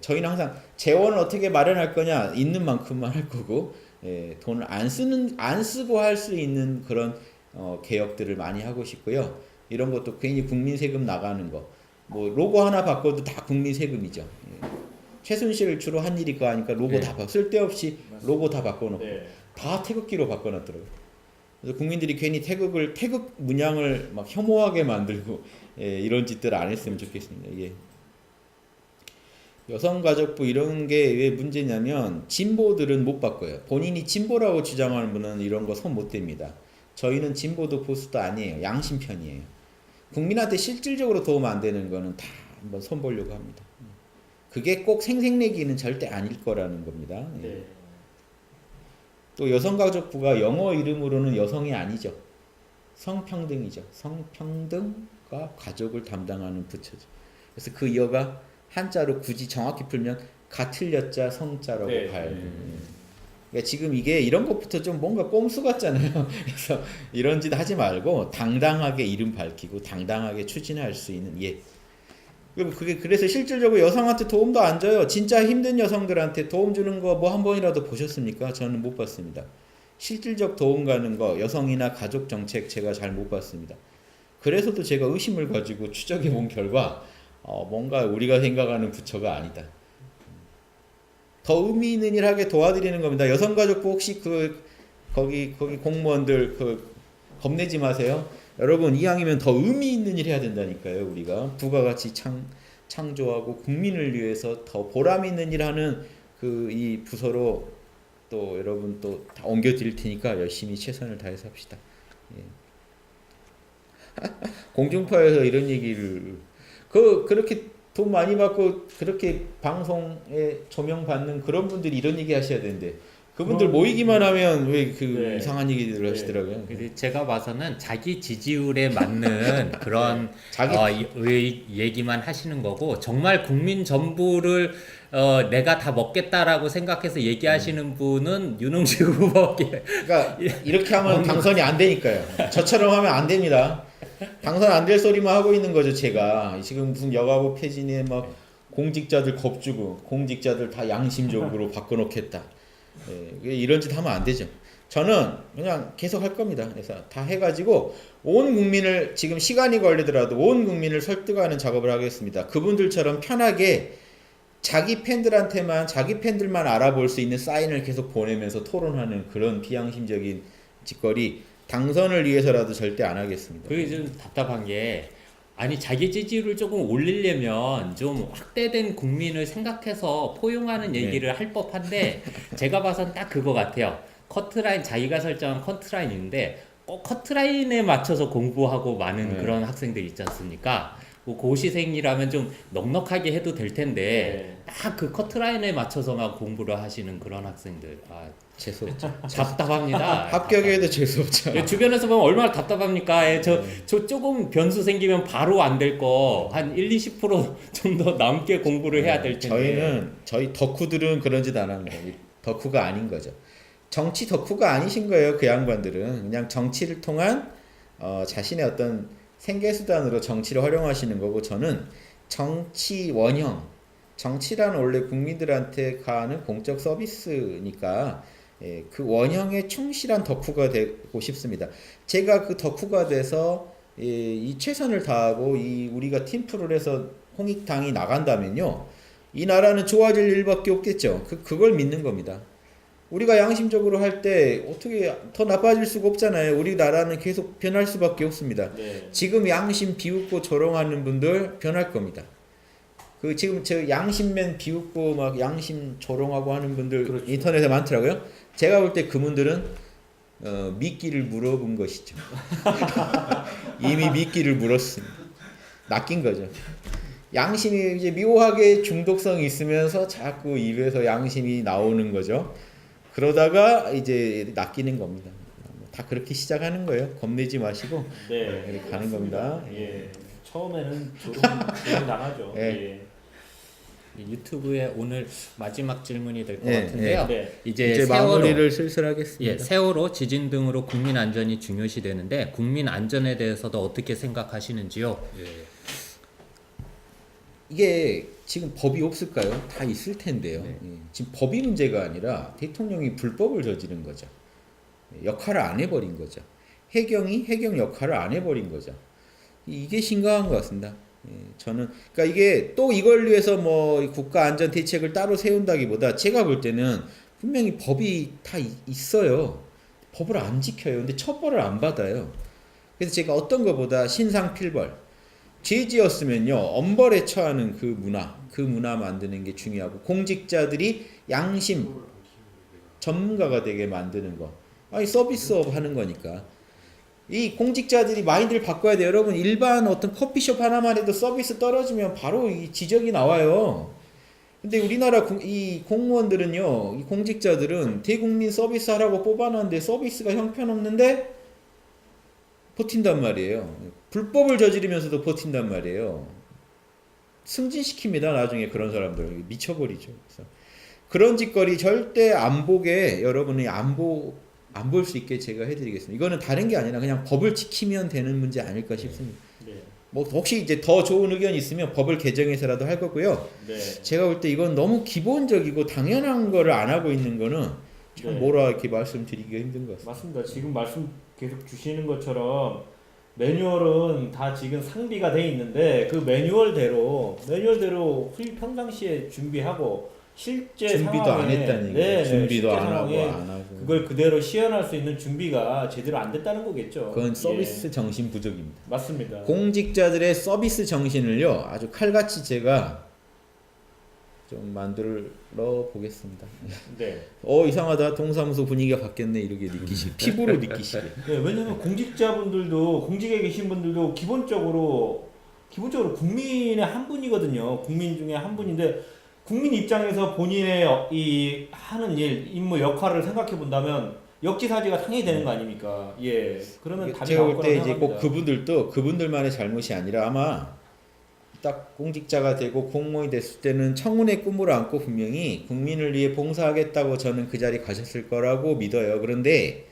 S1: 저희는 항상 재원을 어떻게 마련할 거냐 있는 만큼만 할 거고 돈을 안 쓰고 할 수 있는 그런 개혁들을 많이 하고 싶고요. 이런 것도 괜히 국민 세금 나가는 거. 뭐 로고 하나 바꿔도 다 국민 세금이죠. 최순실 주로 한 일이 그거 하니까 로고 다 쓸데없이 로고 다 바꿔놓고 다 태극기로 바꿔놨더라고요. 그래서 국민들이 괜히 태극 문양을 막 혐오하게 만들고 이런 짓들 안 했으면 좋겠습니다. 이게 여성가족부 이런 게 왜 문제냐면 진보들은 못 바꿔요. 본인이 진보라고 주장하는 분은 이런 거 손 못 댑니다. 저희는 진보도 보수도 아니에요. 양심편이에요. 국민한테 실질적으로 도움 안 되는 거는 다 한번 손 보려고 합니다. 그게 꼭 생색내기는 절대 아닐 거라는 겁니다.
S3: 네.
S1: 또 여성가족부가 영어 이름으로는 여성이 아니죠. 성평등이죠. 성평등과 가족을 담당하는 부처죠. 그래서 그 여가 한자로 굳이 정확히 풀면 가틀렸자 성자라고 봐야 돼요. 그러니까 지금 이게 이런 것부터 좀 뭔가 꼼수 같잖아요. 그래서 이런 짓 하지 말고 당당하게 이름 밝히고 당당하게 추진할 수 있는 그래서 실질적으로 여성한테 도움도 안 줘요. 진짜 힘든 여성들한테 도움 주는 거 뭐 한 번이라도 보셨습니까? 저는 못 봤습니다. 실질적 도움 가는 거 여성이나 가족 정책 제가 잘 못 봤습니다. 그래서도 제가 의심을 가지고 추적해 본 결과 뭔가 우리가 생각하는 부처가 아니다. 더 의미 있는 일 하게 도와드리는 겁니다. 여성가족부 혹시 거기 공무원들 겁내지 마세요. 여러분 이왕이면 더 의미 있는 일 해야 된다니까요. 우리가 부가가치 창조하고 국민을 위해서 더 보람 있는 일 하는 이 부서로 또 여러분 또 다 옮겨드릴 테니까 열심히 최선을 다해서 합시다. 예. 공중파에서 이런 얘기를 그렇게 돈 많이 받고 그렇게 방송에 조명받는 그런 분들이 이런 얘기 하셔야 되는데 그분들 모이기만 하면 왜
S3: 네.
S1: 이상한 얘기들을
S3: 네.
S1: 하시더라고요.
S2: 근데 제가 봐서는 자기 지지율에 맞는 그런 얘기만 하시는 거고 정말 국민 전부를 내가 다 먹겠다라고 생각해서 얘기하시는 분은 윤홍식 후보밖에.
S1: 그러니까 이렇게 하면 당선이 안 되니까요. 저처럼 하면 안 됩니다. 당선 안 될 소리만 하고 있는 거죠. 제가 지금 무슨 여가부 폐진에 막 공직자들 겁주고 공직자들 다 양심적으로 바꿔놓겠다. 예, 이런 짓 하면 안 되죠. 저는 그냥 계속 할 겁니다. 그래서 다 해가지고 온 국민을 지금 시간이 걸리더라도 온 국민을 설득하는 작업을 하겠습니다. 그분들처럼 편하게 자기 팬들한테만 자기 팬들만 알아볼 수 있는 사인을 계속 보내면서 토론하는 그런 비양심적인 짓거리 당선을 위해서라도 절대 안 하겠습니다.
S2: 그게 좀 답답한 게 아니 자기 지지율을 조금 올리려면 좀 확대된 국민을 생각해서 포용하는 얘기를 할 법한데 제가 봐선 딱 그거 같아요. 커트라인 자기가 설정한 커트라인인데 꼭 커트라인에 맞춰서 공부하고 많은 그런 학생들 있지 않습니까? 뭐 고시생이라면 좀 넉넉하게 해도 될 텐데 딱 그 커트라인에 맞춰서만 공부를 하시는 그런 학생들
S1: 재수없죠.
S2: 답답합니다.
S1: 합격해도 재수없죠.
S2: 주변에서 보면 얼마나 답답합니까? 저 조금 변수 생기면 바로 안 될 거 한 1-20% 좀 더 남게 공부를 해야 될 텐데.
S1: 저희 덕후들은 그런 짓 안 합니다. 덕후가 아닌 거죠. 정치 덕후가 아니신 거예요. 그 양반들은 그냥 정치를 통한 자신의 어떤 생계수단으로 정치를 활용하시는 거고 저는 정치 원형 정치란 원래 국민들한테 가는 공적 서비스니까 그 원형에 충실한 덕후가 되고 싶습니다. 제가 그 덕후가 돼서 이 최선을 다하고 우리가 팀플을 해서 홍익당이 나간다면요 이 나라는 좋아질 일밖에 없겠죠. 그걸 믿는 겁니다. 우리가 양심적으로 할 때 어떻게 더 나빠질 수가 없잖아요. 우리나라는 계속 변할 수밖에 없습니다. 지금 양심 비웃고 조롱하는 분들 변할 겁니다. 지금 저 양심맨 비웃고 막 양심 조롱하고 하는 분들 그렇죠. 인터넷에 많더라고요. 제가 볼 때 그분들은 미끼를 물어본 것이죠. 이미 미끼를 물었습니다. 낚인 거죠. 양심이 이제 묘하게 중독성이 있으면서 자꾸 입에서 양심이 나오는 거죠. 그러다가 이제 낚이는 겁니다. 다 그렇게 시작하는 거예요. 겁내지 마시고 이렇게 가는 겁니다.
S3: 예. 처음에는 조롱 당하죠. 예.
S2: 유튜브에 오늘 마지막 질문이 될 것 같은데요.
S1: 이제 마무리를 슬슬 하겠습니다.
S2: 세월호 지진 등으로 국민 안전이 중요시 되는데 국민 안전에 대해서도 어떻게 생각하시는지요?
S1: 이게 지금 법이 없을까요? 다 있을 텐데요. 지금 법이 문제가 아니라 대통령이 불법을 저지른 거죠. 역할을 안 해버린 거죠. 해경이 해경 역할을 안 해버린 거죠. 이게 심각한 것 같습니다. 저는 그러니까 이게 또 이걸 위해서 뭐 국가 안전 대책을 따로 세운다기보다 제가 볼 때는 분명히 법이 다 있어요. 법을 안 지켜요. 근데 처벌을 안 받아요. 그래서 제가 어떤 것보다 신상필벌 죄 지었으면요 엄벌에 처하는 그 문화 만드는 게 중요하고 공직자들이 양심 전문가가 되게 만드는 거 서비스업 하는 거니까 이 공직자들이 마인드를 바꿔야 돼요. 여러분 일반 어떤 커피숍 하나만 해도 서비스 떨어지면 바로 이 지적이 나와요. 근데 우리나라 이 공무원들은요 이 공직자들은 대국민 서비스 하라고 뽑아놨는데 서비스가 형편없는데 버틴단 말이에요. 불법을 저지르면서도 버틴단 말이에요. 승진시킵니다. 나중에 그런 사람들 미쳐버리죠. 그래서 그런 짓거리 절대 안 보게 여러분이 안 볼 수 있게 제가 해드리겠습니다. 이거는 다른 게 아니라 그냥 법을 지키면 되는 문제 아닐까 싶습니다. 뭐 혹시 이제 더 좋은 의견이 있으면 법을 개정해서라도 할 거고요.
S3: 네.
S1: 제가 볼 때 이건 너무 기본적이고 당연한 거를 안 하고 있는 거는 참
S3: 네.
S1: 뭐라 이렇게 말씀드리기가 힘든 것 같습니다.
S3: 맞습니다. 지금 말씀 계속 주시는 것처럼 매뉴얼은 다 지금 상비가 돼 있는데 그 매뉴얼대로 후일 평상시에 준비하고 실제
S1: 준비도
S3: 상황에
S1: 안 했다는
S3: 네,
S1: 얘기예요.
S3: 네,
S1: 준비도
S3: 실제
S1: 안 하고
S3: 상황에
S1: 안 하고.
S3: 그걸 그대로 시연할 수 있는 준비가 제대로 안 됐다는 거겠죠.
S1: 그건
S3: 예,
S1: 서비스 정신 부족입니다.
S3: 맞습니다.
S1: 공직자들의 서비스 정신을요 아주 칼같이 제가 좀 만들어 보겠습니다.
S3: 네.
S1: 이상하다 동사무소 분위기가 바뀌었네 이렇게 느끼시 피부로 느끼시게.
S3: 네, 왜냐면 공직자분들도 공직에 계신 분들도 기본적으로 국민의 한 분이거든요. 국민 중에 한 분인데 국민 입장에서 본인의 이 하는 일, 임무, 역할을 생각해 본다면 역지사지가 당연히 되는 거 아닙니까? 예. 그러면 답이
S1: 제가
S3: 나올
S1: 볼 때
S3: 거라고
S1: 이제 꼭
S3: 생각합니다.
S1: 그분들도 그분들만의 잘못이 아니라 아마 딱 공직자가 되고 공무원이 됐을 때는 청운의 꿈을 안고 분명히 국민을 위해 봉사하겠다고 저는 그 자리 가셨을 거라고 믿어요. 그런데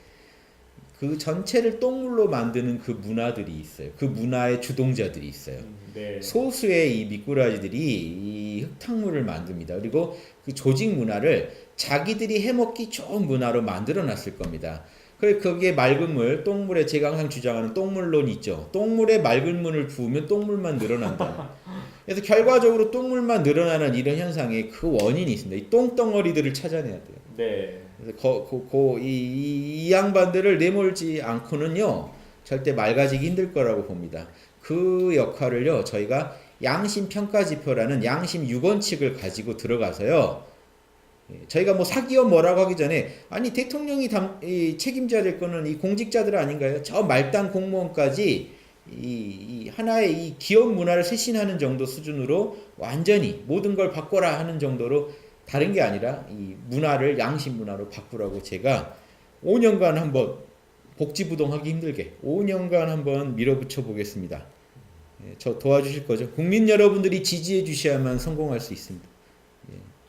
S1: 그 전체를 똥물로 만드는 그 문화들이 있어요. 그 문화의 주동자들이 있어요.
S3: 네.
S1: 소수의 이 미꾸라지들이 이 흙탕물을 만듭니다. 그리고 그 조직 문화를 자기들이 해먹기 좋은 문화로 만들어 놨을 겁니다. 그래 거기에 맑은 물, 똥물에 제가 항상 주장하는 똥물론 있죠. 똥물에 맑은 물을 부으면 똥물만 늘어난다. 그래서 결과적으로 똥물만 늘어나는 이런 현상에 그 원인이 있습니다. 이 똥덩어리들을 찾아내야 돼요.
S3: 네.
S1: 그래서 이 양반들을 내몰지 않고는요 절대 맑아지기 힘들 거라고 봅니다. 그 역할을요 저희가 양심 평가 지표라는 양심 6원칙을 가지고 들어가서요. 저희가 뭐 사기업 뭐라고 하기 전에 아니 대통령이 책임져야 될 거는 이 공직자들 아닌가요? 저 말단 공무원까지 이 하나의 이 기업 문화를 쇄신하는 정도 수준으로 완전히 모든 걸 바꿔라 하는 정도로 다른 게 아니라 이 문화를 양심 문화로 바꾸라고 제가 5년간 한번 복지부동하기 힘들게 5년간 한번 밀어붙여 보겠습니다. 저 도와주실 거죠? 국민 여러분들이 지지해 주셔야만 성공할 수 있습니다.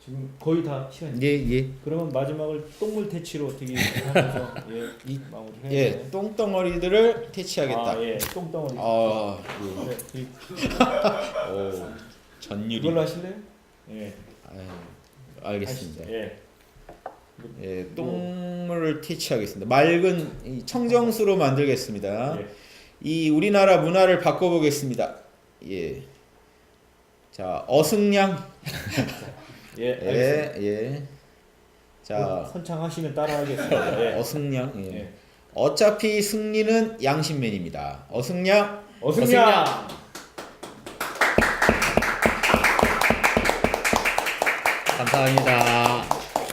S3: 지금 거의 다 시간이.
S1: 예.
S3: 그러면 마지막을 똥물 퇴치로 어떻게 하면서 마무리해야
S1: 예,
S3: 되나요?
S1: 똥덩어리들을 퇴치하겠다.
S3: 아, 예. 똥덩어리.
S1: 예.
S3: 네.
S1: 오, 전율이.
S3: 이걸로 하실래요? 예.
S1: 아유, 알겠습니다.
S3: 하시죠. 예.
S1: 예, 똥물을 퇴치하겠습니다. 맑은 이 청정수로 만들겠습니다.
S3: 예.
S1: 이 우리나라 문화를 바꿔보겠습니다. 예. 자, 어승량.
S3: 예. 알겠습니다.
S1: 예. 자,
S3: 선창하시면 따라하겠습니다. 예.
S1: 어승량. 예.
S3: 예.
S1: 어차피 승리는 양심맨입니다. 어승량.
S3: 어승량.
S2: 감사합니다.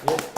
S3: 예.